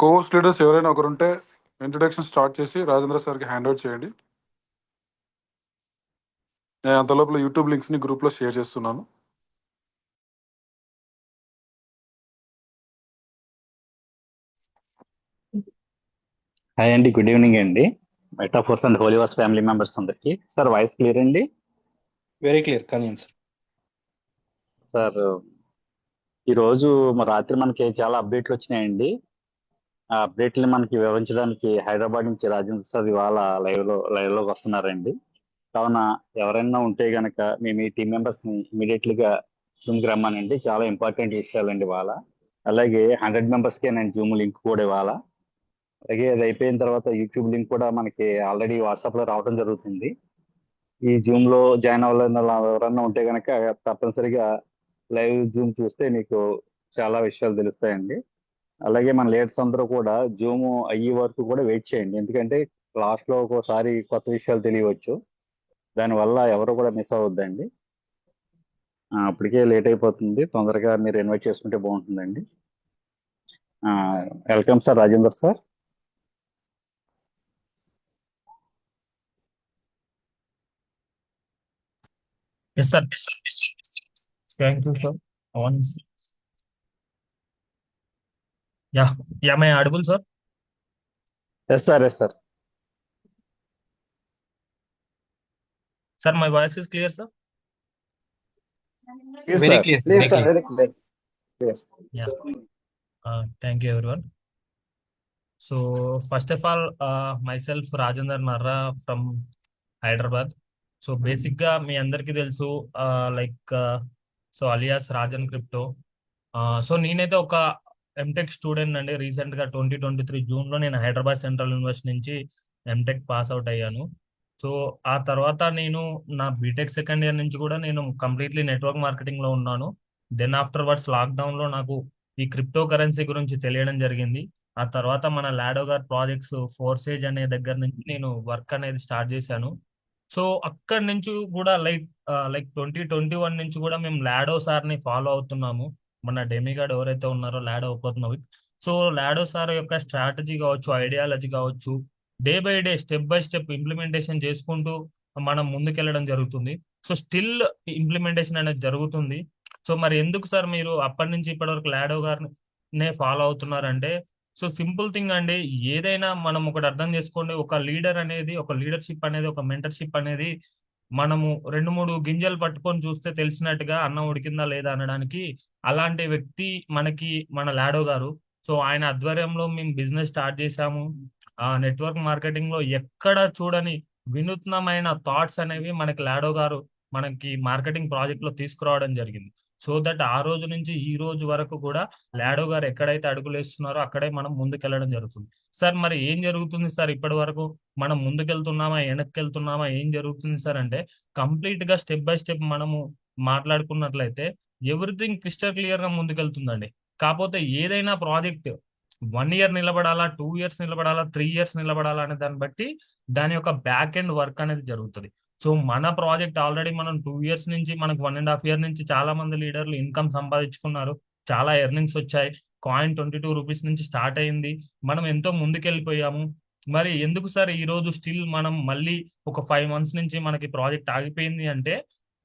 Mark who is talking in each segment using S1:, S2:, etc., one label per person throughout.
S1: Coast leaders ఎవరైనా ఒకరుంటే introduction start చేసి రాజేంద్ర సార్కి హ్యాండ్ అవుట్ చేయండి. నేను అంత లోపల యూట్యూబ్ లింక్స్ని గ్రూప్లో షేర్ చేస్తున్నాను.
S2: హాయ్ అండి, గుడ్ ఈవినింగ్ అండి. మెటాఫోర్స్ అండ్ హోలీవర్స్ ఫ్యామిలీ మెంబర్స్ అందరికి. సార్ వాయిస్ క్లియర్ అండి?
S3: Very clear. కానీ
S2: సార్, ఈరోజు రాత్రి మనకి చాలా అప్డేట్లు వచ్చినాయండి. ఆ అప్డేట్ని మనకి వివరించడానికి హైదరాబాద్ నుంచి రాజేంద్ర సార్ ఇవాళ లైవ్లోకి వస్తున్నారండి. కావున ఎవరైనా ఉంటే గనక మేము ఈ టీం మెంబర్స్ని ఇమీడియట్లీగా జూమ్కి రమ్మానండి. చాలా ఇంపార్టెంట్ విషయాలండి ఇవాళ. అలాగే 100 మెంబర్స్కే నేను జూమ్ లింక్ కూడా ఇవాళ. అలాగే అది అయిపోయిన తర్వాత యూట్యూబ్ లింక్ కూడా మనకి ఆల్రెడీ వాట్సాప్లో రావడం జరుగుతుంది. ఈ జూమ్ లో జాయిన్ అవ్వాలని ఎవరన్నా ఉంటే కనుక తప్పనిసరిగా లైవ్ జూమ్ చూస్తే మీకు చాలా విషయాలు తెలుస్తాయండి. అలాగే మన లీడర్స్ అందరూ కూడా జూమ్ అయ్యే వరకు కూడా వెయిట్ చేయండి, ఎందుకంటే లాస్ట్ లో ఒక్కోసారి కొత్త విషయాలు తెలియవచ్చు. దానివల్ల ఎవరు కూడా మిస్ అవ్వద్దండి. అప్పటికే లేట్ అయిపోతుంది, తొందరగా మీరు ఇన్వైట్ చేసుకుంటే బాగుంటుందండి. Welcome sir Rajender sir.
S4: Yes, sir. Thank you, sir. On. Yeah. Am I audible, sir?
S2: Yes sir, yes sir.
S4: Sir, my voice is clear, sir?
S3: Very clear.
S2: Very clear. Yes.
S4: Yeah. Thank you, everyone. So, first of all, myself, Rajendra Narra from Hyderabad. So బేసిక్గా మీ అందరికీ తెలుసు, like so alias Rajan crypto. So నేనైతే ఒక MTech student అండి. రీసెంట్గా 2023 జూన్లో నేను Hyderabad central university నుంచి ఎంటెక్ పాస్ అవుట్ అయ్యాను. సో ఆ తర్వాత నేను నా బీటెక్ సెకండ్ ఇయర్ నుంచి కూడా నేను కంప్లీట్లీ నెట్వర్క్ మార్కెటింగ్లో ఉన్నాను. దెన్ ఆఫ్టర్ వర్డ్స్ లాక్డౌన్లో నాకు ఈ క్రిప్టో కరెన్సీ గురించి తెలియడం జరిగింది. ఆ తర్వాత మన లాడో గార్ ప్రాజెక్ట్స్ ఫోర్సేజ్ అనే దగ్గర నుంచి నేను వర్క్ అనేది స్టార్ట్ చేశాను. సో అక్కడి నుంచి కూడా లైక్ 2021 నుంచి కూడా మేము లాడో సార్ని ఫాలో అవుతున్నాము. మన డెమిగాడ్ ఎవరైతే ఉన్నారో లాడో ఒప్పత్నోవిక్. సో లాడో సార్ యొక్క స్ట్రాటజీ కావచ్చు, ఐడియాలజీ కావచ్చు, day by day step by step implementation చేసుకుంటూ మనం ముందుకెళ్ళడం జరుగుతుంది. సో స్టిల్ ఇంప్లిమెంటేషన్ అనేది జరుగుతుంది. సో మరి ఎందుకు సార్ మీరు అప్పటి నుంచి ఇప్పటి వరకు లాడో గారినే ఫాలో అవుతున్నారంటే, సో సింపుల్ థింగ్ అండి. ఏదైనా మనం ఒకటి అర్థం చేసుకోండి, ఒక లీడర్ అనేది, ఒక లీడర్షిప్ అనేది, ఒక మెంటర్షిప్ అనేది మనము 2-3 గింజలు పట్టుకొని చూస్తే తెలిసినట్టుగా అన్నం ఉడికిందా లేదా అనడానికి అలాంటి వ్యక్తి మనకి మన లాడో గారు. సో ఆయన ఆధ్వర్యంలో మేము బిజినెస్ స్టార్ట్ చేశాము. నెట్వర్క్ మార్కెటింగ్ లో ఎక్కడ చూడని వినూత్నమైన థాట్స్ అనేవి మనకి లాడో గారు మనకి మార్కెటింగ్ ప్రాజెక్ట్ లో తీసుకురావడం జరిగింది. సో దట్ ఆ రోజు నుంచి ఈ రోజు వరకు కూడా లాడో గారు ఎక్కడైతే అడుగులు వేస్తున్నారో అక్కడే మనం ముందుకెళ్ళడం జరుగుతుంది. సార్ మరి ఏం జరుగుతుంది సార్ ఇప్పటి వరకు? మనం ముందుకెళ్తున్నామా, వెనక్కి వెళ్తున్నామా, ఏం జరుగుతుంది సార్ అంటే, కంప్లీట్ గా స్టెప్ బై స్టెప్ మనము మాట్లాడుకున్నట్లయితే ఎవ్రీథింగ్ క్రిస్టల్ క్లియర్ గా ముందుకెళ్తుందండి. కాకపోతే ఏదైనా ప్రాజెక్ట్ 1 ఇయర్ నిలబడాలా, 2 ఇయర్స్ నిలబడాలా, 3 ఇయర్స్ నిలబడాలా అనే దాన్ని బట్టి దాని యొక్క బ్యాక్ ఎండ్ వర్క్ అనేది జరుగుతుంది. సో మన ప్రాజెక్ట్ ఆల్రెడీ మనం 2 ఇయర్స్ నుంచి, మనకు 1.5 ఇయర్ నుంచి చాలా మంది లీడర్లు ఇన్కమ్ సంపాదించుకున్నారు. చాలా ఎర్నింగ్స్ వచ్చాయి. కాయిన్ 22 రూపీస్ నుంచి స్టార్ట్ అయింది. మనం ఎంతో ముందుకెళ్ళిపోయాము. మరి ఎందుకు సార్ ఈ రోజు స్టిల్ మనం మళ్ళీ ఒక 5 మంత్స్ నుంచి మనకి ప్రాజెక్ట్ ఆగిపోయింది అంటే,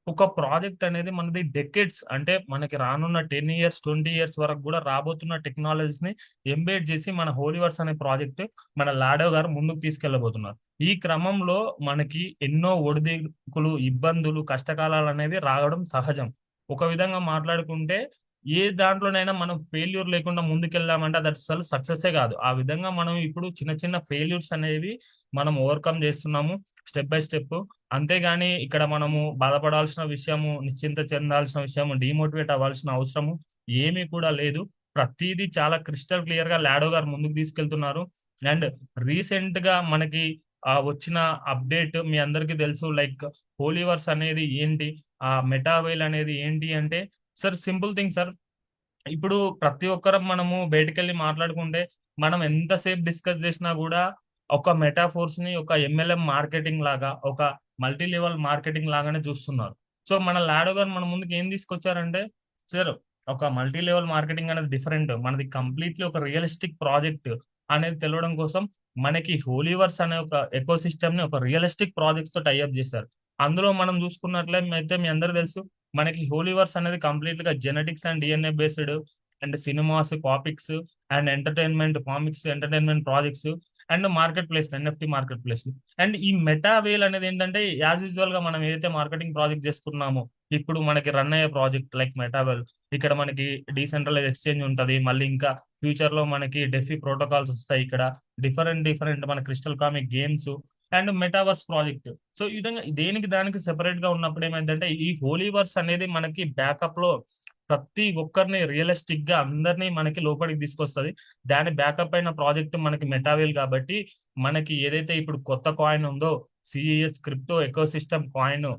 S4: ఒక ప్రాజెక్ట్ అనేది మనది డెకెడ్స్, అంటే మనకి రానున్న 10 ఇయర్స్ 20 ఇయర్స్ వరకు కూడా రాబోతున్న టెక్నాలజీస్ ని ఎంబేడ్ చేసి మన హోలీవర్స్ అనే ప్రాజెక్ట్ మన లాడో గారు ముందుకు తీసుకెళ్లబోతున్నారు. ఈ క్రమంలో మనకి ఎన్నో ఒడిదుడుకులు, ఇబ్బందులు, కష్టకాలాలు అనేవి రావడం సహజం. ఒక విధంగా మాట్లాడుకుంటే ఏ దాంట్లోనైనా మనం ఫెయిల్యూర్ లేకుండా ముందుకెళ్ళామంటే అది అసలు సక్సెసే కాదు. ఆ విధంగా మనం ఇప్పుడు చిన్న చిన్న ఫెయిల్యూర్స్ అనేవి మనం ఓవర్కమ్ చేస్తున్నాము స్టెప్ బై స్టెప్. అంతేగాని ఇక్కడ మనము బాధపడాల్సిన విషయము, నిశ్చింత చెందాల్సిన విషయము, డిమోటివేట్ అవ్వాల్సిన అవసరము ఏమీ కూడా లేదు. ప్రతిదీ చాలా క్రిస్టల్ క్లియర్ గా లాడో గారు ముందుకు తీసుకెళ్తున్నారు. అండ్ రీసెంట్ గా మనకి వచ్చిన అప్డేట్ మీ అందరికీ తెలుసు, లైక్ హోలీవర్స్ అనేది ఏంటి, ఆ మెటావేల్ అనేది ఏంటి అంటే, సార్ సింపుల్ థింగ్ సార్. ఇప్పుడు ప్రతి ఒక్కరం మనము బయటకెళ్ళి మాట్లాడుకుంటే మనం ఎంతసేపు డిస్కస్ చేసినా కూడా ఒక మెటాఫోర్స్ ని ఒక ఎంఎల్ఎం మార్కెటింగ్ లాగా, ఒక మల్టీ లెవెల్ మార్కెటింగ్ లాగానే చూస్తున్నారు. సో మన లాడో గారు మన ముందుకు ఏం తీసుకొచ్చారంటే, సార్ ఒక మల్టీ లెవెల్ మార్కెటింగ్ అనేది డిఫరెంట్, మనది కంప్లీట్లీ ఒక రియలిస్టిక్ ప్రాజెక్ట్ అనేది తెలవడం కోసం మనకి హోలీవర్స్ అనే ఒక ఎకో సిస్టమ్ ని ఒక రియలిస్టిక్ ప్రాజెక్ట్స్ తో టైఅప్ చేశారు. అందులో మనం చూసుకున్నట్లయితే మీ అందరూ తెలుసు, మనకి హోలీవర్స్ అనేది కంప్లీట్ గా genetics and DNA based and cinemas, కాపిక్స్ and entertainment, comics, entertainment projects and market place, NFT market place. And ఈ మెటా వేల్ అనేది ఏంటంటే యాజ్ యూజువల్ గా మనం ఏదైతే మార్కెటింగ్ ప్రాజెక్ట్ చేసుకున్నామో ఇప్పుడు మనకి రన్ అయ్యే ప్రాజెక్ట్ లైక్ మెటావెల్, ఇక్కడ మనకి డీసెంట్రలైజ్ ఎక్స్చేంజ్ ఉంటది, మళ్ళీ ఇంకా ఫ్యూచర్ లో మనకి డెఫీ ప్రోటోకాల్స్ వస్తాయి, ఇక్కడ డిఫరెంట్ డిఫరెంట్ మన crystal comic games and metaverse project. So ఈ విధంగా దేనికి దానికి సెపరేట్ గా ఉన్నప్పుడు ఏమైందంటే ఈ హోలీవర్స్ అనేది మనకి బ్యాకప్ లో ప్రతి ఒక్కరిని రియలిస్టిక్ గా అందరినీ మనకి లోపలికి తీసుకొస్తుంది. దాని బ్యాకప్ అయిన ప్రాజెక్ట్ మనకి మెటావేల్ కాబట్టి మనకి ఏదైతే ఇప్పుడు కొత్త కాయిన్ ఉందో CES crypto eco system coin,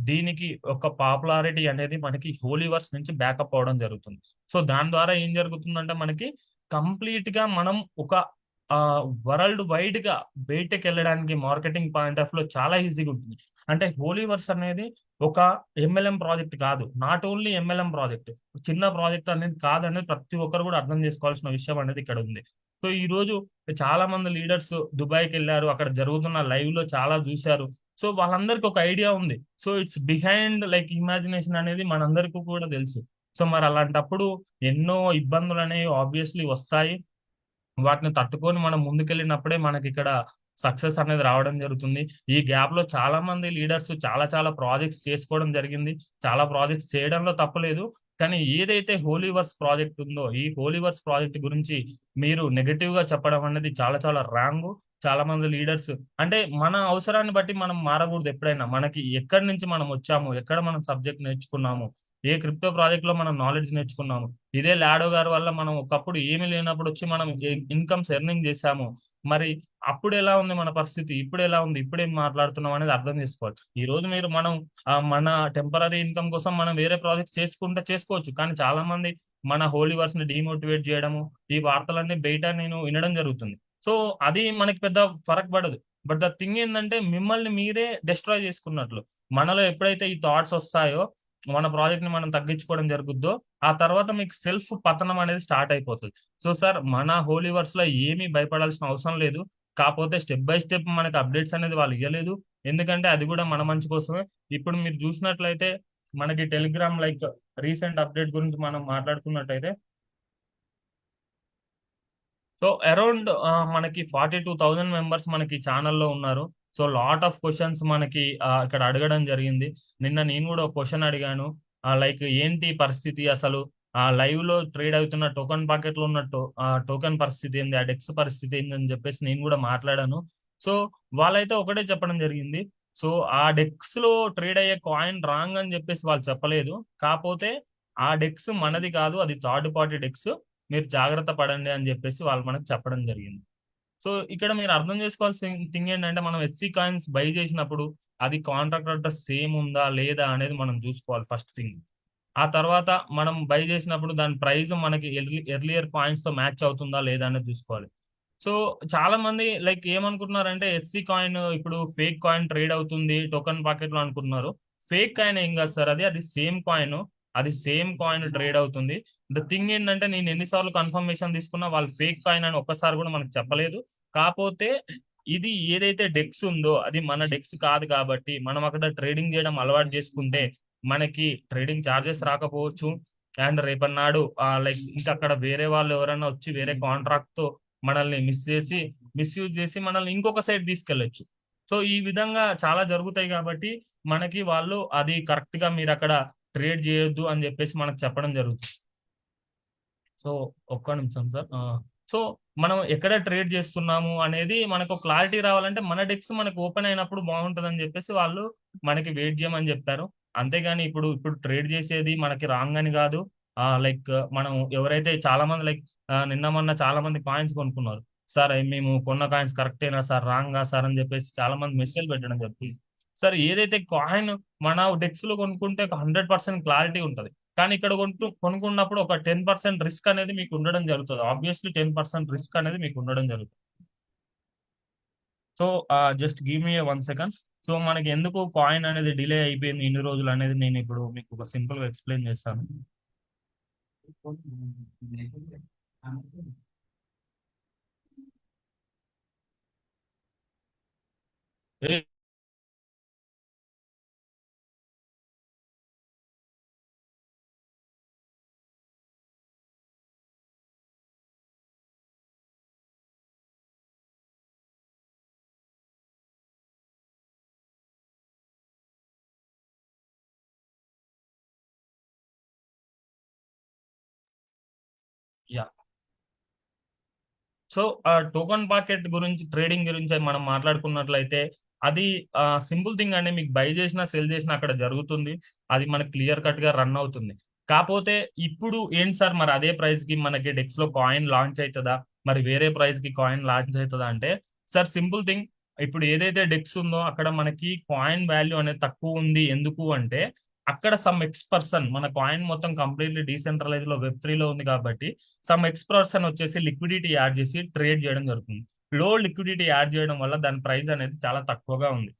S4: దీనికి ఒక పాపులారిటీ అనేది మనకి హోలీవర్స్ నుంచి బ్యాకప్ అవడం జరుగుతుంది. సో దాని ద్వారా ఏం జరుగుతుందంటే మనకి కంప్లీట్ గా మనం ఒక వరల్డ్ వైడ్ గా బయటకు వెళ్ళడానికి మార్కెటింగ్ పాయింట్ ఆఫ్ లో చాలా ఈజీగా ఉంటుంది. అంటే హోలీవర్స్ అనేది ఒక ఎంఎల్ఎం ప్రాజెక్ట్ కాదు, నాట్ ఓన్లీ ఎంఎల్ఎం ప్రాజెక్ట్, చిన్న ప్రాజెక్ట్ అనేది కాదనేది ప్రతి ఒక్కరు కూడా అర్థం చేసుకోవాల్సిన విషయం అనేది ఇక్కడ ఉంది. సో ఈ రోజు చాలా మంది లీడర్స్ దుబాయ్కి వెళ్ళారు, అక్కడ జరుగుతున్న లైవ్ లో చాలా చూశారు. సో వాళ్ళందరికీ ఒక ఐడియా ఉంది. So it's behind like imagination అనేది మనందరికీ కూడా తెలుసు. సో మరి అలాంటప్పుడు ఎన్నో ఇబ్బందులు అనేవి ఆబ్వియస్లీ వస్తాయి. వాటిని తట్టుకొని మనం ముందుకెళ్ళినప్పుడే మనకి ఇక్కడ సక్సెస్ అనేది రావడం జరుగుతుంది. ఈ గ్యాప్ లో చాలా మంది లీడర్స్ చాలా చాలా ప్రాజెక్ట్స్ చేసుకోవడం జరిగింది. చాలా ప్రాజెక్ట్స్ చేయడంలో తప్పలేదు. కానీ ఏదైతే హోలీవర్స్ ప్రాజెక్ట్ ఉందో ఈ హోలీవర్స్ ప్రాజెక్ట్ గురించి మీరు నెగటివ్ గా చెప్పడం అనేది చాలా చాలా రాంగ్. చాలా మంది లీడర్స్ అంటే మన అవసరాన్ని బట్టి మనం మారకూడదు. ఎప్పుడైనా మనకి ఎక్కడి నుంచి మనం వచ్చాము, ఎక్కడ మనం సబ్జెక్ట్ నేర్చుకున్నాము, ఏ క్రిప్టో ప్రాజెక్ట్ లో మనం నాలెడ్జ్ నేర్చుకున్నాము, ఇదే లాడో గారి వల్ల మనం ఒకప్పుడు ఏమీ లేనప్పుడు వచ్చి మనం ఇన్కమ్స్ ఎర్నింగ్ చేశాము. మరి అప్పుడు ఎలా ఉంది మన పరిస్థితి, ఇప్పుడు ఎలా ఉంది, ఇప్పుడు ఏం మాట్లాడుతున్నాం అనేది అర్థం చేసుకోవాలి. ఈ రోజు మీరు మనం మన టెంపరీ ఇన్కమ్ కోసం మనం వేరే ప్రాజెక్ట్ చేసుకుంటే చేసుకోవచ్చు. కానీ చాలా మంది మన హోలీవర్స్ ని డిమోటివేట్ చేయడము, ఈ వార్తలన్నీ బయట నేను వినడం జరుగుతుంది. సో అది మనకి పెద్ద ఫరక్ పడదు. బట్ ద థింగ్ ఏంటంటే మిమ్మల్ని మీరే డిస్ట్రాయ్ చేసుకున్నట్లు. మనలో ఎప్పుడైతే ఈ థాట్స్ వస్తాయో మన ప్రాజెక్ట్ ని మనం తగ్గించుకోవడం జరుగుద్దో ఆ తర్వాత మీకు సెల్ఫ్ పతనం అనేది స్టార్ట్ అయిపోతుంది. సో సార్ మన హోలీవర్స్ లో ఏమీ భయపడాల్సిన అవసరం లేదు. కాకపోతే స్టెప్ బై స్టెప్ మనకి అప్డేట్స్ అనేది వాళ్ళు ఇవ్వలేదు. ఎందుకంటే అది కూడా మన మంచి కోసమే. ఇప్పుడు మీరు చూసినట్లయితే మనకి టెలిగ్రామ్ లైక్ రీసెంట్ అప్డేట్ గురించి మనం మాట్లాడుకున్నట్టయితే సో అరౌండ్ మనకి 42,000 మెంబర్స్ మనకి ఛానల్లో ఉన్నారు. సో లాట్ ఆఫ్ క్వశ్చన్స్ మనకి ఇక్కడ అడగడం జరిగింది. నిన్న నేను కూడా ఒక క్వశ్చన్ అడిగాను, లైక్ ఏంటి పరిస్థితి అసలు, లైవ్ లో ట్రేడ్ అవుతున్న టోకెన్ పాకెట్ లో ఉన్న టోకెన్ పరిస్థితి ఏంది, ఆ డెక్స్ పరిస్థితి ఏంది అని చెప్పేసి నేను కూడా మాట్లాడాను. సో వాళ్ళైతే ఒకటే చెప్పడం జరిగింది. సో ఆ డెక్స్ లో ట్రేడ్ అయ్యే కాయిన్ రాంగ్ అని చెప్పేసి వాళ్ళు చెప్పలేదు. కాకపోతే ఆ డెక్స్ మనది కాదు, అది థర్డ్ పార్టీ డెక్స్, మీరు జాగ్రత్త పడండి అని చెప్పేసి వాళ్ళు మనకు చెప్పడం జరిగింది. సో ఇక్కడ మీరు అర్థం చేసుకోవాల్సిన థింగ్ ఏంటంటే మనం ఎస్సీ కాయిన్స్ బై చేసినప్పుడు అది కాంట్రాక్ట్ అడ్రస్ సేమ్ ఉందా లేదా అనేది మనం చూసుకోవాలి ఫస్ట్ థింగ్. ఆ తర్వాత మనం బై చేసినప్పుడు దాని ప్రైస్ మనకి ఎర్లియర్ కాయిన్స్ తో మ్యాచ్ అవుతుందా లేదా అనేది చూసుకోవాలి. సో చాలా మంది లైక్ ఏమనుకుంటున్నారంటే ఎస్సీ కాయిన్ ఇప్పుడు ఫేక్ కాయిన్ ట్రేడ్ అవుతుంది టోకెన్ పాకెట్ లో అనుకుంటున్నారు. ఫేక్ కాయిన్ ఏం కాదు సార్, అది సేమ్ కాయిన్, అది సేమ్ కాయిన్ ట్రేడ్ అవుతుంది. ద థింగ్ ఏంటంటే నేను ఎన్నిసార్లు కన్ఫర్మేషన్ తీసుకున్నా వాళ్ళు ఫేక్ కాయిన్ అని ఒక్కసారి కూడా మనకు చెప్పలేదు. కాకపోతే ఇది ఏదైతే డెక్స్ ఉందో అది మన డెక్స్ కాదు కాబట్టి మనం అక్కడ ట్రేడింగ్ చేయడం అలవాటు చేసుకుంటే మనకి ట్రేడింగ్ ఛార్జెస్ రాకపోవచ్చు. అండ్ రేపన్నాడు లైక్ ఇంకా అక్కడ వేరే వాళ్ళు ఎవరైనా వచ్చి వేరే కాంట్రాక్ట్ తో మనల్ని మిస్యూజ్ చేసి మనల్ని ఇంకొక సైడ్ తీసుకెళ్లొచ్చు. సో ఈ విధంగా చాలా జరుగుతాయి కాబట్టి మనకి వాళ్ళు అది కరెక్ట్ గా మీరు అక్కడ ట్రేడ్ చేయొద్దు అని చెప్పేసి మనకు చెప్పడం జరుగుతుంది. సో ఒక్క నిమిషం సార్. సో మనం ఎక్కడ ట్రేడ్ చేస్తున్నాము అనేది మనకు క్లారిటీ రావాలంటే మన డెక్స్ మనకు ఓపెన్ అయినప్పుడు బాగుంటుంది అని చెప్పేసి వాళ్ళు మనకి వెయిట్ చేయమని చెప్పారు. అంతేగాని ఇప్పుడు ట్రేడ్ చేసేది మనకి రాంగ్ అని కాదు. లైక్ మనం ఎవరైతే చాలా మంది లైక్ నిన్న మొన్న చాలా మంది కాయిన్స్ కొనుక్కున్నారు. సార్ మేము కొన్న కాయిన్స్ కరెక్టేనా సార్, రాంగా సార్ అని చెప్పేసి చాలా మంది మెసేజ్ పెట్టడం చెప్తుంది. సార్ ఏదైతే కాయిన్ మన డెక్స్ లో కొనుక్కుంటే ఒక 100% క్లారిటీ ఉంటుంది. కానీ ఇక్కడ కొనుక్కున్నప్పుడు ఒక 10% రిస్క్ అనేది మీకు ఉండడం జరుగుతుంది. ఆబ్వియస్లీ 10% రిస్క్ అనేది మీకు ఉండడం జరుగుతుంది. So just give me 1 second. So మనకి ఎందుకు కాయిన్ అనేది డిలే అయిపోయింది ఇన్ని రోజులు అనేది నేను ఇప్పుడు మీకు ఒక సింపుల్ గా ఎక్స్ప్లెయిన్ చేస్తాను. ఏ- యా సో టోకన్ పాకెట్ గురించి ట్రేడింగ్ గురించి మనం మాట్లాడుకున్నట్లయితే అది సింపుల్ థింగ్ అండి. మీకు బై చేసినా సెల్ చేసినా అక్కడ జరుగుతుంది. అది మనకి క్లియర్ కట్ గా రన్ అవుతుంది. కాకపోతే ఇప్పుడు ఏంటి సార్, మరి అదే ప్రైస్ కి మనకి డెక్స్ లో కాయిన్ లాంచ్ అవుతుందా, మరి వేరే ప్రైస్ కి కాయిన్ లాంచ్ అవుతుందా అంటే, సార్ సింపుల్ థింగ్, ఇప్పుడు ఏదైతే డెక్స్ ఉందో అక్కడ మనకి కాయిన్ వాల్యూ అనేది తక్కువ ఉంది. ఎందుకు అంటే అక్కడ సమ్ ఎక్స్ పర్సన్, మన కాయిన్ మొత్తం కంప్లీట్లీ డీసెంట్రలైజ్ లో వెబ్3 లో ఉంది కాబట్టి సమ్ ఎక్స్ పర్సన్ వచ్చేసి లిక్విడిటీ యాడ్ చేసి ట్రేడ్ చేయడం జరుగుతుంది. లో లిక్విడిటీ యాడ్ చేయడం వల్ల దాని ప్రైస్ అనేది చాలా తక్కువగా ఉంది.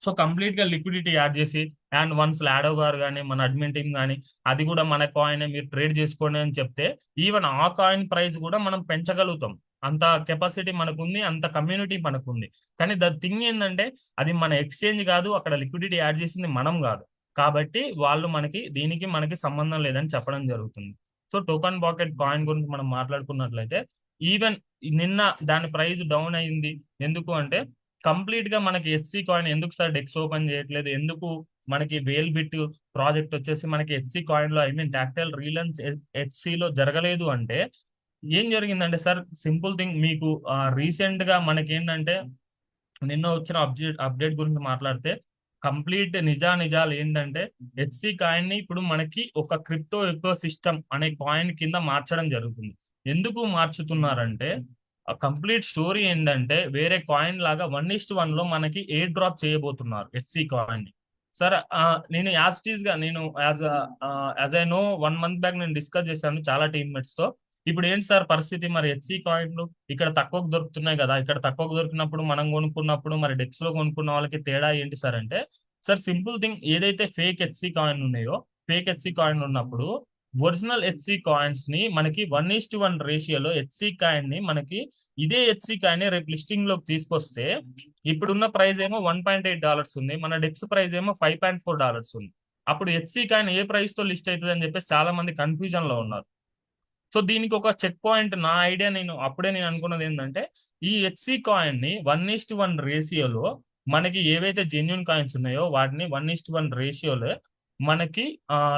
S4: సో కంప్లీట్ గా లిక్విడిటీ యాడ్ చేసి అండ్ వన్స్ లాడో గారు కానీ మన అడ్మిన్ టీమ్ కానీ అది కూడా మన కాయిన్ మీరు ట్రేడ్ చేసుకోండి అని చెప్తే ఈవెన్ ఆ కాయిన్ ప్రైస్ కూడా మనం పెంచగలుగుతాం. అంత కెపాసిటీ మనకుంది, అంత కమ్యూనిటీ మనకుంది. కానీ ద థింగ్ ఏంటంటే అది మన ఎక్స్చేంజ్ కాదు, అక్కడ లిక్విడిటీ యాడ్ చేసింది మనం కాదు. కాబట్టి వాళ్ళు దీనికి మనకి సంబంధం లేదని చెప్పడం జరుగుతుంది. సో టోకన్ పాకెట్ కాయిన్ గురించి మనం మాట్లాడుకున్నట్లయితే ఈవెన్ నిన్న దాని ప్రైస్ డౌన్ అయింది. ఎందుకు అంటే కంప్లీట్ గా మనకి ఎస్సీ కాయిన్ ఎందుకు సార్ డెక్స్ ఓపెన్ చేయట్లేదు, ఎందుకు మనకి వేల్ బిట్ ప్రాజెక్ట్ వచ్చేసి మనకి ఎస్సీ కాయిన్ లో, ఐ మీన్ టాక్టైల్ రీలన్స్ హెచ్సి లో జరగలేదు అంటే ఏం జరిగిందంటే సార్ సింపుల్ థింగ్, మీకు రీసెంట్ గా మనకి ఏంటంటే నిన్న వచ్చిన అప్డేట్ గురించి మాట్లాడితే కంప్లీట్ నిజాలు ఏంటంటే హెచ్సి కాయిన్ ని ఇప్పుడు మనకి ఒక క్రిప్టో ఎకో సిస్టమ్ అనే కాయిన్ కింద మార్చడం జరుగుతుంది. ఎందుకు మార్చుతున్నారంటే కంప్లీట్ స్టోరీ ఏంటంటే వేరే కాయిన్ లాగా 1:1 లో మనకి ఎయిర్ డ్రాప్ చేయబోతున్నారు హెచ్సి కాయిన్ ని. సార్ నేను నేను as I know 1 month back నేను డిస్కస్ చేశాను చాలా టీమ్మేట్స్ తో. ఇప్పుడు ఏంటి సార్ పరిస్థితి, మరి హెచ్సి కాయిన్లు ఇక్కడ తక్కువకు దొరుకుతున్నాయి కదా, ఇక్కడ తక్కువకు దొరికినప్పుడు మనం కొనుక్కున్నప్పుడు మరి డెక్స్ లో కొనుక్కున్న వాళ్ళకి తేడా ఏంటి సార్ అంటే, సార్ సింపుల్ థింగ్, ఏదైతే ఫేక్ హెచ్సి కాయిన్ ఉన్నాయో, ఫేక్ హెచ్సి కాయిన్ ఉన్నప్పుడు ఒరిజినల్ హెచ్సి కాయిన్స్ ని మనకి 1:1 రేషియోలో హెచ్సి కాయిన్ ని మనకి ఇదే హెచ్సి కాయిన్ ని రేపు లిస్టింగ్ లోకి తీసుకొస్తే ఇప్పుడున్న ప్రైస్ ఏమో $1.8 ఉంది, మన డెక్స్ ప్రైస్ ఏమో $5.4 ఉంది. అప్పుడు హెచ్సి కాయిన్ ఏ ప్రైస్ తో లిస్ట్ అవుతుంది అని చెప్పేసి చాలా మంది కన్ఫ్యూజన్ లో ఉన్నారు. సో దీనికి ఒక చెక్ పాయింట్, నా ఐడియా, నేను అనుకున్నది ఏంటంటే ఈ హెచ్సి కాయిన్ ని 1:1 రేషియోలో మనకి ఏవైతే జెన్యున్ కాయిన్స్ ఉన్నాయో వాటిని 1:1 రేషియోలో మనకి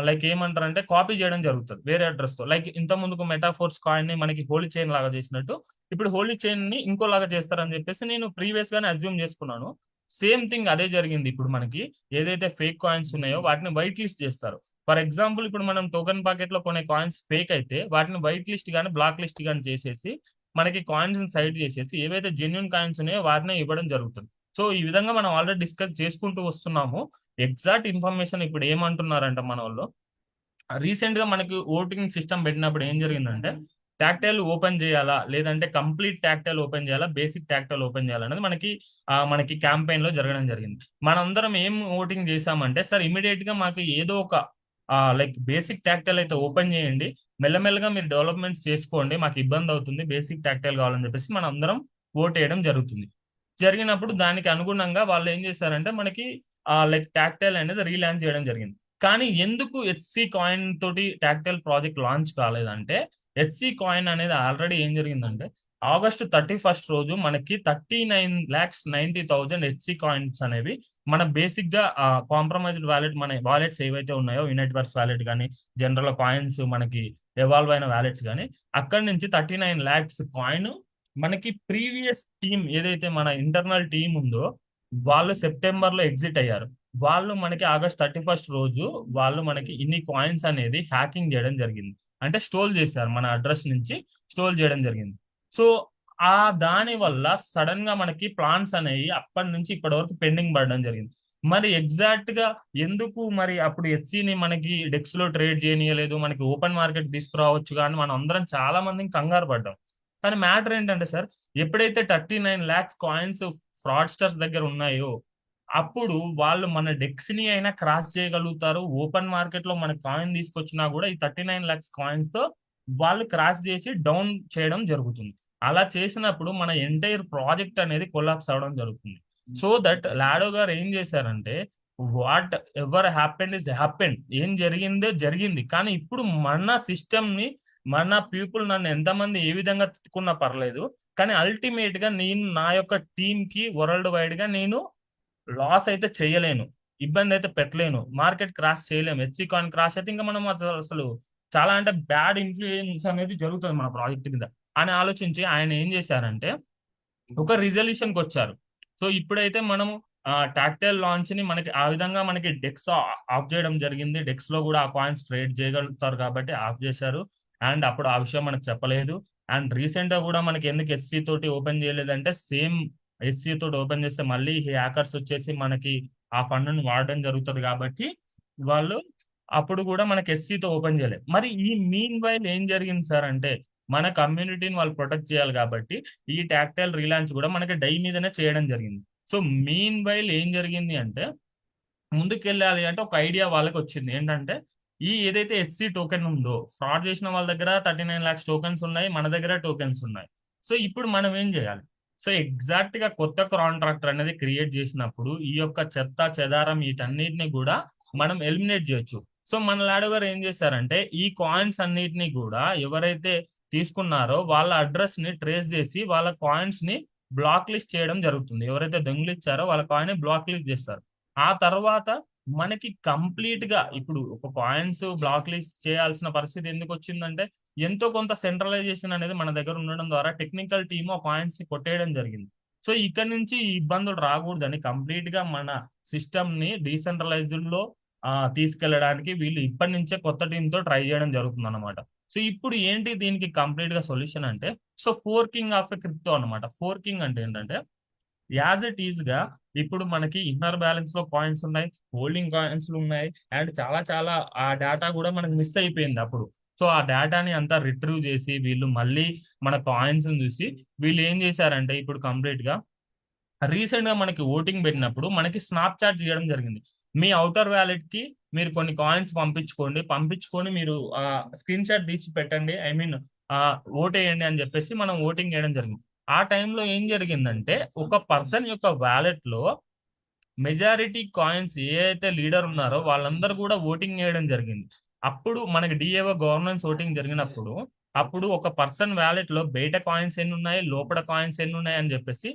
S4: లైక్ ఏమంటారంటే కాపీ చేయడం జరుగుతుంది వేరే అడ్రస్ తో. లైక్ ఇంత ముందుకు మెటాఫోర్స్ కాయిన్ ని మనకి హోలీ చైన్ లాగా చేసినట్టు ఇప్పుడు హోలీ చైన్ ని ఇంకోలాగా చేస్తారని చెప్పేసి నేను ప్రీవియస్ గానే అజ్యూమ్ చేసుకున్నాను. సేమ్ థింగ్ అదే జరిగింది. ఇప్పుడు మనకి ఏదైతే ఫేక్ కాయిన్స్ ఉన్నాయో వాటిని వైట్ లిస్ట్ చేస్తారు. ఫర్ ఎగ్జాంపుల్ ఇప్పుడు మనం టోకెన్ పాకెట్ లో కొనే కాయిన్స్ ఫేక్ అయితే వాటిని వైట్ లిస్ట్ కానీ బ్లాక్ లిస్ట్ కానీ చేసేసి మనకి కాయిన్స్ సైడ్ చేసేసి ఏవైతే జెన్యున్ కాయిన్స్ ఉన్నాయో వాటిని ఇవ్వడం జరుగుతుంది. సో ఈ విధంగా మనం ఆల్రెడీ డిస్కస్ చేసుకుంటూ వస్తున్నాము. ఎగ్జాక్ట్ ఇన్ఫర్మేషన్ ఇప్పుడు ఏమంటున్నారంట మన వాళ్ళు, రీసెంట్ గా మనకి ఓటింగ్ సిస్టమ్ పెట్టినప్పుడు ఏం జరిగిందంటే టాక్టైల్ ఓపెన్ చేయాలా లేదంటే కంప్లీట్ టాక్టైల్ ఓపెన్ చేయాలా, బేసిక్ టాక్టైల్ ఓపెన్ చేయాలనేది మనకి క్యాంపెయిన్ లో జరగడం జరిగింది. మనందరం ఏం ఓటింగ్ చేసామంటే సార్ ఇమీడియట్ గా మాకు ఏదో ఒక లైక్ బేసిక్ టాక్టైల్ అయితే ఓపెన్ చేయండి, మెల్లమెల్లగా మీరు డెవలప్మెంట్స్ చేసుకోండి, మాకు ఇబ్బంది అవుతుంది, బేసిక్ టాక్టైల్ కావాలని చెప్పేసి మనం అందరం ఓట్ వేయడం జరుగుతుంది. జరిగినప్పుడు దానికి అనుగుణంగా వాళ్ళు ఏం చేశారంటే మనకి లైక్ టాక్టైల్ అనేది రీలాంచ్ చేయడం జరిగింది. కానీ ఎందుకు హెచ్సి కాయిన్ తోటి టాక్టైల్ ప్రాజెక్ట్ లాంచ్ కాలేదంటే హెచ్సి కాయిన్ అనేది ఆల్రెడీ ఏం జరిగిందంటే August 31 రోజు మనకి 39,90,000 హెచ్సి కాయిన్స్ అనేవి మన బేసిక్ గా కాంప్రమైజ్డ్ వాలెట్, మన వాలెట్స్ ఏవైతే ఉన్నాయో యూనిట్వర్స్ వాలెట్ కానీ జనరల్ కాయిన్స్ మనకి ఎవాల్వ్ అయిన వాలెట్స్ కానీ అక్కడి నుంచి 39 lakhs కాయిన్ మనకి ప్రీవియస్ టీమ్ ఏదైతే మన ఇంటర్నల్ టీం ఉందో వాళ్ళు సెప్టెంబర్ లో ఎగ్జిట్ అయ్యారు. వాళ్ళు మనకి August 31 రోజు వాళ్ళు మనకి ఇన్ని కాయిన్స్ అనేది హ్యాకింగ్ చేయడం జరిగింది. అంటే స్టోల్ చేశారు, మన అడ్రస్ నుంచి స్టోల్ చేయడం జరిగింది. సో దాని వల్ల సడన్ గా మనకి ప్లాన్స్ అనేవి అప్పటి నుంచి ఇప్పటి వరకు పెండింగ్ పడడం జరిగింది. మరి ఎగ్జాక్ట్ గా ఎందుకు మరి అప్పుడు హెచ్సిని మనకి డెక్స్ లో ట్రేడ్ చేయనీయలేదు, మనకి ఓపెన్ మార్కెట్ తీసుకురావచ్చు కానీ మనం అందరం చాలా మందిని కంగారు పడ్డాం. కానీ మ్యాటర్ ఏంటంటే సార్ ఎప్పుడైతే 39 lakhs కాయిన్స్ ఫ్రాడ్స్టర్స్ దగ్గర ఉన్నాయో అప్పుడు వాళ్ళు మన డెక్స్ ని అయినా క్రాస్ చేయగలుగుతారు. ఓపెన్ మార్కెట్ లో మన కాయిన్ తీసుకొచ్చినా కూడా ఈ 39 lakhs కాయిన్స్ తో వాళ్ళు క్రాస్ చేసి డౌన్ చేయడం జరుగుతుంది. అలా చేసినప్పుడు మన ఎంటైర్ ప్రాజెక్ట్ అనేది కొలాప్స్ అవడం జరుగుతుంది. సో దట్ లాడో గారు ఏం చేశారంటే, what ever happened is happened, ఏం జరిగిందో జరిగింది. కానీ ఇప్పుడు మన సిస్టమ్ ని, మన పీపుల్ నన్ను ఎంతమంది ఏ విధంగా తిట్టుకున్నా పర్లేదు, కానీ అల్టిమేట్ గా నేను నా యొక్క టీమ్ కి వరల్డ్ వైడ్ గా నేను లాస్ అయితే చేయలేను, ఇబ్బంది అయితే పెట్టలేను, మార్కెట్ క్రాష్ చేయలేము. హెచ్సి కాయిన్ క్రాష్ అయితే ఇంకా మనం అసలు చాలా అంటే బ్యాడ్ ఇన్ఫ్లుయెన్స్ అనేది జరుగుతుంది మన ప్రాజెక్ట్ మీద అని ఆలోచించి ఆయన ఏం చేశారంటే ఒక రిజల్యూషన్ కి వచ్చారు. సో ఇప్పుడైతే మనం టాక్టైల్ లాంచ్ ని మనకి ఆ విధంగా మనకి డెక్స్ ఆఫ్ చేయడం జరిగింది. డెక్స్ లో కూడా ఆ కాయిన్స్ ట్రేడ్ చేయగలుగుతారు కాబట్టి ఆఫ్ చేశారు. అండ్ అప్పుడు ఆ విషయం మనకు చెప్పలేదు. అండ్ రీసెంట్ గా కూడా మనకి ఎందుకు హెచ్సి తోటి ఓపెన్ చేయలేదంటే, సేమ్ హెచ్సి తోటి ఓపెన్ చేస్తే మళ్ళీ హ్యాకర్స్ వచ్చేసి మనకి ఆ ఫండ్ ని వాడడం జరుగుతుంది కాబట్టి వాళ్ళు అప్పుడు కూడా మనకి హెచ్సితో ఓపెన్ చేయలేదు. మరి ఈ మీన్ వైల్ ఏం జరిగింది సార్ అంటే, మన కమ్యూనిటీని వాళ్ళు ప్రొటెక్ట్ చేయాలి కాబట్టి ఈ టాక్టైల్ రీలాంచ్ కూడా మనకి డై మీదనే చేయడం జరిగింది. సో మీన్ వైల్ ఏం జరిగింది అంటే, ముందుకెళ్ళాలి అంటే ఒక ఐడియా వాళ్ళకి వచ్చింది. ఏంటంటే, ఈ ఏదైతే హెచ్సి టోకెన్ ఉందో, ఫ్రాడ్ చేసిన వాళ్ళ దగ్గర 39 lakhs టోకెన్స్ ఉన్నాయి, మన దగ్గర టోకెన్స్ ఉన్నాయి. సో ఇప్పుడు మనం ఏం చేయాలి? సో ఎగ్జాక్ట్ గా కొత్త కాంట్రాక్టర్ అనేది క్రియేట్ చేసినప్పుడు ఈ యొక్క చెత్త చెదారం వీటన్నిటిని కూడా మనం ఎలిమినేట్ చేయొచ్చు. సో మన లాడో గారు ఏం చేశారంటే, ఈ కాయిన్స్ అన్నిటిని కూడా ఎవరైతే తీసుకున్నారో వాళ్ళ అడ్రస్ ని ట్రేస్ చేసి వాళ్ళ కాయిన్స్ ని బ్లాక్ లిస్ట్ చేయడం జరుగుతుంది. ఎవరైతే దొంగిలిచ్చారో వాళ్ళ కాయిన్ ని బ్లాక్ లిస్ట్ చేస్తారు. ఆ తర్వాత మనకి కంప్లీట్ గా ఇప్పుడు ఒక కాయిన్స్ బ్లాక్ లిస్ట్ చేయాల్సిన పరిస్థితి ఎందుకు వచ్చిందంటే, ఎంతో కొంత సెంట్రలైజేషన్ అనేది మన దగ్గర ఉండడం ద్వారా టెక్నికల్ టీమ్ ఆ కాయిన్స్ ని కొట్టేయడం జరిగింది. సో ఇక్కడ నుంచి ఈ ఇబ్బందులు రాకూడదని కంప్లీట్ గా మన సిస్టమ్ ని డీసెంట్రలైజ్డ్ లో తీసుకెళ్లడానికి వీళ్ళు ఇప్పటి నుంచే కొత్త టీమ్ తో ట్రై చేయడం జరుగుతుంది అనమాట. సో ఇప్పుడు ఏంటి దీనికి కంప్లీట్ గా సొల్యూషన్ అంటే, so forking of a crypto అనమాట. ఫోర్కింగ్ అంటే ఏంటంటే, యాజ్ ఇట్ ఈజ్ గా ఇప్పుడు మనకి ఇన్నర్ బ్యాలెన్స్ లో కాయిన్స్ ఉన్నాయి, హోల్డింగ్ కాయిన్స్ ఉన్నాయి, అండ్ చాలా చాలా ఆ డేటా కూడా మనకి మిస్ అయిపోయింది అప్పుడు. సో ఆ డేటాని అంతా రిట్రీవ్ చేసి వీళ్ళు మళ్ళీ మన కాయిన్స్ చూసి వీళ్ళు ఏం చేశారంటే, ఇప్పుడు కంప్లీట్ గా రీసెంట్ గా మనకి ఓటింగ్ పెట్టినప్పుడు మనకి స్నాప్ చాట్ చేయడం జరిగింది. మీ అవుటర్ వ్యాలెట్ కి మీరు కొన్ని కాయిన్స్ పంపించుకొని మీరు స్క్రీన్ షాట్ తీసి పెట్టండి, ఐ మీన్ ఓట్ వేయండి అని చెప్పేసి మనం ఓటింగ్ చేయడం జరిగింది. ఆ టైంలో ఏం జరిగిందంటే, ఒక పర్సన్ యొక్క వ్యాలెట్ లో మెజారిటీ కాయిన్స్ ఏ అయితే లీడర్ ఉన్నారో వాళ్ళందరూ కూడా ఓటింగ్ చేయడం జరిగింది. అప్పుడు మనకి డిఏఓ గవర్నెన్స్ ఓటింగ్ జరిగినప్పుడు అప్పుడు ఒక పర్సన్ వ్యాలెట్ లో బయట కాయిన్స్ ఎన్ని ఉన్నాయి, లోపల కాయిన్స్ ఎన్ని ఉన్నాయి అని చెప్పేసి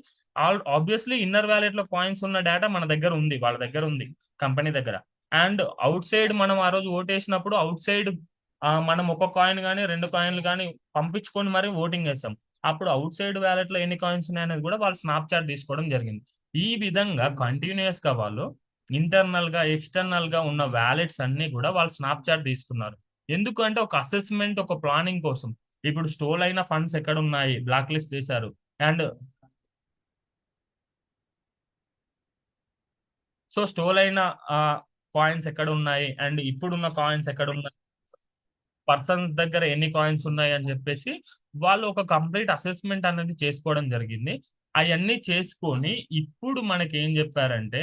S4: ఆబ్వియస్లీ ఇన్నర్ వ్యాలెట్ లో కాయిన్స్ ఉన్న డేటా మన దగ్గర ఉంది, వాళ్ళ దగ్గర ఉంది, కంపెనీ దగ్గర. అండ్ అవుట్ సైడ్ మనం ఆ రోజు ఓటేసినప్పుడు అవుట్ సైడ్ మనం ఒక కాయిన్ కానీ 2 కాయిన్లు కానీ పంపించుకొని మరి ఓటింగ్ వేస్తాం. అప్పుడు అవుట్ సైడ్ వ్యాలెట్ లో ఎన్ని కాయిన్స్ ఉన్నాయి అనేది కూడా వాళ్ళు స్నాప్ చాట్ తీసుకోవడం జరిగింది. ఈ విధంగా కంటిన్యూస్ గా వాళ్ళు ఇంటర్నల్ గా ఎక్స్టర్నల్ గా ఉన్న వ్యాలెట్స్ అన్ని కూడా వాళ్ళు స్నాప్ చాట్ తీసుకున్నారు. ఎందుకంటే ఒక అసెస్మెంట్, ఒక ప్లానింగ్ కోసం. ఇప్పుడు స్టోల్ అయిన ఫండ్స్ ఎక్కడ ఉన్నాయి, బ్లాక్ లిస్ట్ చేశారు. అండ్ సో స్టోల్ అయిన కాయిన్స్ ఎక్కడ ఉన్నాయి అండ్ ఇప్పుడున్న కాయిన్స్ ఎక్కడ ఉన్నాయి, పర్సన్స్ దగ్గర ఎన్ని కాయిన్స్ ఉన్నాయి అని చెప్పేసి వాళ్ళు ఒక కంప్లీట్ అసెస్మెంట్ అనేది చేసుకోవడం జరిగింది. అవన్నీ చేసుకొని ఇప్పుడు మనకి ఏం చెప్పారంటే,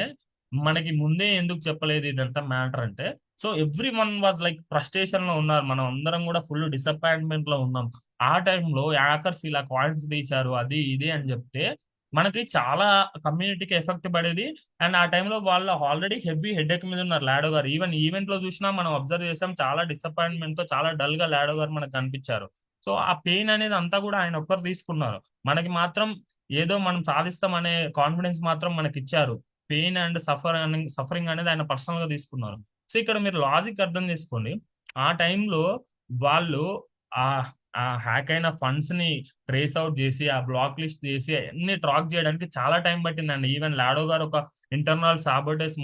S4: మనకి ముందే ఎందుకు చెప్పలేదు ఇదంతా మ్యాటర్ అంటే, so every one was like frustration లో ఉన్నారు, మనం అందరం కూడా ఫుల్ డిసప్పాయింట్మెంట్ లో ఉన్నాం. ఆ టైంలో హ్యాకర్స్ ఇలా కాయిన్స్ తీశారు అది ఇది అని చెప్తే మనకి చాలా కమ్యూనిటీకి ఎఫెక్ట్ పడేది. అండ్ ఆ టైంలో వాళ్ళు ఆల్రెడీ హెవీ హెడేక్ మీద ఉన్నారు లాడో గారు. ఈవెన్ ఈవెంట్ లో చూసినా మనం అబ్జర్వ్ చేసాం, చాలా డిసప్పాయింట్మెంట్ తో చాలా డల్ గా లాడో గారు మనకు కనిపించారు. సో ఆ పెయిన్ అనేది అంతా కూడా ఆయన ఒక్కరు తీసుకున్నారు. మనకి మాత్రం ఏదో మనం సాధిస్తాం అనే కాన్ఫిడెన్స్ మాత్రం మనకి ఇచ్చారు. పెయిన్ అండ్ సఫరింగ్ అనేది ఆయన పర్సనల్ గా తీసుకున్నారు. సో ఇక్కడ మీరు లాజిక్ అర్థం చేసుకోండి. ఆ టైంలో వాళ్ళు ఆ ఆ హ్యాక్ అయిన ఫండ్స్ ని ట్రేస్ అవుట్ చేసి ఆ బ్లాక్ లిస్ట్ చేసి అన్ని ట్రాక్ చేయడానికి చాలా టైం పట్టిందండి. ఈవెన్ లాడో గారు ఒక ఇంటర్నల్ సాబోటేజ్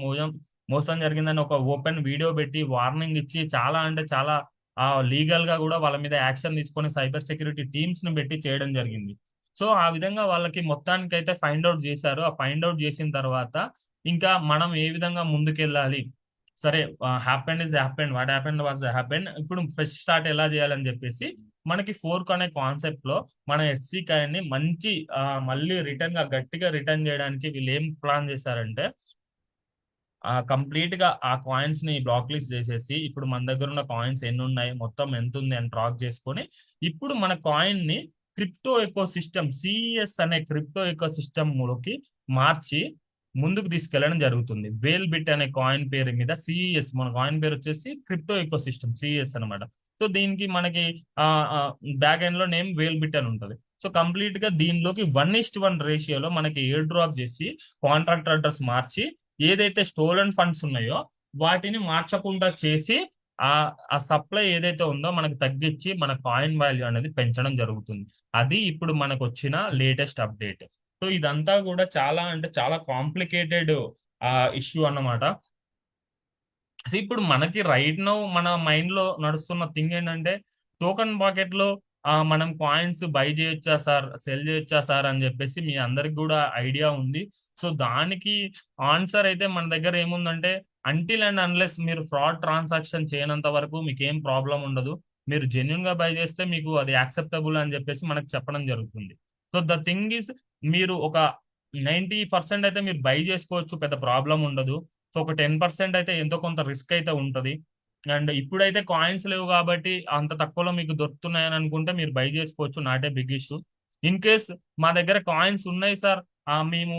S4: మోసం జరిగిందని ఒక ఓపెన్ వీడియో పెట్టి వార్నింగ్ ఇచ్చి చాలా అంటే చాలా లీగల్ గా కూడా వాళ్ళ మీద యాక్షన్ తీసుకొని సైబర్ సెక్యూరిటీ టీమ్స్ ని పెట్టి చేయడం జరిగింది. సో ఆ విధంగా వాళ్ళకి మొత్తానికి అయితే ఫైండ్ అవుట్ చేశారు. ఆ ఫైండ్ అవుట్ చేసిన తర్వాత ఇంకా మనం ఏ విధంగా ముందుకెళ్ళాలి, సరే happened is happened, what happened was happened, ఇప్పుడు ఫ్రెష్ స్టార్ట్ ఎలా చేయాలని చెప్పేసి మనకి ఫోర్క్ అనే కాన్సెప్ట్ లో మన హెచ్సి కాయిన్ ని మంచి మళ్ళీ రిటర్న్ గా గట్టిగా రిటర్న్ చేయడానికి వీళ్ళు ఏం ప్లాన్ చేశారంటే, కంప్లీట్ గా ఆ కాయిన్స్ ని బ్లాక్ లిస్ట్ చేసేసి ఇప్పుడు మన దగ్గర ఉన్న కాయిన్స్ ఎన్ని ఉన్నాయి, మొత్తం ఎంత ఉంది అని ట్రాక్ చేసుకొని ఇప్పుడు మన కాయిన్ ని క్రిప్టో ఎకో సిస్టమ్ సిఈఎస్ అనే క్రిప్టో ఎకో సిస్టమ్ లోకి మార్చి ముందుకు తీసుకెళ్లడం జరుగుతుంది. వేల్ బిట్ అనే కాయిన్ పేరు మీద సిఈఎస్, మన కాయిన్ పేరు వచ్చేసి క్రిప్టో ఎకో సిస్టమ్ సిఈఎస్ అనమాట. సో దీనికి మనకి బ్యాక్ ఎండ్ లో నేమ్ వేల్ బిట్ అని ఉంటుంది. సో కంప్లీట్ గా దీనిలోకి 1:1 రేషియోలో మనకి ఎయిర్ డ్రాప్ చేసి కాంట్రాక్ట్ అడ్రస్ మార్చి ఏదైతే స్టోలన్ ఫండ్స్ ఉన్నాయో వాటిని మార్చకుండా చేసి ఆ సప్లై ఏదైతే ఉందో మనకు తగ్గించి మన కాయిన్ వాల్యూ అనేది పెంచడం జరుగుతుంది. అది ఇప్పుడు మనకు వచ్చిన లేటెస్ట్ అప్డేట్. సో ఇదంతా కూడా చాలా అంటే చాలా కాంప్లికేటెడ్ ఇష్యూ అన్నమాట. సో ఇప్పుడు మనకి రైట్ నౌ మన మైండ్ లో నడుస్తున్న థింగ్ ఏంటంటే టోకన్ పాకెట్ లో మనం కాయిన్స్ బై చేయొచ్చా సార్, సెల్ చేయొచ్చా సార్ అని చెప్పేసి మీ అందరికి కూడా ఐడియా ఉంది. సో దానికి ఆన్సర్ అయితే మన దగ్గర ఏముందంటే అంటిల్ అండ్ అన్లెస్ మీరు ఫ్రాడ్ ట్రాన్సాక్షన్ చేయనంత వరకు మీకు ఏం ప్రాబ్లం ఉండదు. మీరు జెన్యున్ గా బై చేస్తే మీకు అది యాక్సెప్టబుల్ అని చెప్పేసి మనకు చెప్పడం జరుగుతుంది. సో ద థింగ్ ఈస్ మీరు ఒక 90% అయితే మీరు బై చేసుకోవచ్చు, పెద్ద ప్రాబ్లం ఉండదు. సో ఒక 10% అయితే ఎంతో కొంత రిస్క్ అయితే ఉంటది. అండ్ ఇప్పుడైతే కాయిన్స్ లేవు కాబట్టి అంత తక్కువలో మీకు దొరుకుతున్నాయని అనుకుంటే మీరు బై చేసుకోవచ్చు, not a big issue. In case మా దగ్గర కాయిన్స్ ఉన్నాయి సార్, మేము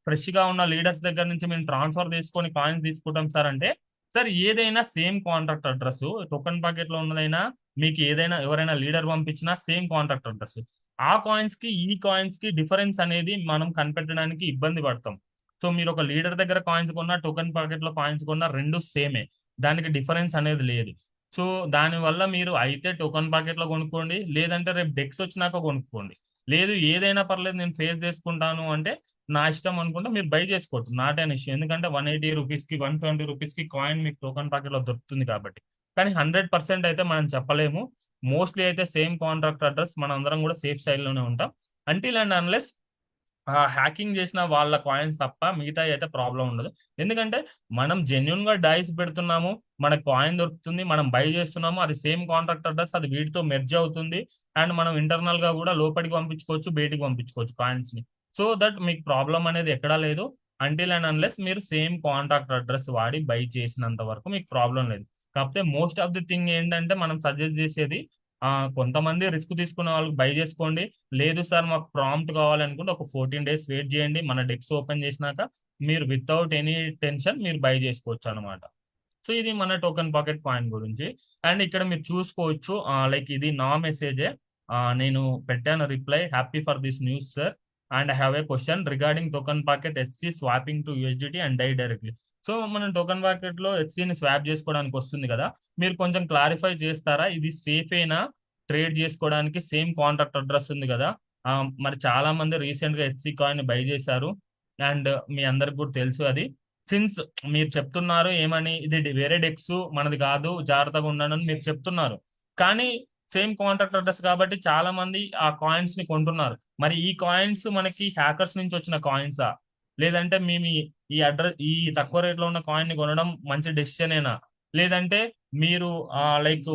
S4: ఫ్రెష్ గా ఉన్న లీడర్స్ దగ్గర నుంచి మేము ట్రాన్స్ఫర్ చేసుకొని కాయిన్స్ తీసుకుంటాం సార్ అంటే, సార్ ఏదైనా same contract address, token pocket లో ఉన్నదైనా మీకు ఏదైనా ఎవరైనా లీడర్ పంపించినా సేమ్ కాంట్రాక్ట్ అడ్రస్. ఆ కాయిన్స్ కి ఈ కాయిన్స్ కి డిఫరెన్స్ అనేది మనం కనిపెట్టడానికి ఇబ్బంది పడతాం. సో మీరు ఒక లీడర్ దగ్గర కాయిన్స్ కొన్నా, టోకెన్ పాకెట్ లో కాయిన్స్ కొన్నా రెండు సేమే, దానికి డిఫరెన్స్ అనేది లేదు. సో దానివల్ల మీరు అయితే టోకెన్ పాకెట్ లో కొనుక్కోండి, లేదంటే రేపు డెక్స్ వచ్చినాక కొనుక్కోండి. లేదు ఏదైనా పర్లేదు నేను ఫేస్ చేసుకుంటాను అంటే నా ఇష్టం అనుకుంటే మీరు బై చేసుకోవచ్చు, నాట్ అన్ ఇష్యూ. ఎందుకంటే 180 రూపీస్ కి 170 రూపీస్ కి కాయిన్ మీకు టోకెన్ పాకెట్ లో దొరుకుతుంది కాబట్టి. కానీ 100% అయితే మనం చెప్పలేము. మోస్ట్లీ అయితే సేమ్ కాంట్రాక్ట్ అడ్రస్ మన అందరం కూడా సేఫ్ సైడ్ లోనే ఉంటాం. అంటిల్ అండ్ అన్లెస్ హ్యాకింగ్ చేసిన వాళ్ళ కాయిన్స్ తప్ప మిగతా అయితే ప్రాబ్లం ఉండదు. ఎందుకంటే మనం జెన్యున్ గా డైస్ పెడుతున్నాము, మనకు కాయిన్ దొరుకుతుంది, మనం బై చేస్తున్నాము, అది సేమ్ కాంట్రాక్ట్ అడ్రస్, అది వీటితో మెర్జ్ అవుతుంది. అండ్ మనం ఇంటర్నల్ గా కూడా లోపలికి పంపించుకోవచ్చు, బయటికి పంపించుకోవచ్చు కాయిన్స్ ని. సో దట్ మీకు ప్రాబ్లం అనేది ఎక్కడా లేదు. అంటిల్ అండ్ అన్లెస్ మీరు సేమ్ కాంట్రాక్ట్ అడ్రస్ వాడి బై చేసినంత వరకు మీకు ప్రాబ్లం లేదు. కాకపోతే మోస్ట్ ఆఫ్ ది థింగ్ ఏంటంటే మనం సజెస్ట్ చేసేది కొంతమంది రిస్క్ తీసుకున్న వాళ్ళకి బై చేసుకోండి. లేదు సార్ మాకు ప్రాంప్ట్ కావాలనుకుంటే ఒక 14 days వెయిట్ చేయండి, మన డెక్స్ ఓపెన్ చేసినాక మీరు వితౌట్ ఎనీ టెన్షన్ మీరు బై చేసుకోవచ్చు అనమాట. సో ఇది మన టోకెన్ పాకెట్ కాయిన్ గురించి. అండ్ ఇక్కడ మీరు చూసుకోవచ్చు, లైక్ ఇది నా మెసేజే, నేను పెట్టాను reply, happy for this news sir and I have a question regarding token pocket HC swapping to USDT and డై డైరెక్ట్లీ. సో మనం టోకెన్ పాకెట్ లో HCని స్వాప్ చేసుకోవడానికి వస్తుంది కదా, మీరు కొంచెం క్లారిఫై చేస్తారా, ఇది సేఫ్ అయినా ట్రేడ్ చేసుకోవడానికి? సేమ్ కాంట్రాక్ట్ అడ్రస్ ఉంది కదా, మరి చాలా మంది రీసెంట్ గా HC కాయిన్ బై చేశారు అండ్ మీ అందరికి కూడా తెలుసు అది. సిన్స్ మీరు చెప్తున్నారు ఏమని, ఇది వేరే డెక్స్ మనది కాదు, జాగ్రత్తగా ఉండండి అని మీరు చెప్తున్నారు, కానీ సేమ్ కాంట్రాక్ట్ అడ్రస్ కాబట్టి చాలా మంది ఆ కాయిన్స్ ని కొంటున్నారు. మరి ఈ కాయిన్స్ మనకి హ్యాకర్స్ నుంచి వచ్చిన కాయిన్సా, లేదంటే మేము ఈ అడ్రస్ ఈ తక్కువ రేట్ లో ఉన్న కాయిన్ ని కొనడం మంచి డెసిషన్ ఏనా, లేదంటే మీరు లైక్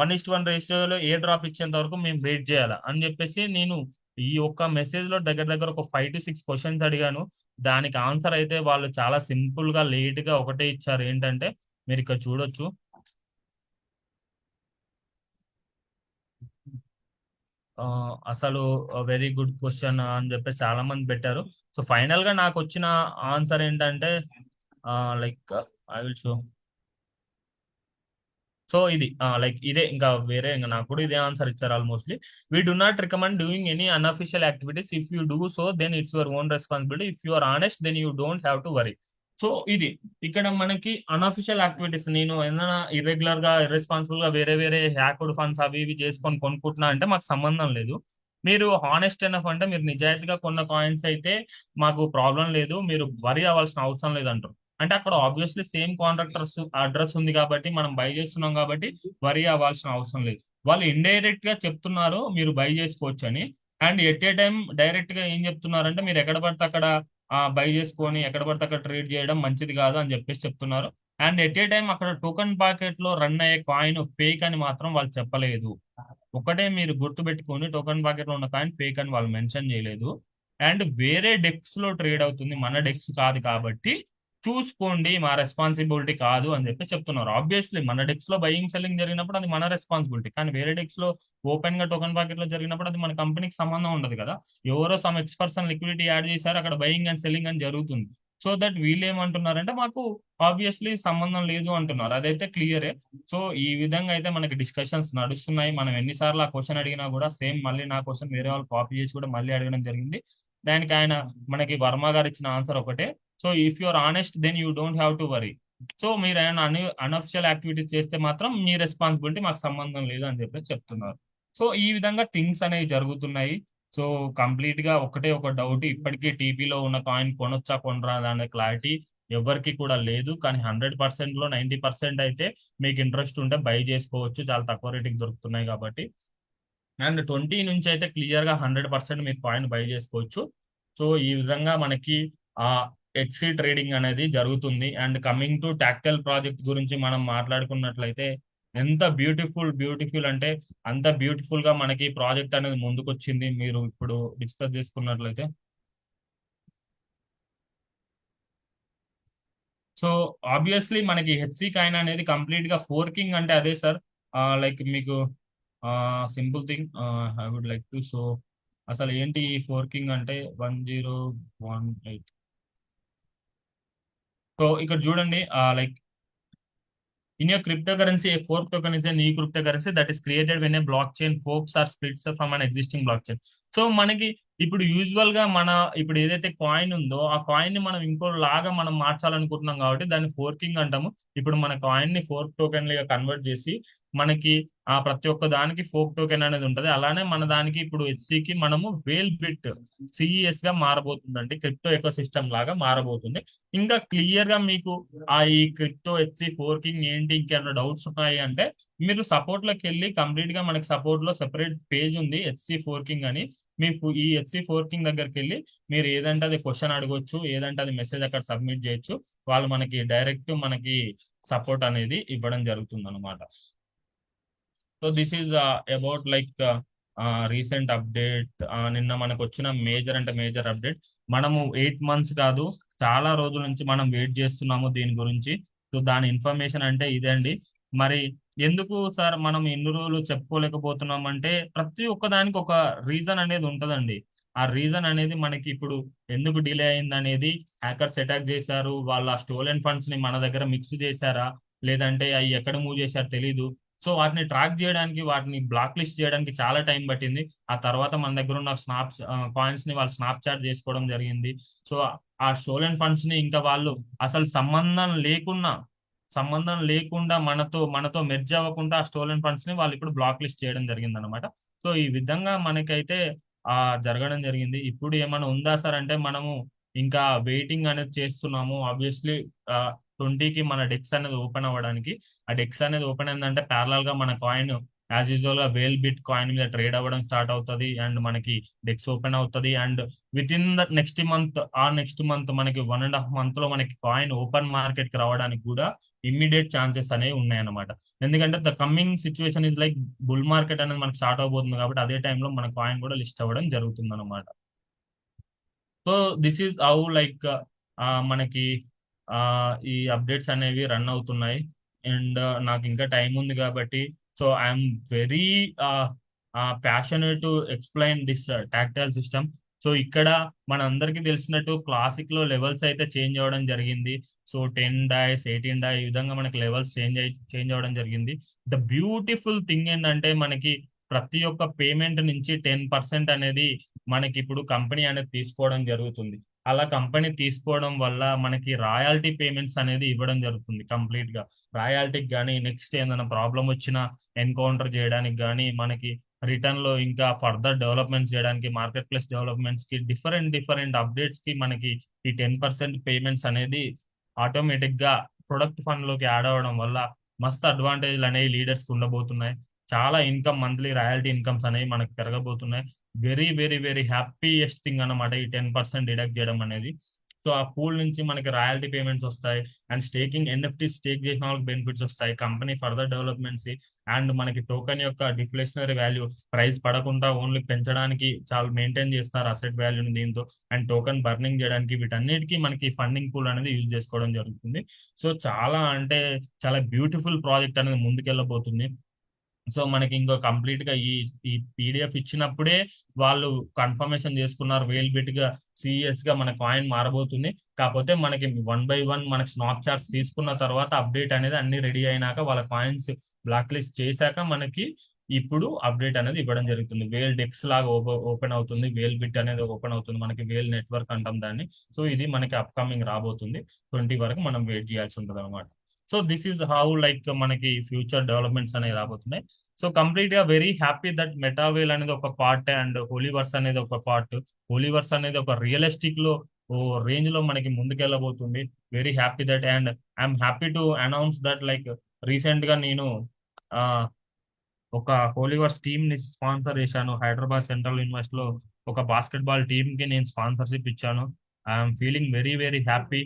S4: 1:1 రేషియోలో ఏ డ్రాప్ ఇచ్చేంత వరకు మేము వెయిట్ చేయాలా అని చెప్పేసి నేను ఈ ఒక్క మెసేజ్ లో దగ్గర దగ్గర ఒక 5 to 6 క్వశ్చన్స్ అడిగాను. దానికి ఆన్సర్ అయితే వాళ్ళు చాలా సింపుల్ గా లేట్ గా ఒకటే ఇచ్చారు. ఏంటంటే మీరు ఇక్కడ చూడొచ్చు, అసలు వెరీ గుడ్ క్వశ్చన్ అని చెప్పేసి చాలా మంది పెట్టారు. సో ఫైనల్ గా నాకు వచ్చిన ఆన్సర్ ఏంటంటే like I will show. So ఇది లైక్ ఇదే, ఇంకా వేరే ఇంకా నాకు కూడా ఇదే ఆన్సర్ ఇచ్చారు almostly. We do not recommend doing any unofficial activities. If you do so then it's your own responsibility. If you are honest then you don't have to worry. So ఇది ఇక్కడ మనకి అన్అఫిషియల్ యాక్టివిటీస్, నేను ఏదైనా irregular గా irresponsible గా వేరే వేరే hacked funds అవి ఇవి చేసుకొని కొనుక్కుంటున్నా అంటే మాకు సంబంధం లేదు. మీరు హానెస్ట్ ఎనఫ్ అంటే మీరు నిజాయితీగా కొన్న కాయిన్స్ అయితే మాకు ప్రాబ్లం లేదు, మీరు వరీ అవ్వాల్సిన అవసరం లేదంటారు. అంటే అక్కడ ఆబ్వియస్లీ సేమ్ కాంట్రాక్టర్స్ అడ్రస్ ఉంది కాబట్టి మనం బై చేస్తున్నాం కాబట్టి వరీ అవ్వాల్సిన అవసరం లేదు. వాళ్ళు ఇండైరెక్ట్ గా చెప్తున్నారు మీరు బై చేసుకోవచ్చు అని, and at a time direct గా ఏం చెప్తున్నారంటే మీరు ఎక్కడ పడితే అక్కడ బై చేసుకొని ఎక్కడ పడితే అక్కడ ట్రేడ్ చేయడం మంచిది కాదు అని చెప్పేసి చెప్తున్నారు. అండ్ ఎట్ ఏ టైం అక్కడ టోకెన్ పాకెట్ లో రన్ అయ్యే కాయిన్ ఫేక్ అని మాత్రం వాళ్ళు చెప్పలేదు. ఒకటే మీరు గుర్తు పెట్టుకొని, టోకెన్ పాకెట్ లో ఉన్న కాయిన్ ఫేక్ అని వాళ్ళు మెన్షన్ చేయలేదు. అండ్ వేరే డెక్స్ లో ట్రేడ్ అవుతుంది, మన డెక్స్ కాదు కాబట్టి చూసుకోండి, మా రెస్పాన్సిబిలిటీ కాదు అని చెప్పి చెప్తున్నారు. ఆబ్వియస్లీ మన డెక్స్ లో బయింగ్ సెల్లింగ్ జరిగినప్పుడు అది మన రెస్పాన్సిబిలిటీ, కానీ వేరే డెక్స్ లో ఓపెన్ గా టోకెన్ ప్యాకెట్ లో జరిగినప్పుడు అది మన కంపెనీకి సంబంధం ఉండదు కదా. ఎవరో సమ్ ఎక్స్పర్సన్ లిక్విడిటీ యాడ్ చేశారు, అక్కడ బయింగ్ అండ్ సెల్లింగ్ అని జరుగుతుంది. సో దట్ వీళ్ళు ఏమంటున్నారంటే మాకు ఆబ్వియస్లీ సంబంధం లేదు అంటున్నారు. అదైతే క్లియరే. సో ఈ విధంగా అయితే మనకి డిస్కషన్స్ నడుస్తున్నాయి. మనం ఎన్నిసార్లు ఆ క్వశ్చన్ అడిగినా కూడా సేమ్ మళ్ళీ నా క్వశ్చన్ వేరే వాళ్ళు కాపీ చేసి కూడా మళ్ళీ అడగడం జరిగింది. దానికి ఆయన మనకి వర్మ గారు ఇచ్చిన ఆన్సర్ ఒకటే. So if you are honest then you don't have to worry. So మీరు ఏమైనా అన్అఫిషియల్ యాక్టివిటీస్ చేస్తే మాత్రం మీ రెస్పాన్సిబిలిటీ, మాకు సంబంధం లేదు అని చెప్పేసి చెప్తున్నారు. సో ఈ విధంగా థింగ్స్ అనేవి జరుగుతున్నాయి. సో కంప్లీట్ గా ఒకటే ఒక డౌట్, ఇప్పటికీ టీపీలో ఉన్న కాయిన్ కొనొచ్చా కొనరాదా అనే క్లారిటీ ఎవరికి కూడా లేదు. కానీ 100% లో 90% అయితే మీకు ఇంట్రెస్ట్ ఉంటే బై చేసుకోవచ్చు, చాలా తక్కువ రేటుకి దొరుకుతున్నాయి కాబట్టి. అండ్ 20 నుంచి అయితే క్లియర్ గా 100% మీరు కాయిన్ బై చేసుకోవచ్చు. సో ఈ విధంగా మనకి ఆ ఎక్సీ ట్రేడింగ్ అనేది జరుగుతుంది. And coming to tactile project గురించి మనం మాట్లాడుకున్నట్లయితే ఎంత బ్యూటిఫుల్ అంటే అంత బ్యూటిఫుల్ గా మనకి ప్రాజెక్ట్ అనేది ముందుకొచ్చింది. మీరు ఇప్పుడు డిస్కస్ చేసుకున్నట్లయితే సో ఆబ్వియస్లీ మనకి హెచ్సి కాయిన్ అనేది కంప్లీట్ గా ఫోర్కింగ్ అంటే అదే సార్. లైక్ మీకు simple thing I would like to show అసలు ఏంటి ఫోర్కింగ్ అంటే 1018. సో ఇక్కడ చూడండి, like in your cryptocurrency, a fork token is a new cryptocurrency that is created when a blockchain forks or splits from an existing blockchain. So మనకి ఇప్పుడు usual గా ఇప్పుడు ఏదైతే కాయిన్ ఉందో ఆ కాయిన్ ని మనం ఇంకో లాగా మనం మార్చాలనుకుంటున్నాం కాబట్టి దాన్ని ఫోర్కింగ్ అంటాము. ఇప్పుడు మన కాయిన్ ని ఫోర్క్ టోకెన్ గా కన్వర్ట్ చేసి మనకి ఆ ప్రతి ఒక్క దానికి ఫోర్క్ టోకెన్ అనేది ఉంటది. అలానే మన దానికి ఇప్పుడు హెచ్సికి మనము వేల్ బిట్ సిఈఎస్ గా మారబోతుందండి, క్రిప్టో ఎకో సిస్టమ్ లాగా మారబోతుంది. ఇంకా క్లియర్ గా మీకు ఈ క్రిప్టో హెచ్సి ఫోర్కింగ్ ఏంటి ఇంకేమైనా డౌట్స్ ఉన్నాయి అంటే మీరు సపోర్ట్ లోకి వెళ్ళి కంప్లీట్ గా మనకి సపోర్ట్ లో సెపరేట్ పేజ్ ఉంది హెచ్సి ఫోర్కింగ్ అని. మీకు ఈ హెచ్సి ఫోర్కింగ్ దగ్గరికి వెళ్ళి మీరు ఏదంటే అది క్వశ్చన్ అడగొచ్చు, ఏదంటే అది మెసేజ్ అక్కడ సబ్మిట్ చేయొచ్చు. వాళ్ళు మనకి డైరెక్ట్ మనకి సపోర్ట్ అనేది ఇవ్వడం జరుగుతుంది అనమాట. So this is about like recent update. నిన్న మనకు వచ్చిన మేజర్ అప్డేట్. మనము 8 months కాదు, చాలా రోజుల నుంచి మనం వెయిట్ చేస్తున్నాము దీని గురించి. సో దాని ఇన్ఫర్మేషన్ అంటే ఇదే అండి. మరి ఎందుకు సార్ మనం ఎన్ని రోజులు చెప్పుకోలేకపోతున్నాం అంటే ప్రతి ఒక్కదానికి ఒక రీజన్ అనేది ఉంటుందండి. ఆ రీజన్ అనేది మనకి ఇప్పుడు ఎందుకు డిలే అయింది అనేది, హ్యాకర్స్ అటాక్ చేశారు, వాళ్ళ స్టోలెన్ ఫండ్స్ ని మన దగ్గర మిక్స్ చేశారా లేదంటే అవి ఎక్కడ మూవ్ చేశారో తెలీదు. సో వాటిని ట్రాక్ చేయడానికి, వాటిని బ్లాక్ లిస్ట్ చేయడానికి చాలా టైం పట్టింది. ఆ తర్వాత మన దగ్గర ఉన్న కాయిన్స్ ని వాళ్ళు స్నాప్ చాట్ చేసుకోవడం జరిగింది. సో ఆ స్టోలెన్ ఫండ్స్ ని ఇంకా వాళ్ళు అసలు సంబంధం లేకుండా మనతో మెర్జ్ అవ్వకుండా ఆ స్టోలెన్ ఫండ్స్ ని వాళ్ళు ఇప్పుడు బ్లాక్ లిస్ట్ చేయడం జరిగింది అనమాట. సో ఈ విధంగా మనకైతే జరగడం జరిగింది. ఇప్పుడు ఏమైనా ఉందా సార్ అంటే మనము ఇంకా వెయిటింగ్ అనేది చేస్తున్నాము. ఆబ్వియస్లీ 20కి మన డెక్స్ అనేది ఓపెన్ అవ్వడానికి. ఆ డెక్స్ అనేది ఓపెన్ అయిందంటే ప్యారలల్ గా మన కాయిన్ యాజ్ యూజువల్ గా వేల్ బిట్ కాయిన్ మీద ట్రేడ్ అవ్వడం స్టార్ట్ అవుతుంది అండ్ మనకి డెక్స్ ఓపెన్ అవుతుంది. And with in the next month మనకి 1.5 month లో మనకి కాయిన్ ఓపెన్ మార్కెట్ కి రావడానికి కూడా ఇమ్మీడియట్ ఛాన్సెస్ అనేవి ఉన్నాయన్నమాట. ఎందుకంటే the coming situation is like bull market అనేది మనకి స్టార్ట్ అవబోతుంది కాబట్టి అదే టైంలో మన కాయిన్ కూడా లిస్ట్ అవ్వడం జరుగుతుంది అనమాట. So this is how like మనకి ఈ అప్డేట్స్ అనేవి రన్ అవుతున్నాయి. అండ్ నాకు ఇంకా టైం ఉంది కాబట్టి so I'm very passionate to explain this tactile system. So ఇక్కడ మన అందరికీ తెలిసినట్టు క్లాసిక్ లో లెవెల్స్ అయితే చేంజ్ అవ్వడం జరిగింది. సో 10 days 18 days ఈ విధంగా మనకి లెవెల్స్ చేంజ్ అవ్వడం జరిగింది. ద బ్యూటిఫుల్ థింగ్ ఏంటంటే మనకి ప్రతి ఒక్క పేమెంట్ నుంచి 10% అనేది మనకి ఇప్పుడు కంపెనీ అనేది తీసుకోవడం జరుగుతుంది. అలా కంపెనీ తీసుకోవడం వల్ల మనకి రాయల్టీ పేమెంట్స్ అనేది ఇవ్వడం జరుగుతుంది. కంప్లీట్ గా రాయల్టీకి కానీ నెక్స్ట్ ఏదైనా ప్రాబ్లం వచ్చినా ఎన్కౌంటర్ చేయడానికి కానీ మనకి రిటర్న్ లో ఇంకా ఫర్దర్ డెవలప్మెంట్స్ చేయడానికి మార్కెట్ ప్లేస్ డెవలప్మెంట్స్ కి డిఫరెంట్ అప్డేట్స్ కి మనకి ఈ 10% పేమెంట్స్ అనేది ఆటోమేటిక్ గా ప్రొడక్ట్ ఫండ్ లోకి యాడ్ అవ్వడం వల్ల మస్తు అడ్వాంటేజ్లు అనేవి లీడర్స్ కి ఉండబోతున్నాయి. చాలా మంత్లీ రాయల్టీ ఇన్కమ్స్ అనేవి మనకు పెరగబోతున్నాయి. వెరీ హ్యాపీయెస్ట్ థింగ్ అన్నమాట ఈ 10% డిడక్ట్ చేయడం అనేది. సో ఆ పూల్ నుంచి మనకి రాయల్టీ పేమెంట్స్ వస్తాయి, అండ్ ఎన్ఎఫ్టీ స్టేక్ చేసిన వాళ్ళకి బెనిఫిట్స్ వస్తాయి, కంపెనీ ఫర్దర్ డెవలప్మెంట్స్, అండ్ మనకి టోకెన్ యొక్క డిఫ్లేషనరీ వాల్యూ ప్రైస్ పడకుండా ఓన్లీ పెంచడానికి చాలా మెయింటైన్ చేస్తారు అసెట్ వాల్యూని దీంతో, అండ్ టోకెన్ బర్నింగ్ చేయడానికి వీటన్నిటికీ మనకి ఫండింగ్ పూల్ అనేది యూజ్ చేసుకోవడం జరుగుతుంది. సో చాలా అంటే చాలా బ్యూటిఫుల్ ప్రాజెక్ట్ అనేది ముందుకెళ్ళబోతుంది. సో మనకి ఇంకో కంప్లీట్ గా ఈ ఈ పీడిఎఫ్ ఇచ్చినప్పుడే వాళ్ళు కన్ఫర్మేషన్ చేసుకున్నారు వేల్ బిట్ గా సిఎస్ గా మన కాయిన్ మారబోతుంది. కాకపోతే మనకి 1 by 1 మనకి స్నాప్ చార్ట్స్ తీసుకున్న తర్వాత అప్డేట్ అనేది అన్ని రెడీ అయినాక వాళ్ళ కాయిన్స్ బ్లాక్ లిస్ట్ చేశాక మనకి ఇప్పుడు అప్డేట్ అనేది ఇవ్వడం జరుగుతుంది. వేల్ డెక్స్ లాగా ఓపెన్ అవుతుంది, వేల్ బిట్ అనేది ఓపెన్ అవుతుంది, మనకి వేల్ నెట్వర్క్ అంటాం దాన్ని. సో ఇది మనకి అప్కమింగ్ రాబోతుంది, 20 వరకు మనం వెయిట్ చేయాల్సి ఉంటుంది అనమాట. So this is how like మనకి ఫ్యూచర్ డెవలప్మెంట్స్ అనేవి రాబోతున్నాయి. సో కంప్లీట్ గా వెరీ హ్యాపీ దట్ మెటావేల్ అనేది ఒక పార్ట్ అండ్ హోలీవర్స్ అనేది ఒక పార్ట్. హోలీవర్స్ అనేది ఒక రియలిస్టిక్ లో ఓ రేంజ్ లో మనకి ముందుకెళ్ళబోతుంది. Very happy that, and I'm happy to announce that like recent గా నేను ఆ ఒక హోలీవర్స్ టీమ్ ని స్పాన్సర్ చేశాను. హైదరాబాద్ సెంట్రల్ యూనివర్సిటీ లో ఒక బాస్కెట్బాల్ టీమ్ కి నేను స్పాన్సర్షిప్ ఇచ్చాను. I'm feeling very very happy.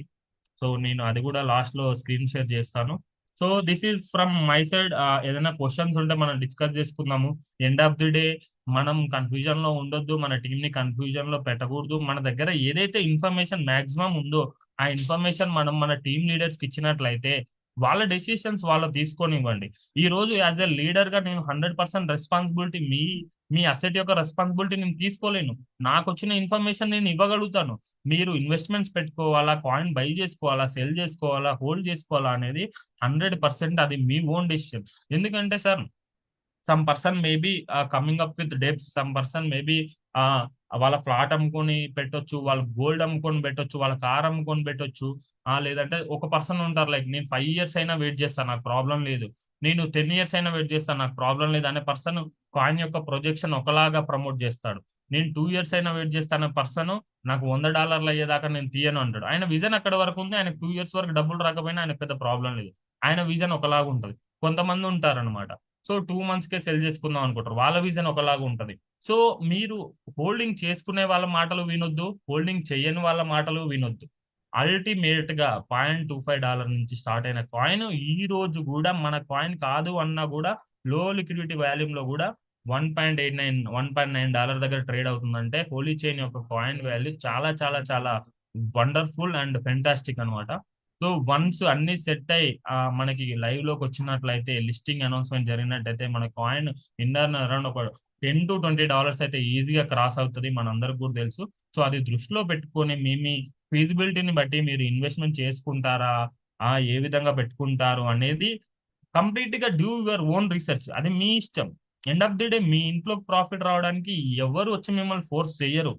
S4: So నేను అది కూడా లాస్ట్ లో స్క్రీన్ షేర్ చేస్తాను. So this is from my side. ఏదైనా క్వశ్చన్స్ ఉంటే మనం డిస్కస్ చేసుకుందాము. ఎండ్ ఆఫ్ ది డే మనం కన్ఫ్యూజన్ లో ఉండొద్దు, మన టీం ని కన్ఫ్యూజన్ లో పెట్టకూడదు. మన దగ్గర ఏదైతే ఇన్ఫర్మేషన్ మాక్సిమం ఉందో ఆ ఇన్ఫర్మేషన్ మనం మన టీం లీడర్స్ కి ఇచ్చినట్లయితే వాళ్ళ డెసిషన్స్ వాళ్ళు తీసుకొనివ్వండి. ఈ రోజు యాజ్ ఎ లీడర్ గా నేను 100% రెస్పాన్సిబిలిటీ మీ అసెట్ యొక్క రెస్పాన్సిబిలిటీ నేను తీసుకోలేను. నాకు వచ్చిన ఇన్ఫర్మేషన్ నేను ఇవ్వగలుగుతాను. మీరు ఇన్వెస్ట్మెంట్స్ పెట్టుకోవాలా, కాయిన్ బై చేసుకోవాలా, సెల్ చేసుకోవాలా, హోల్డ్ చేసుకోవాలా అనేది 100% అది మీ ఓన్ డెసిషన్. ఎందుకంటే sir some person maybe coming up with debts, some person maybe వాళ్ళ ఫ్లాట్ అమ్ముకొని పెట్టొచ్చు, వాళ్ళ గోల్డ్ అమ్ముకొని పెట్టొచ్చు, వాళ్ళ కార్ అమ్ముకొని పెట్టొచ్చు. లేదంటే ఒక పర్సన్ ఉంటారు లైక్ నేను 5 years అయినా వెయిట్ చేస్తాను నాకు ప్రాబ్లం లేదు, నేను 10 years అయినా వెయిట్ చేస్తాను నాకు ప్రాబ్లం లేదు అనే పర్సన్ కాయిన్ యొక్క ప్రొజెక్షన్ ఒకలాగా ప్రమోట్ చేస్తాడు. నేను 2 years అయినా వెయిట్ చేస్తాను పర్సన్ నాకు $100 అయ్యేదాకా నేను తీయను అంటాడు. ఆయన విజన్ అక్కడ వరకు ఉంది, ఆయన 2 years వరకు డబ్బులు రాకపోయినా ఆయన పెద్ద ప్రాబ్లం లేదు, ఆయన విజన్ ఒకలాగా ఉంటుంది. కొంతమంది ఉంటారనమాట, సో 2 months కే సెల్ చేసుకుందాం అనుకుంటారు, వాళ్ళ విజన్ ఒకలాగా ఉంటది. సో మీరు హోల్డింగ్ చేసుకునే వాళ్ళ మాటలు వినొద్దు, హోల్డింగ్ చేయని వాళ్ళ మాటలు వినొద్దు. అల్టిమేట్ గా $0.25 నుంచి స్టార్ట్ అయిన కాయిన్ ఈ రోజు కూడా మన కాయిన్ కాదు అన్నా కూడా లో లిక్విడిటీ వాల్యూమ్ లో కూడా $1.9 దగ్గర ట్రేడ్ అవుతుందంటే హోలీ చైన్ యొక్క కాయిన్ వాల్యూ చాలా చాలా చాలా వండర్ఫుల్ అండ్ ఫెంటాస్టిక్ అనమాట. సో వన్స్ అన్ని సెట్ అయ్యి మనకి లైవ్ లోకి వచ్చినట్లయితే, లిస్టింగ్ అనౌన్స్మెంట్ జరిగినట్టయితే మన కాయిన్ అరౌండ్ ఒక $10 to $20 అయితే ఈజీగా క్రాస్ అవుతుంది, మనందరికి కూడా తెలుసు. సో అది దృష్టిలో పెట్టుకొని మీ ఫీజిబిలిటీని బట్టి మీరు ఇన్వెస్ట్మెంట్ చేసుకుంటారా, ఏ విధంగా పెట్టుకుంటారు అనేది కంప్లీట్ గా డూ యువర్ ఓన్ రీసెర్చ్, అది మీ ఇష్టం. ఎండ్ ఆఫ్ ది డే మీ ఇంట్లో ప్రాఫిట్ రావడానికి ఎవరు వచ్చి మిమ్మల్ని ఫోర్స్ చేయరు,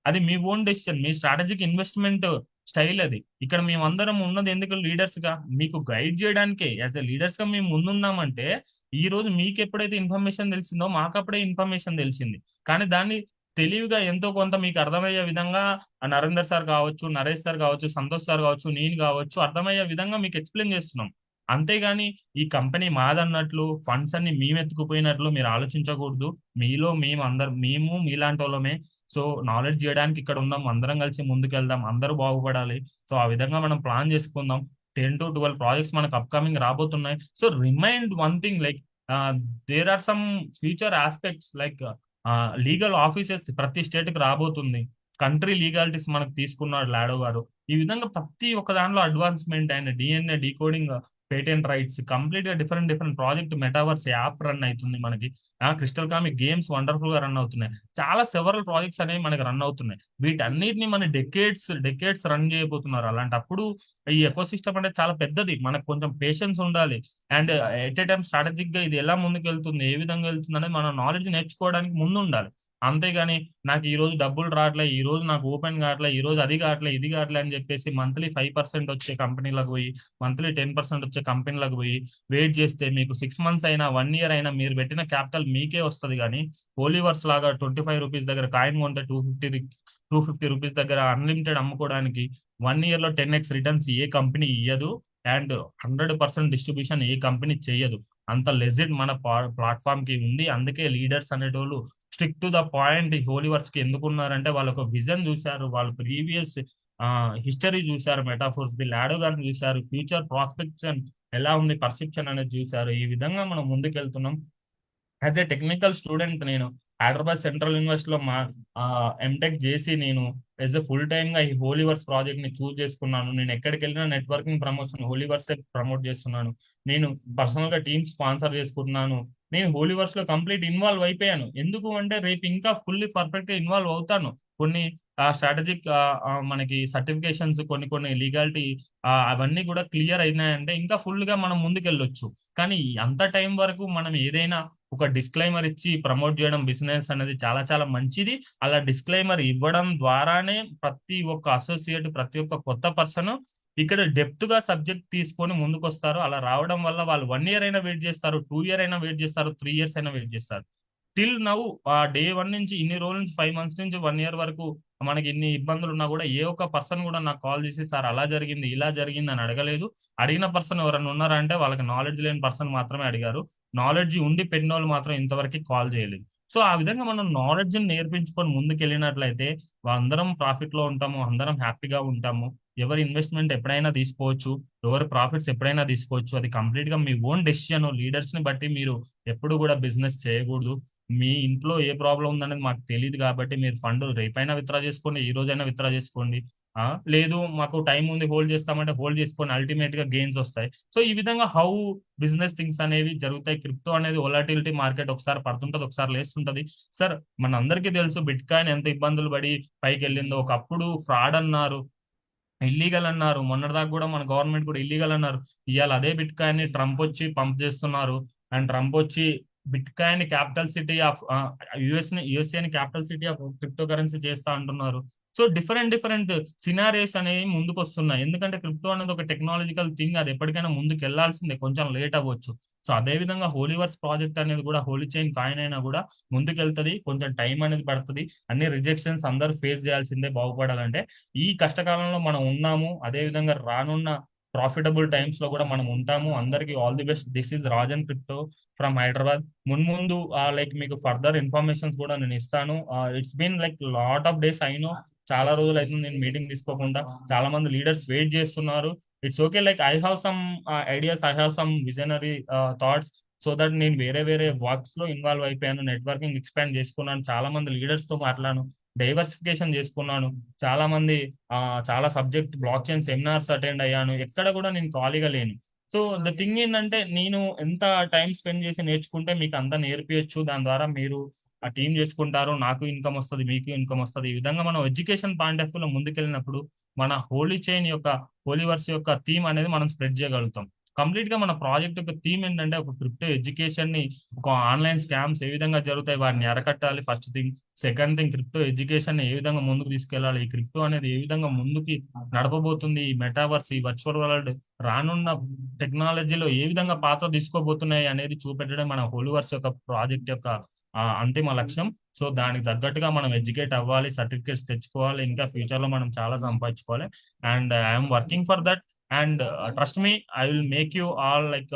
S4: అది మీ ఓన్ డెసిషన్, మీ స్ట్రాటజిక్ ఇన్వెస్ట్మెంట్ స్టైల్ అది. ఇక్కడ మేమందరం ఉన్నది ఎందుకు లీడర్స్ గా మీకు గైడ్ చేయడానికే. యాజ్ ఎ లీడర్స్ గా మేము ముందున్నామంటే ఈ రోజు మీకు ఎప్పుడైతే ఇన్ఫర్మేషన్ తెలిసిందో మాకు అప్పుడే ఇన్ఫర్మేషన్ తెలిసింది, కానీ దాన్ని తెలివిగా ఎంతో కొంత మీకు అర్థమయ్యే విధంగా నరేందర్ సార్ కావచ్చు, నరేష్ సార్ కావచ్చు, సంతోష్ సార్ కావచ్చు, నేను కావచ్చు అర్థమయ్యే విధంగా మీకు ఎక్స్ప్లెయిన్ చేస్తున్నాం. అంతేగాని ఈ కంపెనీ మాదన్నట్లు ఫండ్స్ అన్ని మేము ఎత్తుకుపోయినట్లు మీరు ఆలోచించకూడదు. మేము మీలాంటి వాళ్ళమే. సో నాలెడ్జ్ చేయడానికి ఇక్కడ ఉన్నాం, అందరం కలిసి ముందుకెళ్దాం, అందరూ బాగుపడాలి. సో ఆ విధంగా మనం ప్లాన్ చేసుకుందాం. 10 to 12 ప్రాజెక్ట్స్ మనకు అప్కమింగ్ రాబోతున్నాయి. So remind one thing like there are some future aspects like legal offices ప్రతి స్టేట్ కి రాబోతుంది, కంట్రీ లీగాలిటీస్ మనకు తీసుకున్నాడు లాడో గారు. ఈ విధంగా ప్రతి ఒక్క దాంట్లో advancement and DNA decoding, patent rights, complete గా different project, metaverse app run అవుతుంది మనకి, క్రిస్టల్ కామిక్ గేమ్స్ వండర్ఫుల్ గా రన్ అవుతున్నాయి, చాలా సెవరల్ ప్రాజెక్ట్స్ అనేవి మనకి రన్ అవుతున్నాయి. వీటన్నిటిని మన డెకేడ్స్ రన్ చేయబోతున్నారు. అలాంటప్పుడు ఈ ఎకోసిస్టమ్ అనేది చాలా పెద్దది, మనకు కొంచెం పేషెన్స్ ఉండాలి. And at a time strategic గా ఇది ఎలా ముందుకు వెళ్తుంది, ఏ విధంగా వెళ్తుంది అనేది మన నాలెడ్జ్ నేర్చుకోవడానికి ముందు ఉండాలి. అంతేగాని నాకు ఈ రోజు డబ్బులు రావట్లే, ఈ రోజు నాకు ఓపెన్ కావట్లే, ఈ రోజు అది కావట్లే, ఇది కావట్లే అని చెప్పేసి మంత్లీ 5% వచ్చే కంపెనీలకు పోయి, మంత్లీ 10% వచ్చే కంపెనీలకు పోయి వెయిట్ చేస్తే మీకు 6 months అయినా 1 year అయినా మీరు పెట్టిన క్యాపిటల్ మీకే వస్తుంది. కానీ హోలీవర్స్ లాగా 25 రూపీస్ దగ్గర కాయిన్ కొంటే 250 రూపీస్ దగ్గర అన్లిమిటెడ్ అమ్ముకోవడానికి 1 year లో 10x రిటర్న్స్ ఏ కంపెనీ ఇయ్యదు, అండ్ 100% డిస్ట్రిబ్యూషన్ ఏ కంపెనీ చెయ్యదు. అంత లెజిట్ మన ప్లాట్ఫామ్ కి ఉంది. అందుకే లీడర్స్ అనేటోళ్ళు strict to the point Holyverse కి ఎందుకున్నారంటే వాళ్ళు ఒక విజన్ చూశారు, వాళ్ళు ప్రీవియస్ హిస్టరీ చూశారు, మెటాఫోర్స్ ది లాడో గారిని చూశారు, ఫ్యూచర్ ప్రాస్పెక్ట్స్ ఎలా ఉంది పర్సెప్షన్ అనేది చూశారు. ఈ విధంగా మనం ముందుకెళ్తున్నాం. యాజ్ ఏ టెక్నికల్ స్టూడెంట్ నేను హైదరాబాద్ సెంట్రల్ యూనివర్సిటీలో మా ఎంటెక్ చేసి నేను యాజ్ ఎ ఫుల్ టైమ్ గా ఈ హోలీవర్స్ ప్రాజెక్ట్ ని చూస్ చేసుకున్నాను. నేను ఎక్కడికి వెళ్ళినా నెట్వర్కింగ్ ప్రమోషన్ హోలీవర్స్ ప్రమోట్ చేస్తున్నాను. నేను పర్సనల్ గా టీమ్ స్పాన్సర్ చేసుకుంటున్నాను. నేను హోలీవర్స్ లో కంప్లీట్ ఇన్వాల్వ్ అయిపోయాను. ఎందుకు అంటే రేపు ఇంకా ఫుల్లీ పర్ఫెక్ట్ గా ఇన్వాల్వ్ అవుతాను. కొన్ని స్ట్రాటజిక్ మనకి సర్టిఫికేషన్స్, కొన్ని లీగాలిటీ అవన్నీ కూడా క్లియర్ అయినాయంటే ఇంకా ఫుల్ గా మనం ముందుకెళ్ళొచ్చు. కానీ అంత టైం వరకు మనం ఏదైనా ఒక డిస్క్లైమర్ ఇచ్చి ప్రమోట్ చేయడం బిజినెస్ అనేది చాలా చాలా మంచిది. అలా డిస్క్లైమర్ ఇవ్వడం ద్వారానే ప్రతి ఒక్క అసోసియేట్, ప్రతి ఒక్క కొత్త పర్సన్ ఇక్కడ డెప్త్ గా సబ్జెక్ట్ తీసుకొని ముందుకు వస్తారు. అలా రావడం వల్ల వాళ్ళు 1 year అయినా వెయిట్ చేస్తారు, 2 year అయినా వెయిట్ చేస్తారు, 3 years అయినా వెయిట్ చేస్తారు. టిల్ నౌ డే 1 నుంచి ఇన్ని రోజుల నుంచి 5 months నుంచి 1 year వరకు మనకి ఇన్ని ఇబ్బందులు ఉన్నా కూడా ఏ ఒక్క పర్సన్ కూడా నాకు కాల్ చేసి సార్ అలా జరిగింది ఇలా జరిగింది అని అడగలేదు. అడిగిన పర్సన్ ఎవరైనా ఉన్నారా అంటే వాళ్ళకి నాలెడ్జ్ లేని పర్సన్ మాత్రమే అడిగారు. నాలెడ్జ్ ఉండి పెట్టిన వాళ్ళు మాత్రం ఇంతవరకు కాల్ చేయలేదు. సో ఆ విధంగా మనం నాలెడ్జ్ నేర్పించుకొని ముందుకు వెళ్ళినట్లయితే అందరం ప్రాఫిట్ లో ఉంటాము, అందరం హ్యాపీగా ఉంటాము. ఎవరి ఇన్వెస్ట్మెంట్ ఎప్పుడైనా తీసుకోవచ్చు, ఎవరి ప్రాఫిట్స్ ఎప్పుడైనా తీసుకోవచ్చు. అది కంప్లీట్ గా మీ ఓన్ డెసిషన్. లీడర్స్ ని బట్టి మీరు ఎప్పుడు కూడా బిజినెస్ చేయకూడదు. మీ ఇంట్లో ఏ ప్రాబ్లం ఉందనేది మాకు తెలియదు కాబట్టి మీరు ఫండ్ రేపైనా విత్డ్రా చేసుకోండి, ఈ రోజైనా విత్డ్రా చేసుకోండి. లేదు మాకు టైం ఉంది హోల్డ్ చేస్తామంటే హోల్డ్ చేసుకొని అల్టిమేట్ గా గెయిన్స్ వస్తాయి. సో ఈ విధంగా హౌ బిజినెస్ థింగ్స్ అనేవి జరుగుతాయి. క్రిప్టో అనేది వొలటిలిటీ మార్కెట్, ఒకసారి పడుతుంటది, ఒకసారి లేస్తుంటది. సార్ మన అందరికీ తెలుసు బిట్ కాయిన్ ఎంత ఇబ్బందులు పడి పైకి వెళ్ళిందో. ఒకప్పుడు ఫ్రాడ్ అన్నారు, ఇల్లీగల్ అన్నారు, మొన్నటిదాకా కూడా మన గవర్నమెంట్ కూడా ఇల్లీగల్ అన్నారు. ఇవాళ అదే బిట్ కాయిన్ ని ట్రంప్ వచ్చి పంప్ చేస్తున్నారు. అండ్ ట్రంప్ వచ్చి bitcoin capital city of యుఎస్ఏని capital city of crypto currency చేస్తా అంటున్నారు. సో డిఫరెంట్ సినారీస్ అనేవి ముందుకు వస్తున్నాయి. ఎందుకంటే క్రిప్టో అనేది ఒక టెక్నాలజికల్ థింగ్, అది ఎప్పటికైనా ముందుకు వెళ్లాల్సిందే, కొంచెం లేట్ అవ్వచ్చు. సో అదే విధంగా హోలీవర్స్ ప్రాజెక్ట్ అనేది కూడా, హోలీ చైన్ కాయిన్ అయినా కూడా ముందుకెళ్తుంది. కొంచెం టైం అనేది పడుతుంది. అన్ని రిజెక్షన్స్ అందరూ ఫేస్ చేయాల్సిందే బాగుపడాలంటే. ఈ కష్టకాలంలో మనం ఉన్నాము, అదే విధంగా రానున్న ప్రాఫిటబుల్ టైమ్స్ లో కూడా మనం ఉంటాము. అందరికి all the best. This is Rajan crypto from Hyderabad. మున్ముందు లైక్ మీకు ఫర్దర్ ఇన్ఫర్మేషన్స్ కూడా నేను ఇస్తాను. It's been like lot of days అయినో, చాలా రోజులు అయితే నేను మీటింగ్ తీసుకోకుండా. చాలా మంది లీడర్స్ వెయిట్ చేస్తున్నారు. It's okay, like I have some ideas, I have some visionary thoughts. So that నేను వేరే వర్క్స్ లో ఇన్వాల్వ్ అయిపోయాను, నెట్వర్కింగ్ ఎక్స్పాండ్ చేసుకున్నాను, చాలా మంది లీడర్స్ తో మాట్లాడాను, డైవర్సిఫికేషన్ చేసుకున్నాను, చాలా మంది చాలా subject block chain seminars attend అయ్యాను. ఎక్కడ కూడా నేను ఖాళీగా లేను. సో ద థింగ్ ఏంటంటే నేను ఎంత టైం స్పెండ్ చేసి నేర్చుకుంటే మీకు అంతా నేర్పించచ్చు. దాని ద్వారా మీరు ఆ టీం చేసుకుంటారు, నాకు ఇన్కమ్ వస్తుంది, మీకు ఇన్కమ్ వస్తుంది. ఈ విధంగా మనం ఎడ్యుకేషన్ పాయింట్ ఆఫ్ వ్యూ లో ముందుకెళ్ళినప్పుడు మన హోలీ చైన్ యొక్క, హోలీవర్స్ యొక్క థీమ్ అనేది మనం స్ప్రెడ్ చేయగలుగుతాం. కంప్లీట్ గా మన ప్రాజెక్ట్ యొక్క థీమ్ ఏంటంటే ఒక క్రిప్టో ఎడ్యుకేషన్ ని, ఒక ఆన్లైన్ స్కామ్స్ ఏ విధంగా జరుగుతాయి వాటిని అరకట్టాలి first thing. Second thing, crypto education ని ఏ విధంగా ముందుకు తీసుకెళ్లాలి, ఈ క్రిప్టో అనేది ఏ విధంగా ముందుకి నడపబోతుంది, ఈ మెటావర్స్, ఈ వర్చువల్ వరల్డ్ రానున్న టెక్నాలజీలో ఏ విధంగా పాత్ర తీసుకోబోతున్నాయి అనేది చూపెట్టడం మన హోలీవర్స్ యొక్క ప్రాజెక్ట్ యొక్క అంతిమ లక్ష్యం. సో దానికి తగ్గట్టుగా మనం ఎడ్యుకేట్ అవ్వాలి, సర్టిఫికేట్స్ తెచ్చుకోవాలి, ఇంకా ఫ్యూచర్ లో మనం చాలా సంపాదించుకోవాలి. And I'm working for that. And trust me, I will make you all like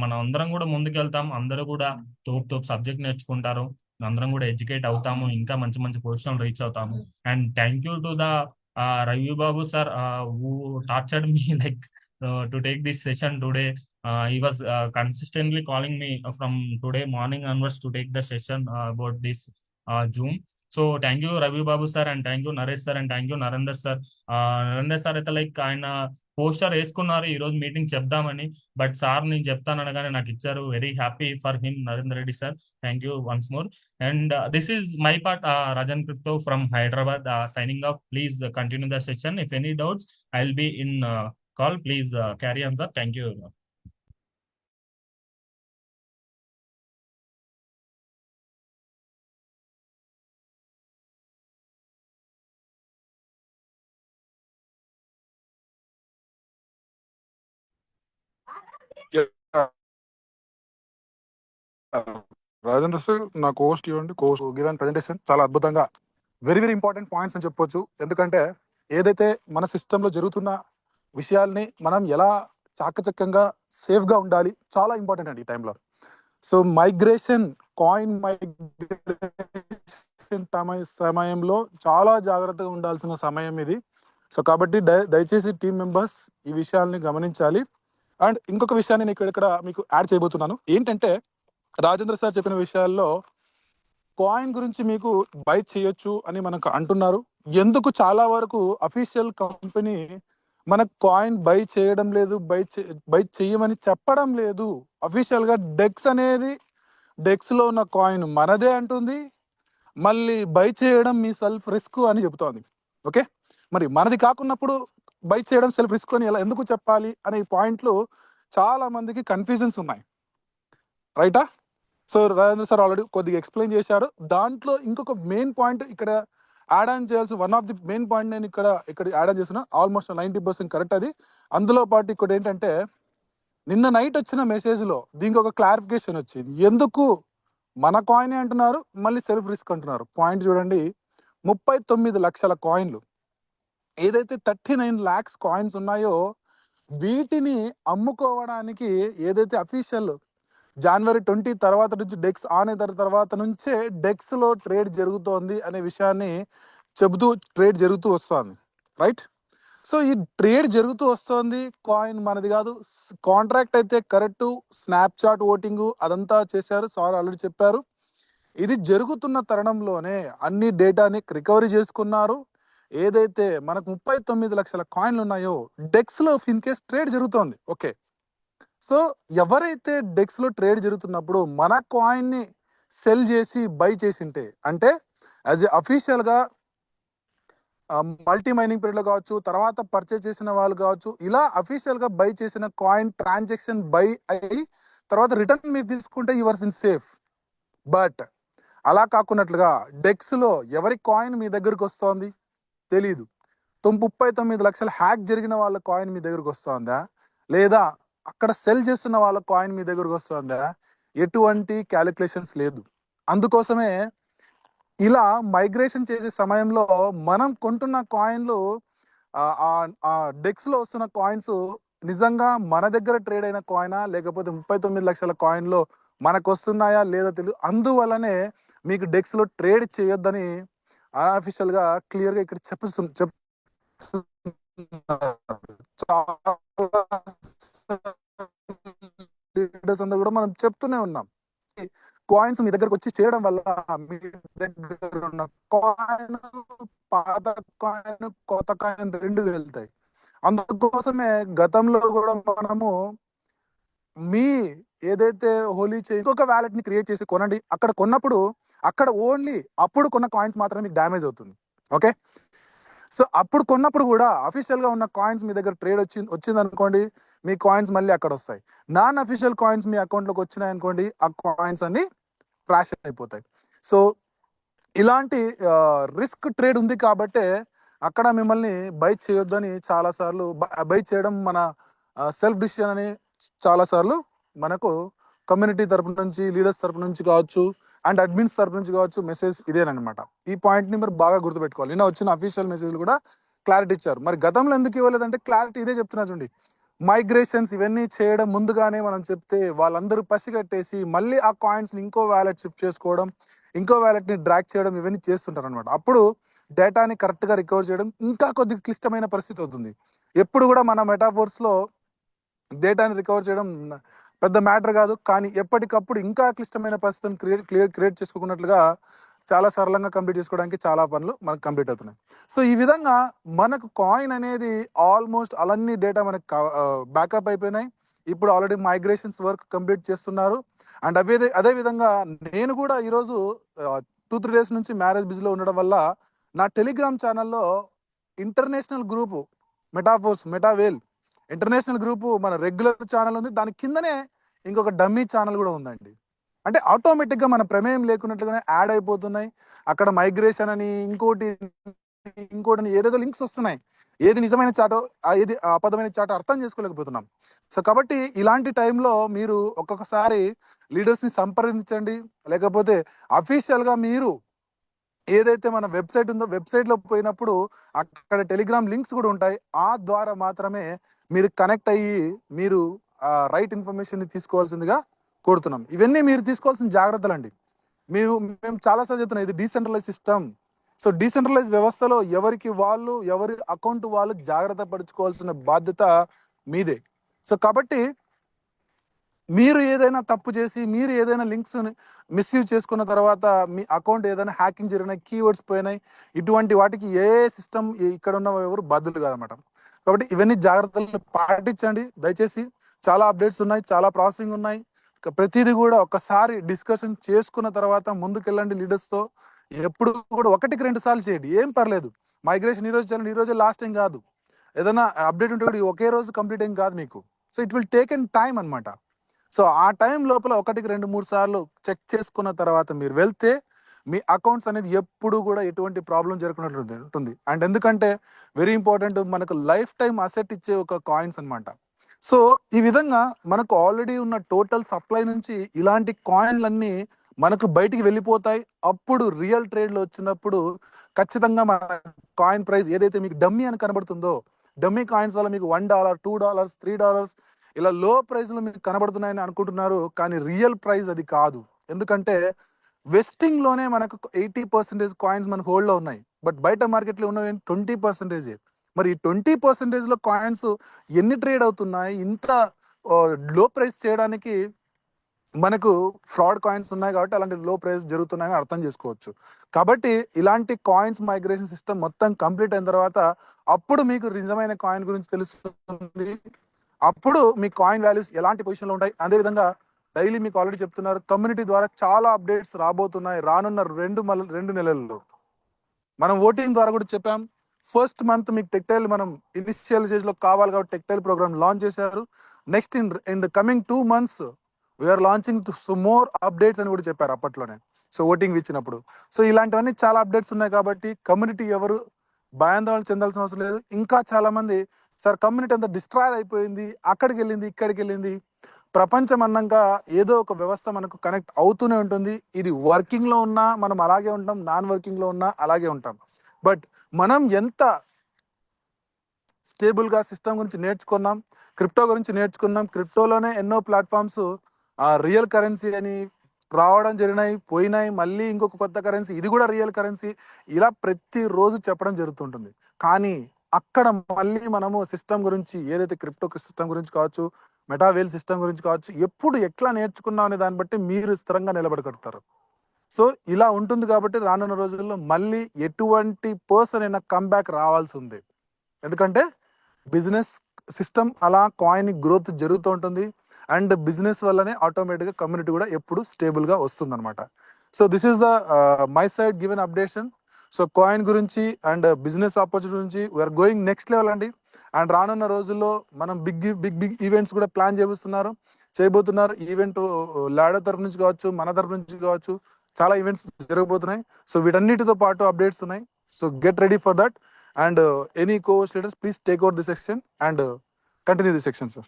S4: మనం అందరం కూడా ముందుకెళ్తాం. అందరూ కూడా తోపు సబ్జెక్ట్ నేర్చుకుంటారు, అందరం కూడా ఎడ్యుకేట్ అవుతాము, ఇంకా మంచి మంచి పొజిషన్ రీచ్ అవుతాము. And thank you to the Ravi Babu sir who tortured me like to take this session today. He was consistently calling me from today morning onwards to take the session about this Zoom. So thank you Ravi Babu sir, and thank you Naresh sir, and thank you Narendra sir. Narendra sir అయితే like ఆయన poster వేసుకున్నారు ఈ రోజు meeting చెప్దామని, but sir నేను చెప్తాను అనగానే నాకు ఇచ్చారు. Very happy for him Narendra Reddy sir. Thank you once more. And this is my part, Rajan Crypto from Hyderabad, signing off. Please continue the session. If any doubts, I'll be in call. Please carry on sir. Thank you.
S1: Rajendra sir నాకు Coast ఇవ్వండి. Coast given presentation చాలా అద్భుతంగా, very important points అని చెప్పొచ్చు. ఎందుకంటే ఏదైతే మన సిస్టంలో జరుగుతున్న విషయాల్ని మనం ఎలా చాకచక్యంగా సేఫ్గా ఉండాలి, చాలా ఇంపార్టెంట్ అండి ఈ టైంలో. సో మైగ్రేషన్, కాయిన్ మైగ్రేషన్ సమయంలో చాలా జాగ్రత్తగా ఉండాల్సిన సమయం ఇది. సో కాబట్టి దయచేసి టీమ్ మెంబర్స్ ఈ విషయాల్ని గమనించాలి. అండ్ ఇంకొక విషయాన్ని నేను ఇక్కడ మీకు యాడ్ చేయబోతున్నాను. ఏంటంటే రాజేంద్ర సార్ చెప్పిన విషయాల్లో కాయిన్ గురించి మీకు బై చేయొచ్చు అని మనకు అంటున్నారు. ఎందుకు చాలా వరకు అఫీషియల్ కంపెనీ మనకు కాయిన్ బై చేయడం లేదు, బై చేయమని చెప్పడం లేదు. అఫీషియల్ గా డెక్స్ లో ఉన్న కాయిన్ మనదే అంటుంది, మళ్ళీ బై చేయడం మీ సెల్ఫ్ రిస్క్ అని చెబుతోంది. ఓకే, మరి మనది కాకున్నప్పుడు బై చేయడం సెల్ఫ్ రిస్క్ అని ఎలా ఎందుకు చెప్పాలి అనే పాయింట్లు చాలా మందికి కన్ఫ్యూజన్స్ ఉన్నాయి. రైటా? సో రాజేంద్ర సార్ ఆల్రెడీ కొద్దిగా ఎక్స్ప్లెయిన్ చేశాడు. దాంట్లో ఇంకొక మెయిన్ పాయింట్ ఇక్కడ యాడ్ ఆన్ చేయాల్సి, one of the main point నేను ఇక్కడ యాడ్ ఆన్ చేస్తున్నా. ఆల్మోస్ట్ 90% కరెక్ట్ అది. అందులో పాటు ఇక్కడ ఏంటంటే నిన్న నైట్ వచ్చిన మెసేజ్ లో దీనికి ఒక క్లారిఫికేషన్ వచ్చింది. ఎందుకు మన కాయిన్ అంటున్నారు, మళ్ళీ సెల్ఫ్ రిస్క్ అంటున్నారు. పాయింట్ చూడండి, 39 లక్షల కాయిన్లు, ఏదైతే 39 lakhs కాయిన్స్ ఉన్నాయో వీటిని అమ్ముకోవడానికి ఏదైతే అఫీషియల్ January 20 తర్వాత నుంచి డెక్స్ ఆన్ అయిన తర్వాత నుంచే డెక్స్ లో ట్రేడ్ జరుగుతోంది అనే విషయాన్ని చెబుతూ ట్రేడ్ జరుగుతూ వస్తుంది. రైట్? సో ఈ ట్రేడ్ జరుగుతూ వస్తుంది, కాయిన్ మనది కాదు. కాంట్రాక్ట్ అయితే కరెక్ట్, స్నాప్చాట్ ఓటింగ్ అదంతా చేశారు, సార్ ఆల్రెడీ చెప్పారు. ఇది జరుగుతున్న తరుణంలోనే అన్ని డేటాని రికవరీ చేసుకున్నారు. ఏదైతే మనకు 39 లక్షల కాయిన్లు ఉన్నాయో డెక్స్ లో ఇన్ కేస్ ట్రేడ్ జరుగుతోంది. ఓకే, సో ఎవరైతే డెక్స్ లో ట్రేడ్ జరుగుతున్నప్పుడు మన కాయిన్ ని సెల్ చేసి బై చేసింటే, అంటే యాజ్ ఏ అఫీషియల్ గా మల్టీ మైనింగ్ పీరియడ్ లో కావచ్చు, తర్వాత పర్చేస్ చేసిన వాళ్ళు కావచ్చు, ఇలా అఫీషియల్ గా బై చేసిన కాయిన్ ట్రాన్సాక్షన్ బై అయ్యి తర్వాత రిటర్న్ మీరు తీసుకుంటే యువర్స్ ఇన్ సేఫ్. బట్ అలా కాకున్నట్లుగా డెక్స్ లో ఎవరి కాయిన్ మీ దగ్గరకు వస్తోంది తెలీదు. 39 లక్షల హ్యాక్ జరిగిన వాళ్ళ కాయిన్ మీ దగ్గరకు వస్తుందా, లేదా అక్కడ సెల్ చేస్తున్న వాళ్ళ కాయిన్ మీ దగ్గరకు వస్తుందా, ఎటువంటి క్యాలిక్యులేషన్స్ లేదు. అందుకోసమే ఇలా మైగ్రేషన్ చేసే సమయంలో మనం కొంటున్న కాయిన్లు డెక్స్ లో వస్తున్న కాయిన్స్ నిజంగా మన దగ్గర ట్రేడ్ అయిన కాయినా, లేకపోతే 39 లక్షల కాయిన్లో మనకు వస్తున్నాయా లేదా తెలియదు. అందువల్లనే మీకు డెక్స్ లో ట్రేడ్ చేయొద్దని అన్అఫీషియల్ గా క్లియర్ గా ఇక్కడ అందరూ కూడా మనం చెప్తూనే ఉన్నాం. కాయిన్స్ మీ దగ్గరకు వచ్చి చేరడం వల్ల మీ దగ్గర ఉన్న కాయిన్, పాత కాయిన్, కొత్త కాయిన్ రెండు వెళ్తాయి. అందుకోసమే గతంలో కూడా మనము మీ ఏదైతే హోలీ చైన్ ఇంకొక వ్యాలెట్ ని క్రియేట్ చేసి కొనండి. అక్కడ కొన్నప్పుడు అక్కడ ఓన్లీ అప్పుడు కొన్న కాయిన్స్ మాత్రమే మీకు డ్యామేజ్ అవుతుంది. ఓకే, సో అప్పుడు కొన్నప్పుడు కూడా అఫీషియల్ గా ఉన్న కాయిన్స్ మీ దగ్గర ట్రేడ్ వచ్చింది అనుకోండి, మీ కాయిన్స్ మళ్ళీ అక్కడ వస్తాయి. నాన్ అఫీషియల్ కాయిన్స్ మీ అకౌంట్ లోకి వచ్చినాయి అనుకోండి, ఆ కాయిన్స్ అన్ని క్రాష్ అయిపోతాయి. సో ఇలాంటి రిస్క్ ట్రేడ్ ఉంది కాబట్టే అక్కడ మిమ్మల్ని బై చేయొద్దని చాలా సార్లు, బై చేయడం మన సెల్ఫ్ డిసిషన్ అని చాలా సార్లు మనకు కమ్యూనిటీ తరపు నుంచి, లీడర్స్ తరపు నుంచి కావచ్చు, అండ్ అడ్మిన్స్ తరపు నుంచి కావచ్చు మెసేజ్ ఇదేనమాట. ఈ పాయింట్ ని మీరు బాగా గుర్తుపెట్టుకోవాలి. నిన్న వచ్చిన అఫీషియల్ మెసేజ్లు కూడా క్లారిటీ ఇచ్చారు. మరి గతంలో ఎందుకు ఇవ్వలేదంటే క్లారిటీ ఇదే చెప్తున్నా చూడండి. మైగ్రేషన్స్ ఇవన్నీ చేయడం ముందుగానే మనం చెప్తే వాళ్ళందరూ పసిగట్టేసి మళ్ళీ ఆ కాయిన్స్ ని ఇంకో వ్యాలెట్ షిఫ్ట్ చేసుకోవడం, ఇంకో వ్యాలెట్ ని డ్రాక్ చేయడం ఇవన్నీ చేస్తుంటారు అనమాట. అప్పుడు డేటాని కరెక్ట్ గా రికవర్ చేయడం ఇంకా కొద్దిగా క్లిష్టమైన పరిస్థితి అవుతుంది. ఎప్పుడు కూడా మన మెటాఫోర్స్ లో డేటాని రికవర్ చేయడం పెద్ద మ్యాటర్ కాదు, కానీ ఎప్పటికప్పుడు ఇంకా క్లిష్టమైన పరిస్థితిని క్రియేట్ చేసుకోకున్నట్లుగా చాలా సరళంగా కంప్లీట్ చేసుకోవడానికి చాలా పనులు మనకు కంప్లీట్ అవుతున్నాయి. సో ఈ విధంగా మనకు కాయిన్ అనేది ఆల్మోస్ట్ అలన్నీ డేటా మనకు బ్యాకప్ అయిపోయినాయి. ఇప్పుడు ఆల్రెడీ మైగ్రేషన్స్ వర్క్ కంప్లీట్ చేస్తున్నారు. అండ్ అదే విధంగా నేను కూడా ఈరోజు 2-3 days నుంచి మ్యారేజ్ బిజీలో ఉండడం వల్ల నా టెలిగ్రామ్ ఛానల్లో ఇంటర్నేషనల్ గ్రూపు మెటావేల్ ఇంటర్నేషనల్ గ్రూపు మన రెగ్యులర్ ఛానల్ ఉంది, దాని కిందనే ఇంకొక డమ్మీ ఛానల్ కూడా ఉందండి. అంటే ఆటోమేటిక్ గా మన ప్రమేయం లేకున్నట్లుగానే యాడ్ అయిపోతున్నాయి. అక్కడ మైగ్రేషన్ అని ఇంకోటి ఏదేదో లింక్స్ వస్తున్నాయి. ఏది నిజమైన చాటో ఏది అబద్ధమైన చాటో అర్థం చేసుకోలేకపోతున్నాం. సో కాబట్టి ఇలాంటి టైంలో మీరు ఒక్కొక్కసారి లీడర్స్ ని సంప్రదించండి, లేకపోతే అఫీషియల్ గా మీరు ఏదైతే మన వెబ్సైట్ ఉందో వెబ్సైట్ లో పోయినప్పుడు అక్కడ టెలిగ్రామ్ లింక్స్ కూడా ఉంటాయి. ఆ ద్వారా మాత్రమే మీరు కనెక్ట్ అయ్యి మీరు రైట్ ఇన్ఫర్మేషన్ ని తీసుకోవాల్సిందిగా కోరుతున్నాం. ఇవన్నీ మీరు తీసుకోవాల్సిన జాగ్రత్తలు అండి. మేము చాలాసార్లు చెప్తున్నాం, ఇది డీసెంట్రలైజ్ సిస్టమ్. సో డీసెంట్రలైజ్ వ్యవస్థలో ఎవరికి వాళ్ళు ఎవరి అకౌంట్ వాళ్ళు జాగ్రత్త పరుచుకోవాల్సిన బాధ్యత మీదే. సో కాబట్టి మీరు ఏదైనా తప్పు చేసి మీరు ఏదైనా లింక్స్ మిస్యూజ్ చేసుకున్న తర్వాత మీ అకౌంట్ ఏదైనా హ్యాకింగ్ జరిగినాయి, కీవర్డ్స్ పోయినాయి, ఇటువంటి వాటికి ఏ సిస్టమ్ ఇక్కడ ఉన్న ఎవరు బాధ్యులు కాదన్నమాట. కాబట్టి ఇవన్నీ జాగ్రత్తలు పాటించండి దయచేసి. చాలా అప్డేట్స్ ఉన్నాయి, చాలా ప్రాసెసింగ్ ఉన్నాయి. ప్రతిదీ కూడా ఒకసారి డిస్కషన్ చేసుకున్న తర్వాత ముందుకెళ్ళండి లీడర్స్తో. ఎప్పుడు కూడా 1-2 సార్లు చేయండి, ఏం పర్లేదు. మైగ్రేషన్ ఈ రోజు చేయండి, ఈ రోజే లాస్ట్ టైం కాదు. ఏదైనా అప్డేట్ ఉంటే కూడా ఒకే రోజు కంప్లీట్ ఏం కాదు మీకు. So it will take an time అనమాట. సో ఆ టైం లోపల 1-2-3 సార్లు చెక్ చేసుకున్న తర్వాత మీరు వెళ్తే మీ అకౌంట్స్ అనేది ఎప్పుడు కూడా ఎటువంటి ప్రాబ్లం జరగకుండా ఉంటుంది. అండ్ ఎందుకంటే వెరీ ఇంపార్టెంట్, మనకు లైఫ్ టైం అసెట్ ఇచ్చే ఒక కాయిన్స్ అన్నమాట. సో ఈ విధంగా మనకు ఆల్రెడీ ఉన్న టోటల్ సప్లై నుంచి ఇలాంటి కాయిన్లన్నీ మనకు బయటికి వెళ్ళిపోతాయి. అప్పుడు రియల్ ట్రేడ్లో వచ్చినప్పుడు ఖచ్చితంగా మన కాయిన్ ప్రైస్ ఏదైతే మీకు డమ్మీ అని కనబడుతుందో, డమ్మీ కాయిన్స్ వల్ల మీకు $1, $2, $3 ఇలా లో ప్రైస్లో మీకు కనబడుతున్నాయని అనుకుంటున్నారు, కానీ రియల్ ప్రైస్ అది కాదు. ఎందుకంటే వెస్టింగ్ లోనే మనకు 80% కాయిన్స్ మన హోల్డ్ లో ఉన్నాయి, బట్ బయట మార్కెట్లో ఉన్నవి 20%. మరి ఈ 20% లో కాయిన్స్ ఎన్ని ట్రేడ్ అవుతున్నాయి? ఇంత లో ప్రైస్ చేయడానికి మనకు ఫ్రాడ్ కాయిన్స్ ఉన్నాయి కాబట్టి అలాంటి లో ప్రైస్ జరుగుతున్నాయని అర్థం చేసుకోవచ్చు. కాబట్టి ఇలాంటి కాయిన్స్ మైగ్రేషన్ సిస్టమ్ మొత్తం కంప్లీట్ అయిన తర్వాత అప్పుడు మీకు నిజమైన కాయిన్ గురించి తెలుస్తుంది. అప్పుడు మీ కాయిన్ వాల్యూస్ ఎలాంటి పొజిషన్లో ఉంటాయి. అదేవిధంగా డైలీ మీకు ఆల్రెడీ చెప్తున్నారు, కమ్యూనిటీ ద్వారా చాలా అప్డేట్స్ రాబోతున్నాయి రానున్న 2 నెలల్లో. మనం ఓటింగ్ ద్వారా కూడా చెప్పాం. ఫస్ట్ మంత్ మీకు టెక్టైల్ మనం ఇనిషియల్ స్టేజ్ లో కావాలి కాబట్టి టెక్టైల్ ప్రోగ్రామ్ లాంచ్ చేశారు. Next in the coming 2 months we're launching more updates అని కూడా చెప్పారు అప్పట్లోనే. సో ఓటింగ్ ఇచ్చినప్పుడు. సో ఇలాంటివన్నీ చాలా అప్డేట్స్ ఉన్నాయి కాబట్టి కమ్యూనిటీ ఎవరు భయాందోళన చెందాల్సిన అవసరం లేదు. ఇంకా చాలా మంది సార్ కమ్యూనిటీ అంతా డిస్ట్రాయ్ అయిపోయింది, అక్కడికి వెళ్ళింది, ఇక్కడికి వెళ్ళింది. ప్రపంచం అన్నాక ఏదో ఒక వ్యవస్థ మనకు కనెక్ట్ అవుతూనే ఉంటుంది. ఇది వర్కింగ్ లో ఉన్నా మనం అలాగే ఉంటాం, నాన్ వర్కింగ్ లో ఉన్నా అలాగే ఉంటాం. బట్ మనం ఎంత స్టేబుల్ గా సిస్టమ్ గురించి నేర్చుకున్నాం, క్రిప్టో గురించి నేర్చుకున్నాం. క్రిప్టోలోనే ఎన్నో ప్లాట్ఫామ్స్ రియల్ కరెన్సీ అని రావడం జరిగినాయి, పోయినాయి, మళ్ళీ ఇంకొక కొత్త కరెన్సీ, ఇది కూడా రియల్ కరెన్సీ, ఇలా ప్రతిరోజు చెప్పడం జరుగుతుంటుంది. కానీ అక్కడ మళ్ళీ మనము సిస్టమ్ గురించి ఏదైతే క్రిప్టో సిస్టమ్ గురించి కావచ్చు, మెటావేల్ సిస్టమ్ గురించి కావచ్చు, ఎప్పుడు ఎట్లా నేర్చుకున్నాం అనే దాన్ని బట్టి మీరు స్థిరంగా నిలబడగలుగుతారు. సో ఇలా ఉంటుంది కాబట్టి రానున్న రోజుల్లో మళ్ళీ ఎటువంటి పర్సన్ అయినా కమ్బ్యాక్ రావాల్సి ఉంది. ఎందుకంటే బిజినెస్ సిస్టమ్ అలా కాయిన్ గ్రోత్ జరుగుతూ ఉంటుంది. అండ్ బిజినెస్ వల్లనే ఆటోమేటిక్గా కమ్యూనిటీ కూడా ఎప్పుడు స్టేబుల్గా వస్తుంది అనమాట. So this is the my side given updation. So coin గురించి అండ్ బిజినెస్ ఆపర్చునిటీ గురించి వీఆర్ గోయింగ్ నెక్స్ట్ లెవెల్ అండి. అండ్ రానున్న రోజుల్లో మనం బిగ్ ఈవెంట్స్ కూడా ప్లాన్ చేయబోతున్నారు. ఈవెంట్ లాడో తరఫు నుంచి కావచ్చు, మన తరఫు నుంచి కావచ్చు, చాలా ఈవెంట్స్ జరగబోతున్నాయి. సో వీటన్నిటితో పాటు అప్డేట్స్ ఉన్నాయి. So get ready for that. And any co-host leaders, please take over this section and continue this section, sir.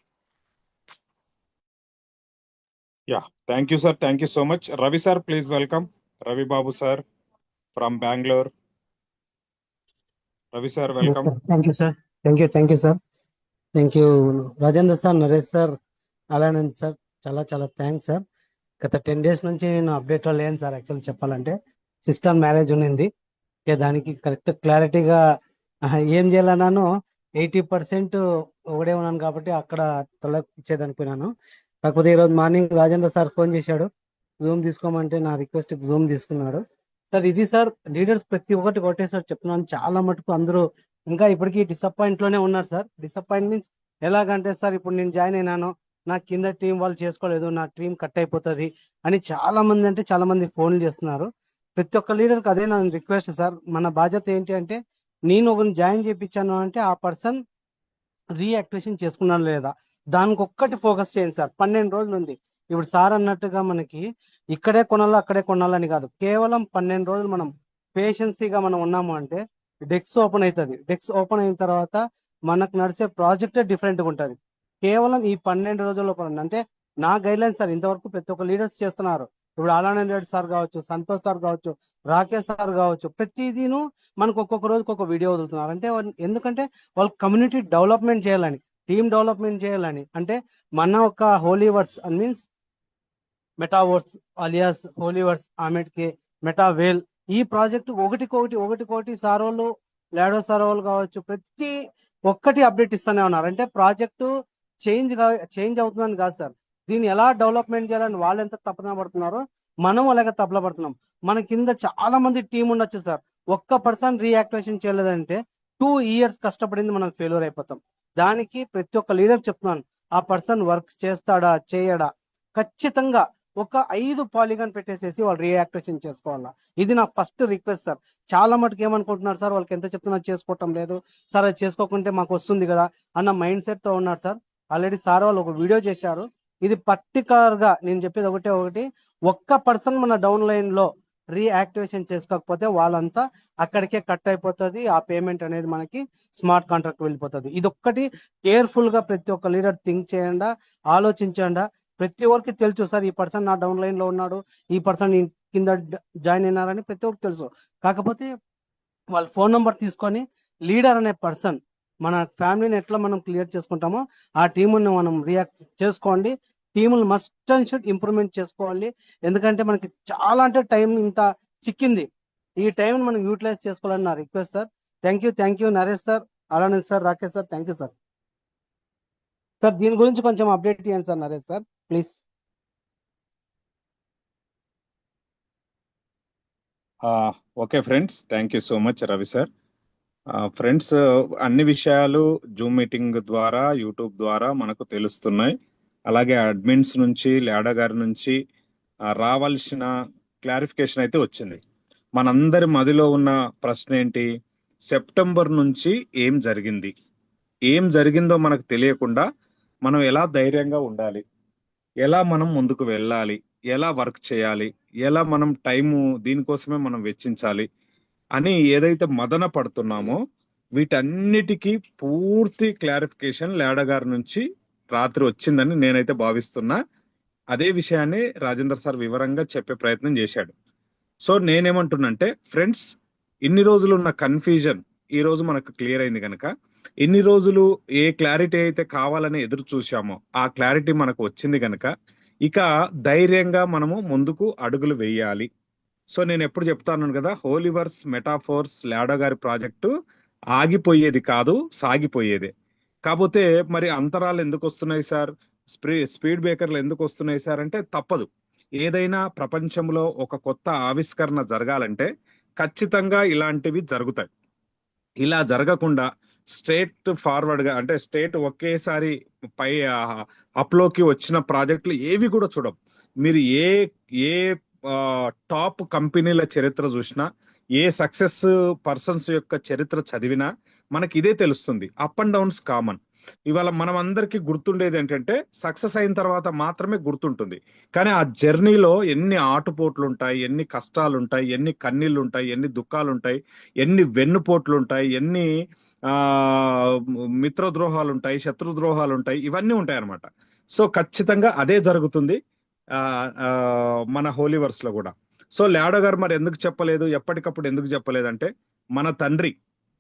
S5: Yeah, thank you, sir. Thank you so much. Ravi, sir, please welcome. Ravi Babu, sir, from Bangalore. Ravi, sir, welcome.
S6: Thank you, sir. Thank you, sir. Thank you, Rajendra sir, Naresh sir, Alanand sir. చాలా thanks sir. గత 10 days నుంచి నేను అప్డేట్లో లేను sir. Actually చెప్పాలంటే system marriage ఉన్నింది, దానికి correct క్లారిటీగా ఏం చేయాలన్నాను. 80% ఒకడే ఉన్నాను కాబట్టి అక్కడ తొలగిచ్చేదనుకున్నాను. కాకపోతే ఈరోజు మార్నింగ్ రాజేంద్ర సార్ ఫోన్ చేశాడు, జూమ్ తీసుకోమంటే నా రిక్వెస్ట్ జూమ్ తీసుకున్నాడు. సార్ ఇది సార్ లీడర్స్ ప్రతి ఒక్కటి కొట్టేసారి చెప్తున్నాను. చాలా మటుకు అందరూ ఇంకా ఇప్పటికీ డిసప్పాయింట్ లోనే ఉన్నారు సార్. డిసప్పాయింట్ మీన్స్ ఎలాగంటే సార్ ఇప్పుడు నేను జాయిన్ అయినాను, నా కింద టీం వాళ్ళు చేసుకోలేదు, నా టీం కట్ అయిపోతుంది అని చాలా మంది ఫోన్లు చేస్తున్నారు. ప్రతి ఒక్క లీడర్కి అదే నా రిక్వెస్ట్ సార్. మన బాధ్యత ఏంటి అంటే నేను ఒకరిని జాయిన్ చేయించాను అంటే ఆ పర్సన్ రీయాక్టివేషన్ చేసుకున్నాను లేదా దానికి ఒక్కటి ఫోకస్ చేయండి సార్. 12 రోజులు ఉంది. ఇప్పుడు సార్ అన్నట్టుగా మనకి ఇక్కడే కొనాలా అక్కడే కొనాలని కాదు, కేవలం 12 రోజులు మనం పేషెన్సీగా మనం ఉన్నాము అంటే డెక్స్ ఓపెన్ అవుతుంది. డెక్స్ ఓపెన్ అయిన తర్వాత మనకు నడిచే ప్రాజెక్టే డిఫరెంట్గా ఉంటుంది. కేవలం ఈ 12 రోజుల లోపల అంటే నా గైడ్లైన్ సార్. ఇంతవరకు ప్రతి ఒక్క లీడర్స్ చేస్తున్నారు. ఇప్పుడు ఆనంద్ రెడ్డి సార్ కావచ్చు, సంతోష్ సార్ కావచ్చు, రాకేష్ సార్ కావచ్చు, ప్రతిదీను మనకు ఒక్కొక్క రోజుకి ఒక వీడియో వదులుతున్నారు. అంటే ఎందుకంటే వాళ్ళు కమ్యూనిటీ డెవలప్మెంట్ చేయాలని, టీమ్ డెవలప్మెంట్ చేయాలని. అంటే మన ఒక హోలీవర్స్ మీన్స్ మెటావర్స్ అలియాస్ హోలీవర్స్ ఆమెట్కి మెటావేల్ ఈ ప్రాజెక్ట్ ఒకటికొకటి సార్ వాళ్ళు, లాడో సార్ వాళ్ళు కావచ్చు, ప్రతి ఒక్కటి అప్డేట్ ఇస్తూనే ఉన్నారు. అంటే ప్రాజెక్టు చేంజ్ అవుతుందని కాదు సార్, దీన్ని ఎలా డెవలప్మెంట్ చేయాలని వాళ్ళు ఎంత తపన పడుతున్నారో మనం అలాగే తపన పడుతున్నాం. మన కింద చాలా మంది టీం ఉండొచ్చు సార్, ఒక్క పర్సన్ రీయాక్టివేషన్ చేయలేదంటే 2 years కష్టపడింది మనం ఫెయిల్యూర్ అయిపోతాం. దానికి ప్రతి ఒక్క లీడర్ చెప్తున్నాను, ఆ పర్సన్ వర్క్ చేస్తాడా చేయడా, ఖచ్చితంగా ఒక 5 పాలిగాన్ పెట్టేసేసి వాళ్ళు రీయాక్టివేషన్ చేసుకోవాలా. ఇది నా ఫస్ట్ రిక్వెస్ట్ సార్. చాలా మటుకు ఏమనుకుంటున్నారు సార్, వాళ్ళకి ఎంత చెప్తున్నా చేసుకోవటం లేదు సార్, అది చేసుకోకుంటే మాకు వస్తుంది కదా అన్న మైండ్ సెట్ తో ఉన్నారు సార్. ఆల్రెడీ సార్ వాళ్ళు ఒక వీడియో చేశారు. ఇది పర్టికులర్ గా నేను చెప్పేది ఒకటి, ఒక్క పర్సన్ మన డౌన్ లైన్ లో రీయాక్టివేషన్ చేసుకోకపోతే వాళ్ళంతా అక్కడికే కట్ అయిపోతుంది. ఆ పేమెంట్ అనేది మనకి స్మార్ట్ కాంట్రాక్ట్ వెళ్ళిపోతుంది. ఇదొక్కటి కేర్ఫుల్ గా ప్రతి ఒక్క లీడర్ థింక్ చేయండి, ఆలోచించండి. ప్రతి ఒక్కరికి తెలుసు సార్, ఈ పర్సన్ నా డౌన్ లైన్ లో ఉన్నాడు, ఈ పర్సన్ కింద జాయిన్ అయినారని ప్రతి ఒక్కరికి తెలుసు. కాకపోతే వాళ్ళ ఫోన్ నంబర్ తీసుకొని లీడర్ అనే పర్సన్ మన ఫ్యామిలీని ఎట్లా మనం క్లియర్ చేసుకుంటామో ఆ టీముని మనం రియాక్ట్ చేసుకోండి. టీములు మస్ట్ అండ్ షుడ్ ఇంప్రూవ్మెంట్ చేసుకోవాలి. ఎందుకంటే మనకి చాలా అంటే టైం ఇంత చిక్కింది, ఈ టైం మనం యూటిలైజ్ చేసుకోవాలని నా request sir. Thank you Naresh sir, అలానే sir, Rakesh sir, thank you sir. Sir దీని గురించి కొంచెం అప్డేట్ చేయండి sir Naresh sir please.
S5: Okay friends, thank you so much Ravi sir. Friends, అన్ని విషయాలు జూమ్ మీటింగ్ ద్వారా, యూట్యూబ్ ద్వారా మనకు తెలుస్తున్నాయి. అలాగే అడ్మిన్స్ నుంచి, లాడా గారి నుంచి రావాల్సిన క్లారిఫికేషన్ అయితే వచ్చింది. మనందరి మదిలో ఉన్న ప్రశ్న ఏంటి, సెప్టెంబర్ నుంచి ఏం జరిగిందో మనకు తెలియకుండా మనం ఎలా ధైర్యంగా ఉండాలి, ఎలా మనం ముందుకు వెళ్ళాలి, ఎలా వర్క్ చేయాలి, ఎలా మనం టైము దీనికోసమే మనం వెచ్చించాలి అని ఏదైతే మదన పడుతున్నామో వీటన్నిటికీ పూర్తి క్లారిఫికేషన్ లాడా గారి నుంచి రాత్రి వచ్చిందని నేనైతే భావిస్తున్నా. అదే విషయాన్ని రాజేందర్ సార్ వివరంగా చెప్పే ప్రయత్నం చేశాడు. సో నేనేమంటున్నంటే ఫ్రెండ్స్, ఇన్ని రోజులు ఉన్న కన్ఫ్యూజన్ ఈ రోజు మనకు క్లియర్ అయింది కనుక, ఇన్ని రోజులు ఏ క్లారిటీ అయితే కావాలని ఎదురు చూశామో ఆ క్లారిటీ మనకు వచ్చింది కనుక ఇక ధైర్యంగా మనము ముందుకు అడుగులు వేయాలి. సో నేను ఎప్పుడు చెప్తాను కదా, హోలీవర్స్ మెటాఫోర్స్ లాడా గారి ప్రాజెక్టు ఆగిపోయేది కాదు, సాగిపోయేదే. కాకపోతే మరి అంతరాలు ఎందుకు వస్తున్నాయి సార్, స్పీడ్ బ్రేకర్లు ఎందుకు వస్తున్నాయి సార్ అంటే తప్పదు. ఏదైనా ప్రపంచంలో ఒక కొత్త ఆవిష్కరణ జరగాలంటే ఖచ్చితంగా ఇలాంటివి జరుగుతాయి. ఇలా జరగకుండా స్ట్రేట్ ఫార్వర్డ్ గా, అంటే స్ట్రేట్ ఒకేసారి పై అప్లోకి వచ్చిన ప్రాజెక్టులు ఏవి కూడా చూడం. మీరు ఏ టాప్ కంపెనీల చరిత్ర చూసినా, ఏ సక్సెస్ పర్సన్స్ యొక్క చరిత్ర చదివినా మనకి ఇదే తెలుస్తుంది. Up and downs common. ఇవాళ మనం అందరికీ గుర్తుండేది ఏంటంటే సక్సెస్ అయిన తర్వాత మాత్రమే గుర్తుంటుంది, కానీ ఆ జర్నీలో ఎన్ని ఆటుపోట్లు ఉంటాయి, ఎన్ని కష్టాలు ఉంటాయి, ఎన్ని కన్నీళ్లు ఉంటాయి, ఎన్ని దుఃఖాలు ఉంటాయి, ఎన్ని వెన్నుపోట్లు ఉంటాయి, ఎన్ని మిత్రద్రోహాలు ఉంటాయి, శత్రుద్రోహాలు ఉంటాయి, ఇవన్నీ ఉంటాయి అన్నమాట. సో ఖచ్చితంగా అదే జరుగుతుంది మన హోలీవర్స్ లో కూడా. సో లాడా గారు మరి ఎందుకు చెప్పలేదు, ఎప్పటికప్పుడు ఎందుకు చెప్పలేదంటే, మన తండ్రి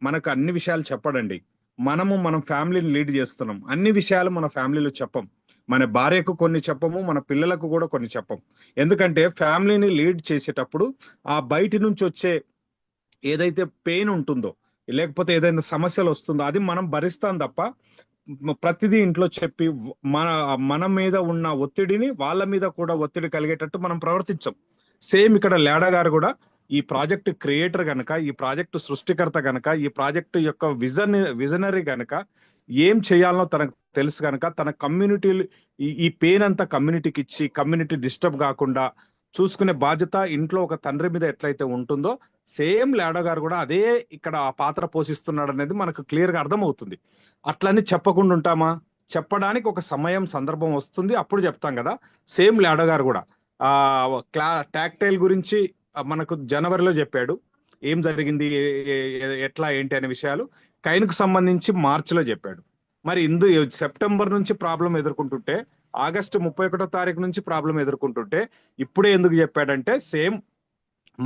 S5: మనకు అన్ని విషయాలు చెప్పడండి. మన ఫ్యామిలీని లీడ్ చేస్తున్నాం, అన్ని విషయాలు మన ఫ్యామిలీలో చెప్పం. మన భార్యకు కొన్ని చెప్పము, మన పిల్లలకు కూడా కొన్ని చెప్పం. ఎందుకంటే ఫ్యామిలీని లీడ్ చేసేటప్పుడు ఆ బయటి నుంచి వచ్చే ఏదైతే పెయిన్ ఉంటుందో, లేకపోతే ఏదైనా సమస్యలు వస్తుందో అది మనం భరిస్తాం తప్ప ప్రతిదీ ఇంట్లో చెప్పి మన మీద ఉన్న ఒత్తిడిని వాళ్ళ మీద కూడా ఒత్తిడి కలిగేటట్టు మనం ప్రవర్తించం. సేమ్ ఇక్కడ లాడా గారు కూడా ఈ ప్రాజెక్ట్ క్రియేటర్ గనక, ఈ ప్రాజెక్టు సృష్టికర్త గనక, ఈ ప్రాజెక్టు యొక్క విజనరీ గనక, ఏం చేయాలనో తనకు తెలుసు కనుక తన కమ్యూనిటీ ఈ పెయిన్ అంతా కమ్యూనిటీకి ఇచ్చి కమ్యూనిటీ డిస్టర్బ్ కాకుండా చూసుకునే బాధ్యత ఇంట్లో ఒక తండ్రి మీద ఎట్లయితే ఉంటుందో సేమ్ లాడా గారు కూడా అదే ఇక్కడ ఆ పాత్ర పోషిస్తున్నాడు అనేది మనకు క్లియర్ గా అర్థమవుతుంది. అట్లని చెప్పకుండా ఉంటామా? చెప్పడానికి ఒక సమయం సందర్భం వస్తుంది, అప్పుడు చెప్తాం కదా. సేమ్ లాడా గారు కూడా టాక్టైల్ గురించి మనకు జనవరిలో చెప్పాడు, ఏం జరిగింది, ఎట్లా ఏంటి అనే విషయాలు. కైన్కు సంబంధించి మార్చిలో చెప్పాడు. మరి సెప్టెంబర్ నుంచి ప్రాబ్లం ఎదుర్కొంటుంటే, ఆగస్టు 31వ తారీఖు నుంచి ప్రాబ్లం ఎదుర్కొంటుంటే ఇప్పుడే ఎందుకు చెప్పాడంటే సేమ్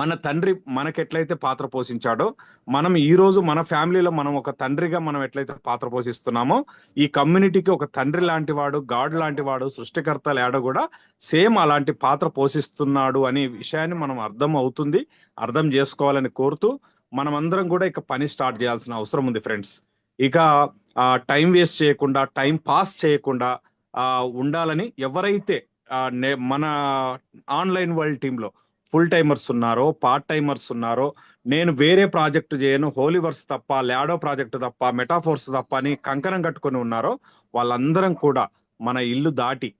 S5: మన తండ్రి మనకెట్లయితే పాత్ర పోషించాడో మనం ఈ రోజు మన ఫ్యామిలీలో మనం ఒక తండ్రిగా మనం ఎట్లయితే పాత్ర పోషిస్తున్నామో ఈ కమ్యూనిటీకి ఒక తండ్రి లాంటి వాడు, గాడ్ లాంటి వాడు, సృష్టికర్త లేడ కూడా సేమ్ అలాంటి పాత్ర పోషిస్తున్నాడు అనే విషయాన్ని మనం అర్థం చేసుకోవాలని కోరుతూ మనమందరం కూడా ఇక పని స్టార్ట్ చేయాల్సిన అవసరం ఉంది ఫ్రెండ్స్. ఇక టైం వేస్ట్ చేయకుండా, టైం పాస్ చేయకుండా ఉండాలని ఎవరైతే మన ఆన్లైన్ వరల్డ్ టీంలో ఫుల్ టైమర్స్ ఉన్నారో, పార్ట్ టైమర్స్ ఉన్నారో, నేను వేరే ప్రాజెక్టు చేయను, హోలీవర్స్ తప్ప, లాడో ప్రాజెక్టు తప్ప, మెటాఫోర్స్ తప్ప అని కంకణం కట్టుకొని ఉన్నారో వాళ్ళందరం కూడా మన ఇల్లు దాటి,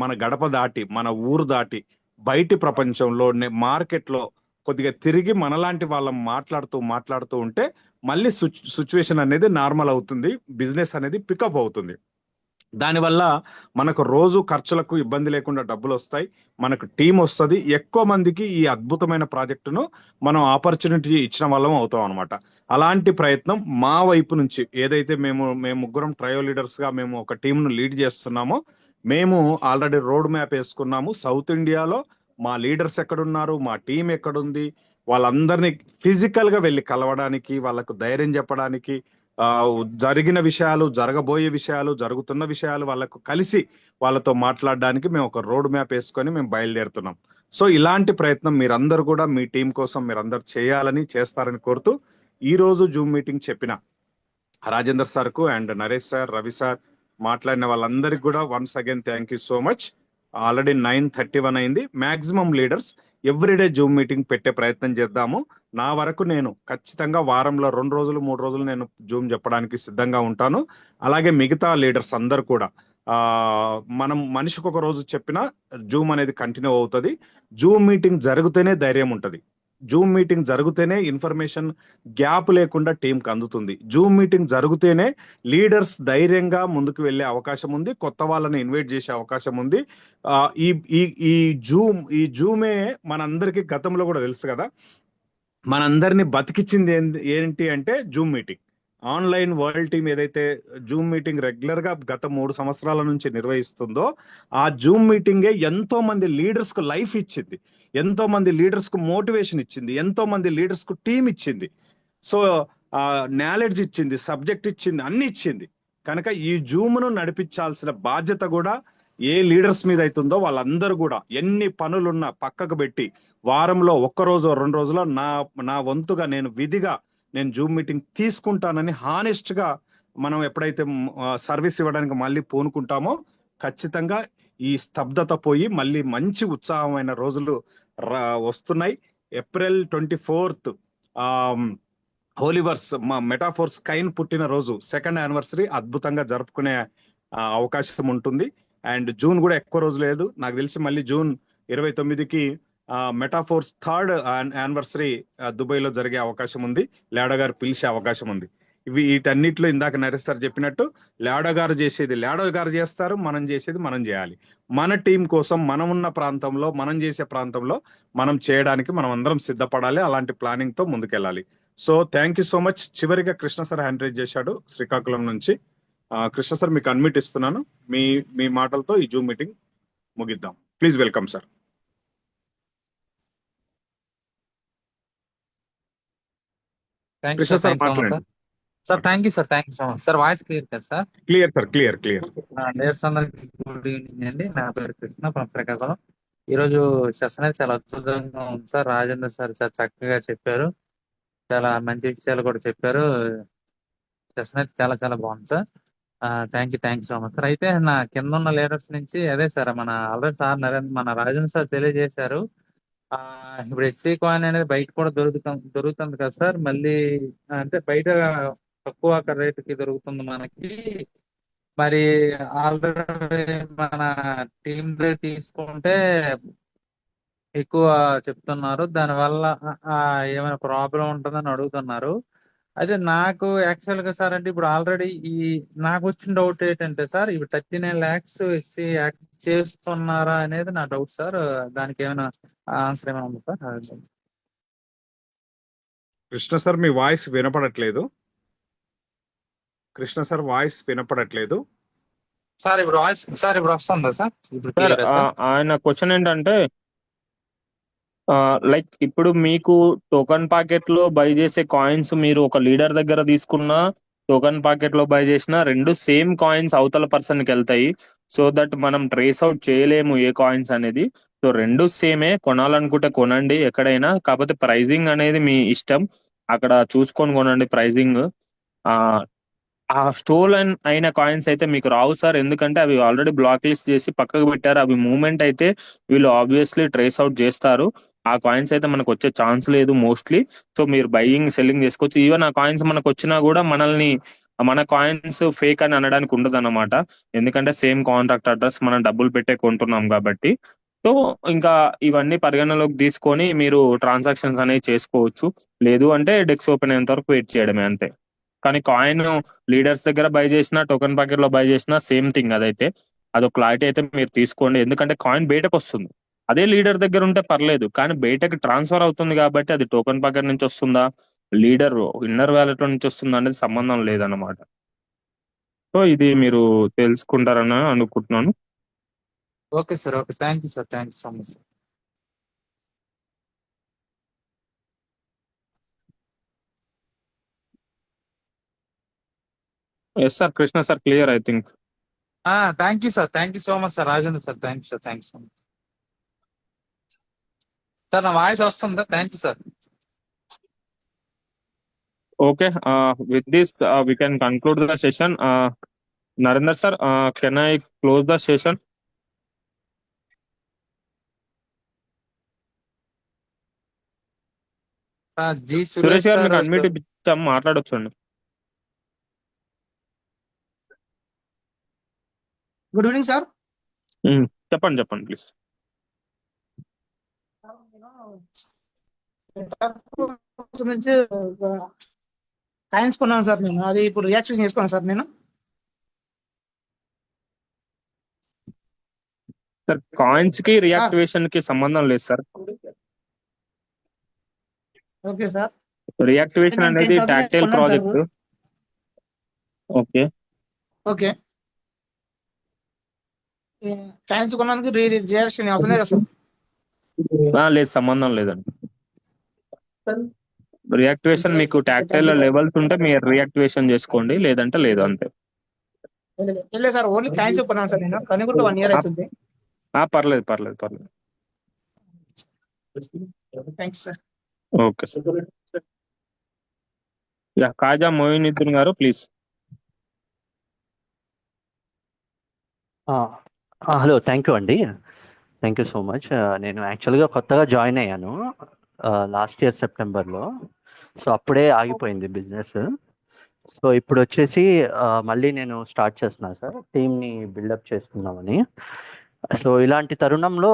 S5: మన గడప దాటి, మన ఊరు దాటి బయటి ప్రపంచంలో మార్కెట్లో కొద్దిగా తిరిగి మనలాంటి వాళ్ళం మాట్లాడుతూ ఉంటే మళ్ళీ సిచ్యువేషన్ అనేది నార్మల్ అవుతుంది, బిజినెస్ అనేది పికప్ అవుతుంది. దానివల్ల మనకు రోజు ఖర్చులకు ఇబ్బంది లేకుండా డబ్బులు వస్తాయి, మనకు టీం వస్తుంది, ఎక్కువ మందికి ఈ అద్భుతమైన ప్రాజెక్టును మనం ఆపర్చునిటీ ఇచ్చిన వాళ్ళం అవుతాం అనమాట. అలాంటి ప్రయత్నం మా వైపు నుంచి ఏదైతే మేము ముగ్గురం ట్రయో లీడర్స్గా మేము ఒక టీంను లీడ్ చేస్తున్నామో, మేము ఆల్రెడీ రోడ్ మ్యాప్ వేసుకున్నాము. సౌత్ ఇండియాలో మా లీడర్స్ ఎక్కడున్నారు, మా టీం ఎక్కడుంది, వాళ్ళందరినీ ఫిజికల్గా వెళ్ళి కలవడానికి, వాళ్ళకు ధైర్యం చెప్పడానికి, జరిగిన విషయాలు, జరగబోయే విషయాలు, జరుగుతున్న విషయాలు వాళ్ళకు కలిసి వాళ్ళతో మాట్లాడడానికి మేము ఒక రోడ్ మ్యాప్ వేసుకొని మేము బయలుదేరుతున్నాం. సో ఇలాంటి ప్రయత్నం మీరందరూ కూడా మీ టీం కోసం మీరందరూ చేస్తారని కోరుతూ ఈ రోజు జూమ్ మీటింగ్ చెప్పిన రాజేందర్ సార్కు and Naresh sir, Ravi sir, మాట్లాడిన వాళ్ళందరికీ కూడా once again thank you so much. Already 9:31 అయింది. Maximum leaders everyday Zoom meeting పెట్టే ప్రయత్నం చేద్దాము. నా వరకు నేను ఖచ్చితంగా వారంలో 2 రోజులు 3 రోజులు నేను జూమ్ చెప్పడానికి సిద్ధంగా ఉంటాను. అలాగే మిగతా లీడర్స్ అందరు కూడా మనం మనిషికి ఒక రోజు చెప్పినా జూమ్ అనేది కంటిన్యూ అవుతుంది. జూమ్ మీటింగ్ జరిగితేనే ధైర్యం ఉంటుంది, జూమ్ మీటింగ్ జరిగితేనే ఇన్ఫర్మేషన్ గ్యాప్ లేకుండా టీంకి అందుతుంది, జూమ్ మీటింగ్ జరిగితేనే లీడర్స్ ధైర్యంగా ముందుకు వెళ్ళే అవకాశం ఉంది, కొత్త వాళ్ళని ఇన్వైట్ చేసే అవకాశం ఉంది. ఈ జూమే మనందరికీ గతంలో కూడా తెలుసు కదా, మనందరినీ బతికిచ్చింది ఏంటి అంటే Zoom meeting. Online world team ఏదైతే జూమ్ మీటింగ్ రెగ్యులర్ గా గత 3 సంవత్సరాల నుంచి నిర్వహిస్తుందో ఆ జూమ్ మీటింగే ఎంతో మంది లీడర్స్ కు లైఫ్ ఇచ్చింది, ఎంతో మంది లీడర్స్ కు మోటివేషన్ ఇచ్చింది, ఎంతో మంది లీడర్స్ కు టీం ఇచ్చింది. సో నాలెడ్జ్ ఇచ్చింది, సబ్జెక్ట్ ఇచ్చింది, అన్ని ఇచ్చింది. కనుక ఈ జూమ్ను నడిపించాల్సిన బాధ్యత కూడా ఏ లీడర్స్ మీద అవుతుందో వాళ్ళందరూ కూడా ఎన్ని పనులున్నా పక్కకు పెట్టి వారంలో 1 రోజు 2 రోజులో నా వంతుగా నేను జూమ్ మీటింగ్ తీసుకుంటానని హానెస్ట్ గా మనం ఎప్పుడైతే సర్వీస్ ఇవ్వడానికి మళ్ళీ పూనుకుంటామో ఖచ్చితంగా ఈ స్తబ్దత పోయి మళ్ళీ మంచి ఉత్సాహమైన రోజులు వస్తున్నాయి. April 24th హోలీవర్స్ మా మెటాఫోర్స్ కైన్ పుట్టిన రోజు, 2nd యానివర్సరీ అద్భుతంగా జరుపుకునే అవకాశం ఉంటుంది. అండ్ జూన్ కూడా ఎక్కువ రోజు లేదు, నాకు తెలిసి మళ్ళీ జూన్ 29కి మెటాఫోర్స్ 3rd యానివర్సరీ దుబాయ్లో జరిగే అవకాశం ఉంది, లాడో గారు పిలిచే అవకాశం ఉంది. వీటన్నిటిలో ఇందాక నరేష్ సార్ చెప్పినట్టు లాడో గారు చేసేది లాడో గారు చేస్తారు, మనం చేసేది మనం చేయాలి. మన టీం కోసం మనం ఉన్న ప్రాంతంలో, మనం చేసే ప్రాంతంలో మనం చేయడానికి మనం అందరం సిద్ధపడాలి. అలాంటి ప్లానింగ్ తో ముందుకెళ్ళాలి. So thank you so much. చివరిగా కృష్ణ సార్ హ్యాండ్ రైజ్ చేశాడు శ్రీకాకుళం నుంచి. కృష్ణ సార్ మీకు అన్మ్యూట్ ఇస్తున్నాను, మీ మాటలతో ఈ జూమ్ మీటింగ్ ముగిద్దాం. Please welcome sir. Krishna sir మాట్లాడండి.
S7: Sir thank you so much sir. Voice clear కదా sir?
S5: Clear sir, clear.
S7: Leaders అందరికి గుడ్ ఈవినింగ్ అండి. నా పేరు కృష్ణ ఫ్రమ్ శ్రీకాకుళం. ఈరోజు సెషన్ అయితే చాలా అద్భుతంగా ఉంది సార్. రాజేంద్ర సార్ చాలా చక్కగా చెప్పారు, చాలా మంచి విషయాలు కూడా చెప్పారు. సెషన్ అయితే చాలా చాలా బాగుంది sir. Thank you so much sir. అయితే నా కింద ఉన్న లీడర్స్ నుంచి అదే సార్, మన ఆల్రెడీ సార్ మన రాజేంద్ర సార్ తెలియజేశారు. ఇప్పుడు హెచ్సి కాయిన్ అనేది బయట కూడా దొరుకుతుంది కదా సార్. మళ్ళీ అంటే బయట తక్కువ రేటుకి దొరుకుతుంది మనకి. మరి ఆల్రెడీ మన టీమ్ తీసుకుంటే ఎక్కువ చెప్తున్నారు, దానివల్ల ఏమైనా ప్రాబ్లం ఉంటుందని అడుగుతున్నారు. అయితే నాకు యాక్చువల్ గా సార్ అంటే ఇప్పుడు ఆల్రెడీ నాకు వచ్చిన డౌట్ ఏంటంటే సార్, ఇప్పుడు 39 lakhs ఎస్సీ యాక్ట్ చేస్తున్నారా అనేది నా డౌట్ సార్. దానికి ఏమైనా ఆన్సర్ ఏమైనా ఉంది సార్?
S5: కృష్ణ సార్ మీ వాయిస్ వినపడట్లేదు. కృష్ణ సార్ వాయిస్ వినపడట్లేదు
S7: సార్. ఇప్పుడు వస్తుందా సార్? ఇప్పుడు
S8: సార్ ఆయన క్వశ్చన్ ఏంటంటే లైక్ ఇప్పుడు మీకు టోకన్ పాకెట్ లో బై చేసే కాయిన్స్ మీరు ఒక లీడర్ దగ్గర తీసుకున్న టోకన్ పాకెట్ లో బై చేసిన రెండు సేమ్ కాయిన్స్ అవతల పర్సన్ కి వెళ్తాయి. సో దట్ మనం ట్రేస్ అవుట్ చేయలేము ఏ కాయిన్స్ అనేది. సో రెండు సేమే, కొనాలనుకుంటే కొనండి ఎక్కడైనా, కాకపోతే ప్రైజింగ్ అనేది మీ ఇష్టం, అక్కడ చూసుకొని కొనండి ప్రైజింగ్. ఆ స్టోలన్ అయిన కాయిన్స్ అయితే మీకు రావు సార్, ఎందుకంటే అవి ఆల్రెడీ బ్లాక్ లిస్ట్ చేసి పక్కకు పెట్టారు. అవి మూవ్మెంట్ అయితే వీళ్ళు ఆబ్వియస్లీ ట్రేస్ అవుట్ చేస్తారు. ఆ కాయిన్స్ అయితే మనకు వచ్చే ఛాన్స్ లేదు మోస్ట్లీ. సో మీరు బయింగ్ సెల్లింగ్ చేసుకోవచ్చు. ఈవెన్ ఆ కాయిన్స్ మనకు వచ్చినా కూడా మన కాయిన్స్ ఫేక్ అని అనడానికి ఉండదు అనమాట, ఎందుకంటే సేమ్ కాంట్రాక్ట్ అడ్రస్ మనం డబ్బులు పెట్టే కొంటున్నాం కాబట్టి. సో ఇంకా ఇవన్నీ పరిగణలోకి తీసుకొని మీరు ట్రాన్సాక్షన్స్ అనేవి చేసుకోవచ్చు. లేదు అంటే డెక్స్ ఓపెన్ అయ్యేంత వరకు వెయిట్ చేయడమే అంతే. కానీ కాయిన్ లీడర్స్ దగ్గర బై చేసినా టోకెన్ ప్యాకెట్ లో బై చేసినా సేమ్ థింగ్. అదైతే అదొక క్లారిటీ అయితే మీరు తీసుకోండి, ఎందుకంటే కాయిన్ బయటకు వస్తుంది. అదే లీడర్ దగ్గర ఉంటే పర్లేదు, కానీ బయటకి ట్రాన్స్ఫర్ అవుతుంది కాబట్టి అది టోకెన్ ప్యాకెట్ నుంచి వస్తుందా, లీడర్ ఇన్నర్ వ్యాలెట్ నుంచి వస్తుందా అనేది సంబంధం లేదన్నమాట. సో ఇది మీరు తెలుసుకుంటారని అనుకుంటున్నాను.
S7: Okay sir, okay, thank you sir, thank you so much sir.
S8: Yes sir, Krishna sir clear I think.
S7: Thank you sir, thank you so much sir, Rajendra sir, thank you sir, thank you so much sir. నా voice వస్తుందా? Thank you sir.
S8: Okay, with this we can conclude the session. Narendra sir, can I close the session?
S7: G
S8: Suresh
S7: Suresh
S8: గారు
S7: sir
S8: మీకు unmute ఇచ్చాం, మాట్లాడొచ్చండి.
S9: Good evening sir.
S8: చెప్పండి చెప్పండి please.
S9: నుంచి coins కొన్నాను sir నేను, అది ఇప్పుడు రియాక్షన్ చేసుకున్నాను సార్ నేను.
S8: సార్ కాయిన్స్ కి రియాక్టివేషన్ కి సంబంధం లేదు సార్.
S9: Okay sir.
S8: రియాక్టివేషన్
S9: నేను
S8: అనేది
S9: 10,000
S8: టాక్టైల్
S9: కొన్నాను సార్.
S8: ప్రాజెక్ట్. ఓకే,
S9: ఓకే, కాయిన్స్ కొన్నందుకు రియాక్షన్ అవసరం లేదు సార్.
S8: లేదు, సంబంధం లేదండి. రియాక్టివేషన్ మీకు టాక్టైల్ లెవెల్స్ ఉంటే మీరు రియాక్టివేషన్ చేసుకోండి, లేదంటే లేదు, అంతే.
S9: లేదు సార్, ఓన్లీ కాయిన్స్ కొన్నాను సార్ నేను, కానీ కూడా 1 year అవుతుంది.
S8: పర్లేదు పర్లేదు పర్లేదు.
S9: Thanks sir.
S8: Okay sir. Khaja Moinuddin గారు ప్లీజ్.
S10: హలో, థ్యాంక్ యూ అండి, థ్యాంక్ యూ సో మచ్. నేను యాక్చువల్గా కొత్తగా జాయిన్ అయ్యాను లాస్ట్ ఇయర్ సెప్టెంబర్లో. సో అప్పుడే ఆగిపోయింది బిజినెస్. సో ఇప్పుడు వచ్చేసి మళ్ళీ నేను స్టార్ట్ చేస్తున్నాను సార్, టీమ్ని బిల్డప్ చేసుకుందామని. సో ఇలాంటి తరుణంలో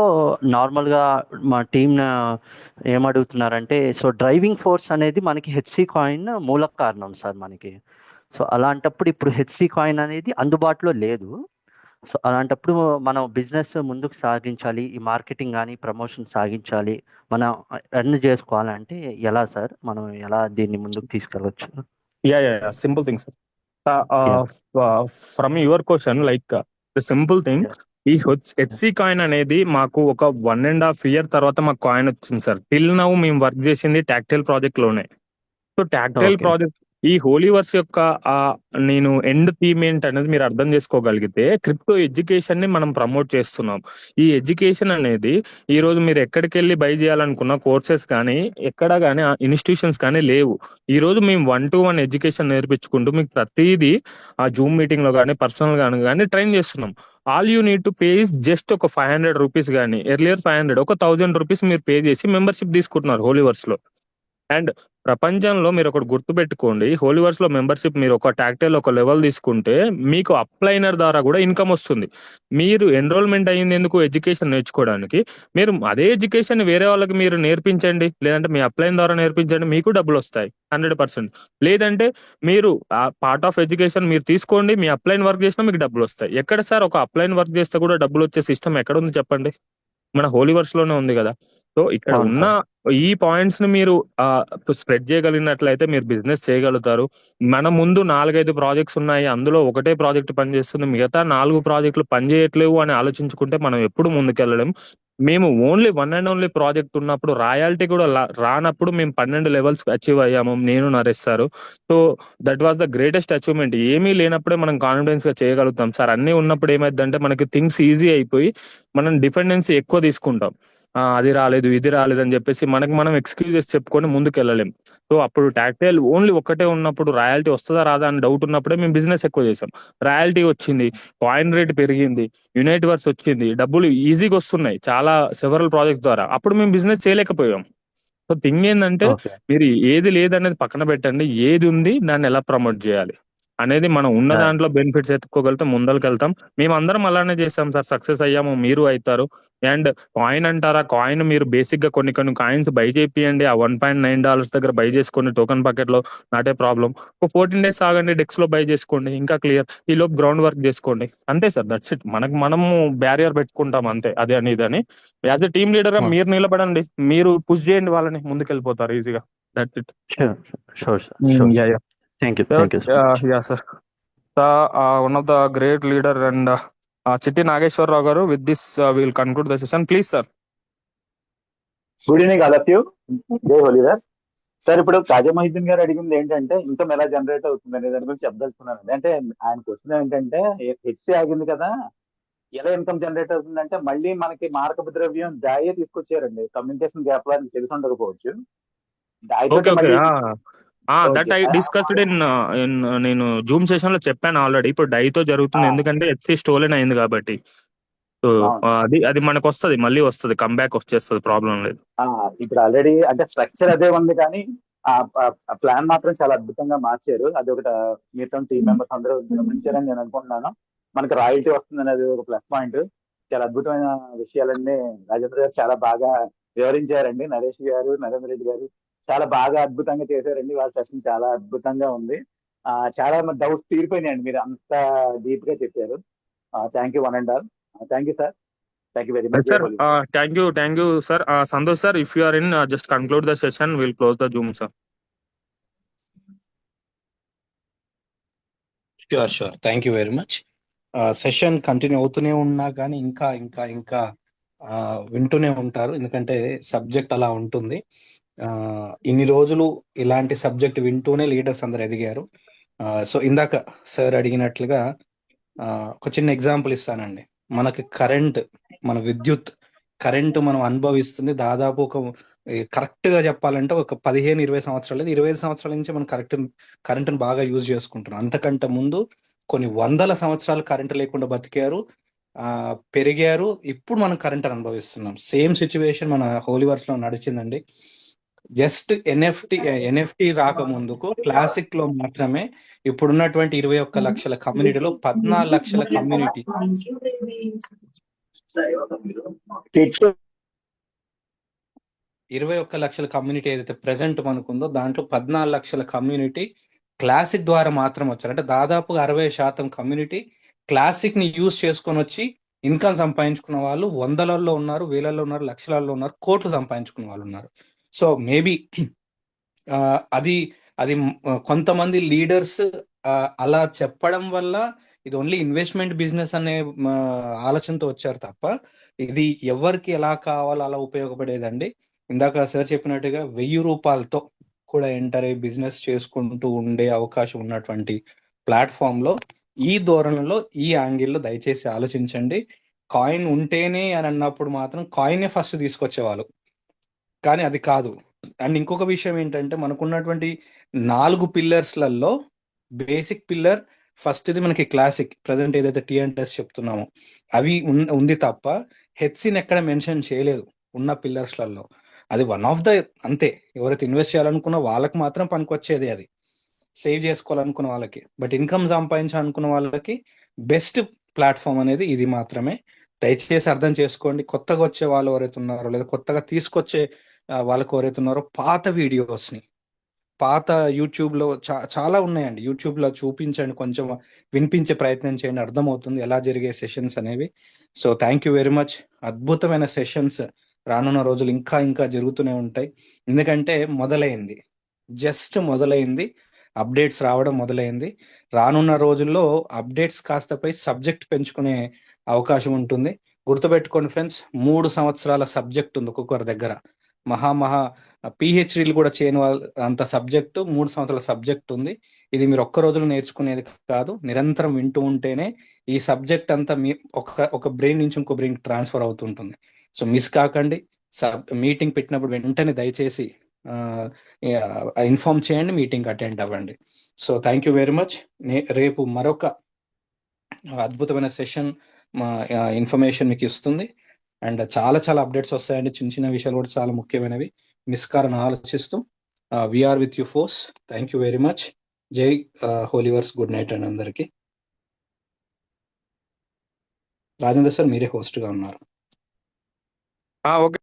S10: నార్మల్గా మా టీమ్ ఏమడుగుతున్నారంటే, సో డ్రైవింగ్ ఫోర్స్ అనేది మనకి హెచ్సి కాయిన్ మూల కారణం సార్ మనకి. సో అలాంటప్పుడు ఇప్పుడు హెచ్సి కాయిన్ అనేది అందుబాటులో లేదు. సో అలాంటప్పుడు మనం బిజినెస్ ముందుకు సాగించాలి, ఈ మార్కెటింగ్ కానీ ప్రమోషన్ సాగించాలి, మనం ఎర్న్ చేసుకోవాలంటే ఎలా సార్, మనం ఎలా దీన్ని ముందుకు తీసుకెళ్ళవచ్చు?
S8: Simple thing sir. From your question, like the simple thing, ఈ హెచ్సి కాయిన్ అనేది మాకు ఒక 1.5 year తర్వాత మాకు కాయిన్ వచ్చింది సార్. టిల్ నౌ మేము వర్క్ చేసింది టాక్టైల్ ప్రాజెక్ట్ లోనే. సో టాక్టైల్ ప్రాజెక్ట్ ఈ హోలీవర్స్ యొక్క నేను ఎండ్ థీమ్ ఏంటనేది మీరు అర్థం చేసుకోగలిగితే, క్రిప్టో ఎడ్యుకేషన్ ని మనం ప్రమోట్ చేస్తున్నాం. ఈ ఎడ్యుకేషన్ అనేది ఈ రోజు మీరు ఎక్కడికి వెళ్ళి బై చేయాలనుకున్న కోర్సెస్ కానీ ఎక్కడ కానీ ఇన్స్టిట్యూషన్స్ కానీ లేవు. ఈ రోజు మేము 1-to-1 ఎడ్యుకేషన్ నేర్పించుకుంటూ మీకు ప్రతిదీ ఆ జూమ్ మీటింగ్ లో కానీ పర్సనల్ కానీ ట్రైన్ చేస్తున్నాం. All you need to pay is just ఒక 500 రూపీస్, కానీ ఎర్లియర్ 500, ఒక 1000 రూపీస్ మీరు పే చేసి మెంబర్షిప్ తీసుకుంటున్నారు హోలీవర్స్ లో. అండ్ ప్రపంచంలో మీరు ఒకటి గుర్తుపెట్టుకోండి, హోలీవర్స్ లో మెంబర్షిప్ మీరు ఒక టాక్టైల్ ఒక లెవెల్ తీసుకుంటే మీకు అప్లైనర్ ద్వారా కూడా ఇన్కమ్ వస్తుంది. మీరు ఎన్రోల్మెంట్ అయ్యింది ఎందుకు? ఎడ్యుకేషన్ నేర్చుకోవడానికి. మీరు అదే ఎడ్యుకేషన్ వేరే వాళ్ళకి మీరు నేర్పించండి, లేదంటే మీ అప్లైన్ ద్వారా నేర్పించండి, మీకు డబ్బులు వస్తాయి 100%. లేదంటే మీరు పార్ట్ ఆఫ్ ఎడ్యుకేషన్ మీరు తీసుకోండి, మీ అప్లైన్ వర్క్ చేసినా మీకు డబ్బులు వస్తాయి. ఎక్కడ సార్ ఒక అప్లైన్ వర్క్ చేస్తే కూడా డబ్బులు వచ్చే సిస్టమ్ ఎక్కడ ఉంది చెప్పండి? మన హోలీవర్స్ లోనే ఉంది కదా. సో ఇక్కడ ఉన్న ఈ పాయింట్స్ ని మీరు స్ప్రెడ్ చేయగలిగినట్లయితే మీరు బిజినెస్ చేయగలుగుతారు. మన ముందు 4-5 ప్రాజెక్ట్స్ ఉన్నాయి, అందులో ఒకటే ప్రాజెక్ట్ పనిచేస్తుంది, మిగతా 4 ప్రాజెక్టులు పనిచేయట్లేవు అని ఆలోచించుకుంటే మనం ఎప్పుడు ముందుకెళ్ళలేం. మేము only one and only project ఉన్నప్పుడు రాయల్టీ కూడా రానప్పుడు మేము 12 లెవెల్స్ అచీవ్ అయ్యాము, నేను Naresh sir. So that was the greatest achievement. ఏమీ లేనప్పుడే మనం కాన్ఫిడెన్స్ గా చేయగలుగుతాం సార్. అన్నీ ఉన్నప్పుడు ఏమైందంటే మనకి థింగ్స్ ఈజీ అయిపోయి మనం డిపెండెన్సీ ఎక్కువ తీసుకుంటాం. అది రాలేదు ఇది రాలేదు అని చెప్పేసి మనకి మనం ఎక్స్క్యూజెస్ చెప్పుకొని ముందుకు వెళ్ళలేం. సో అప్పుడు టాక్టైల్ ఓన్లీ ఒక్కటే ఉన్నప్పుడు రాయల్టీ వస్తుందా రాదా అని డౌట్ ఉన్నప్పుడే మేము బిజినెస్ ఎక్కువ చేసాం. రాయల్టీ వచ్చింది, కాయిన్ రేట్ పెరిగింది, యునైట్ వర్స్ వచ్చింది, డబ్బులు ఈజీగా వస్తున్నాయి చాలా సెవరల్ ప్రాజెక్ట్స్ ద్వారా. అప్పుడు మేము బిజినెస్ చేయలేకపోయాం. సో థింగ్ ఏంటంటే
S10: ఓకే.
S8: మీరు ఏది లేదనేది పక్కన పెట్టండి, ఏది ఉంది దాన్ని ఎలా ప్రమోట్ చేయాలి అనేది మనం ఉన్న దాంట్లో బెనిఫిట్స్ ఎత్తుకోగలితే ముందరికి వెళ్తాం. మేము అందరం అలానే చేసాం సార్, సక్సెస్ అయ్యాము, మీరు అవుతారు. అండ్ కాయిన్ అంటారా, కాయిన్ మీరు బేసిక్ గా కొన్ని కొన్ని కాయిన్స్ బై చేపియండి. ఆ $1.9 దగ్గర బై చేసుకోండి టోకెన్ బకెట్ లో, నాటే ప్రాబ్లం. ఒక 14 days ఆగండి, డెక్స్ లో బై చేసుకోండి, ఇంకా క్లియర్. ఈ లోపు గ్రౌండ్ వర్క్ చేసుకోండి, అంతే సార్. That's it. మనము బ్యారియర్ పెట్టుకుంటాం అంతే, అది అని ఇదని. యాజ్ ఎ టీమ్ లీడర్ గా మీరు నిలబడండి, మీరు పుష్ చేయండి వాళ్ళని, ముందుకు వెళ్ళిపోతారు ఈజీగా. That's it.
S10: Sure sure sir, sure.
S8: Yeah yeah
S10: thank you so much.
S8: Yeah sir. One of the great leader and చిట్టి నాగేశ్వరరావు గారు, with this will conclude the session, please sir.
S2: Good evening all of you. జై హోలీదాస్ sir. ఇప్పుడు కాజా మొహిద్దీన్ గారు అడిగింది ఏంటంటే income ఎలా generate అవుతుంది అనే దాని గురించి చెప్పదలుచుకున్నాను. అంటే ఆయన క్వశ్చన్ ఏంటంటే హెచ్సి ఆగింది కదా, ఎలా ఇన్కమ్ జనరేట్ అవుతుందంటే మళ్ళీ మనకి మారకపు ద్రవ్యం దాయే తీసుకొచ్చారండి. కమ్యూనికేషన్ గ్యాప్ వారికి తెలిసి ఉండకపోవచ్చు. దాయితో
S8: ఓకే ఓకే.
S2: మళ్ళీ
S8: that
S2: okay
S8: I discussed in నేను జూమ్ సెషన్ లో చెప్పాను ఆల్రెడీ. ఇప్పుడు డైతో జరుగుతుంది, ఎందుకంటే హెచ్సి స్టోలెన్ అయింది కాబట్టి. సో అది మనకు వస్తుంది, మళ్ళీ వస్తుంది, కమ్బ్యాక్ వచ్చేస్తుంది, ప్రాబ్లం లేదు.
S2: ఇప్పుడు ఆల్రెడీ అంటే స్ట్రక్చర్ అదే ఉంది కానీ ఆ ప్లాన్ మాత్రం చాలా అద్భుతంగా మార్చారు. అది ఒకటి మీతో టీమ్ మెంబర్స్ అందరూ గమనించారని నేను అనుకుంటున్నాను. మనకు రాయల్టీ వస్తుంది అనేది ఒక ప్లస్ పాయింట్. చాలా అద్భుతమైన విషయాలన్నీ రాజేంద్ర గారు చాలా బాగా వివరించారండి. నరేష్ గారు, నరేంద్ర రెడ్డి గారు చాలా బాగా అద్భుతంగా చేశారండి. వాళ్ళ సెషన్ చాలా అద్భుతంగా ఉంది. చాలా డౌట్స్ తీరిపోయినాయండి, మీరు అంత డీప్ గా చెప్పారు. Thank you one and all. Thank you sir. Thank you very much.
S8: Sir thank you sir. Santosh sir, if you are in, just conclude the session, will close the Zoom sir.
S3: Sure. Thank you very much. Session continue అవుతూనే ఉన్నా కానీ ఇంకా ఇంకా ఇంకా వింటూనే ఉంటారు, ఎందుకంటే subject అలా ఉంటుంది. ఇన్ని రోజులు ఇలాంటి సబ్జెక్ట్ వింటూనే లీడర్స్ అందరు ఎదిగారు. సో ఇందాక సార్ అడిగినట్లుగా ఒక చిన్న ఎగ్జాంపుల్ ఇస్తానండి. మనకి మన విద్యుత్ కరెంటు మనం అనుభవిస్తుంది దాదాపు ఒక కరెక్ట్ గా చెప్పాలంటే ఒక 15-20 సంవత్సరాలు, 25 సంవత్సరాల నుంచి మనం కరెంటును బాగా యూజ్ చేసుకుంటున్నాం. అంతకంటే ముందు కొన్ని వందల సంవత్సరాలు కరెంటు లేకుండా బతికారు, పెరిగారు. ఇప్పుడు మనం కరెంట్ అనుభవిస్తున్నాం. సేమ్ సిచ్యువేషన్ మన హోలీవర్స్ లో నడిచిందండి. జస్ట్ ఎన్ఎఫ్టి రాకముందుకు క్లాసిక్ లో మాత్రమే ఇప్పుడున్నటువంటి 21 లక్షల కమ్యూనిటీలో 14 లక్షల కమ్యూనిటీ 21 లక్షల కమ్యూనిటీ ఏదైతే ప్రెసెంట్ మనకుందో దాంట్లో 14 లక్షల కమ్యూనిటీ క్లాసిక్ ద్వారా మాత్రం వచ్చారు. అంటే దాదాపు 60% కమ్యూనిటీ క్లాసిక్ ని యూజ్ చేసుకొని వచ్చి ఇన్కమ్ సంపాదించుకున్న వాళ్ళు వందలలో ఉన్నారు, వేలలో ఉన్నారు, లక్షలలో ఉన్నారు, కోట్లు సంపాదించుకున్న వాళ్ళు ఉన్నారు. సో మేబీ అది కొంతమంది లీడర్స్ అలా చెప్పడం వల్ల ఇది ఓన్లీ ఇన్వెస్ట్మెంట్ బిజినెస్ అనే ఆలోచనతో వచ్చారు తప్ప ఇది ఎవరికి ఎలా కావాలో అలా ఉపయోగపడేదండి. ఇందాక సార్ చెప్పినట్టుగా 1000 రూపాయలతో కూడా ఎంటర్ అయ్యి బిజినెస్ చేసుకుంటూ ఉండే అవకాశం ఉన్నటువంటి ప్లాట్ఫామ్ లో ఈ ధోరణిలో, ఈ యాంగిల్లో దయచేసి ఆలోచించండి. కాయిన్ ఉంటేనే అని అన్నప్పుడు మాత్రం కాయినే ఫస్ట్ తీసుకొచ్చేవాళ్ళు, కానీ అది కాదు. అండ్ ఇంకొక విషయం ఏంటంటే మనకున్నటువంటి 4 పిల్లర్స్లలో బేసిక్ పిల్లర్ ఫస్ట్ది మనకి క్లాసిక్, ప్రజెంట్ ఏదైతే T&S చెప్తున్నామో అవి ఉంది తప్ప హెచ్సిని ఎక్కడ మెన్షన్ చేయలేదు ఉన్న పిల్లర్స్లలో. అది వన్ ఆఫ్ ద అంతే. ఎవరైతే ఇన్వెస్ట్ చేయాలనుకున్న వాళ్ళకి మాత్రం పనికొచ్చేది, అది సేవ్ చేసుకోవాలనుకున్న వాళ్ళకి. బట్ ఇన్కమ్ సంపాదించాలనుకున్న వాళ్ళకి బెస్ట్ ప్లాట్ఫామ్ అనేది ఇది మాత్రమే. దయచేసి అర్థం చేసుకోండి. కొత్తగా వచ్చే వాళ్ళు ఎవరైతే ఉన్నారో లేదా కొత్తగా తీసుకొచ్చే వాళ్ళకి ఎవరైతే ఉన్నారో పాత వీడియోస్ని, పాత యూట్యూబ్లో చాలా ఉన్నాయండి, యూట్యూబ్లో చూపించండి, కొంచెం వినిపించే ప్రయత్నం చేయండి, అర్థమవుతుంది ఎలా జరిగే సెషన్స్ అనేవి. So thank you very much. అద్భుతమైన సెషన్స్ రానున్న రోజులు ఇంకా ఇంకా జరుగుతూనే ఉంటాయి, ఎందుకంటే మొదలైంది, జస్ట్ మొదలైంది, అప్డేట్స్ రావడం మొదలైంది. రానున్న రోజుల్లో అప్డేట్స్ కాస్తపై సబ్జెక్ట్ పెంచుకునే అవకాశం ఉంటుంది. గుర్తుపెట్టుకోండి ఫ్రెండ్స్, 3 సంవత్సరాల సబ్జెక్ట్ ఉంది ఒక్కొక్కరి దగ్గర. మహా పిహెచ్డీలు కూడా చేయని వాళ్ళ అంత సబ్జెక్టు, 3 సంవత్సరాల సబ్జెక్ట్ ఉంది. ఇది మీరు ఒక్క రోజులో నేర్చుకునేది కాదు, నిరంతరం వింటూ ఉంటేనే ఈ సబ్జెక్ట్ అంతా మీ ఒక బ్రెయిన్ నుంచి ఇంకో బ్రెయిన్ ట్రాన్స్ఫర్ అవుతుంటుంది. సో మిస్ కాకండి. మీటింగ్ పెట్టినప్పుడు వెంటనే దయచేసి ఇన్ఫార్మ్ చేయండి, మీటింగ్ అటెండ్ అవ్వండి. So thank you very much. రేపు మరొక అద్భుతమైన సెషన్ మా ఇన్ఫర్మేషన్ మీకు ఇస్తుంది. అండ్ చాలా చాలా అప్డేట్స్ వస్తాయండి, చిన్న చిన్న విషయాలు కూడా చాలా ముఖ్యమైనవి. మిస్ కారని ఆలోచిస్తూ we're with you force. Thank you very much. జై హోలీవర్స్. గుడ్ నైట్ అండి అందరికీ. రాజేంద్ర సార్ మీరే హోస్ట్గా ఉన్నారు.
S8: ఓకే.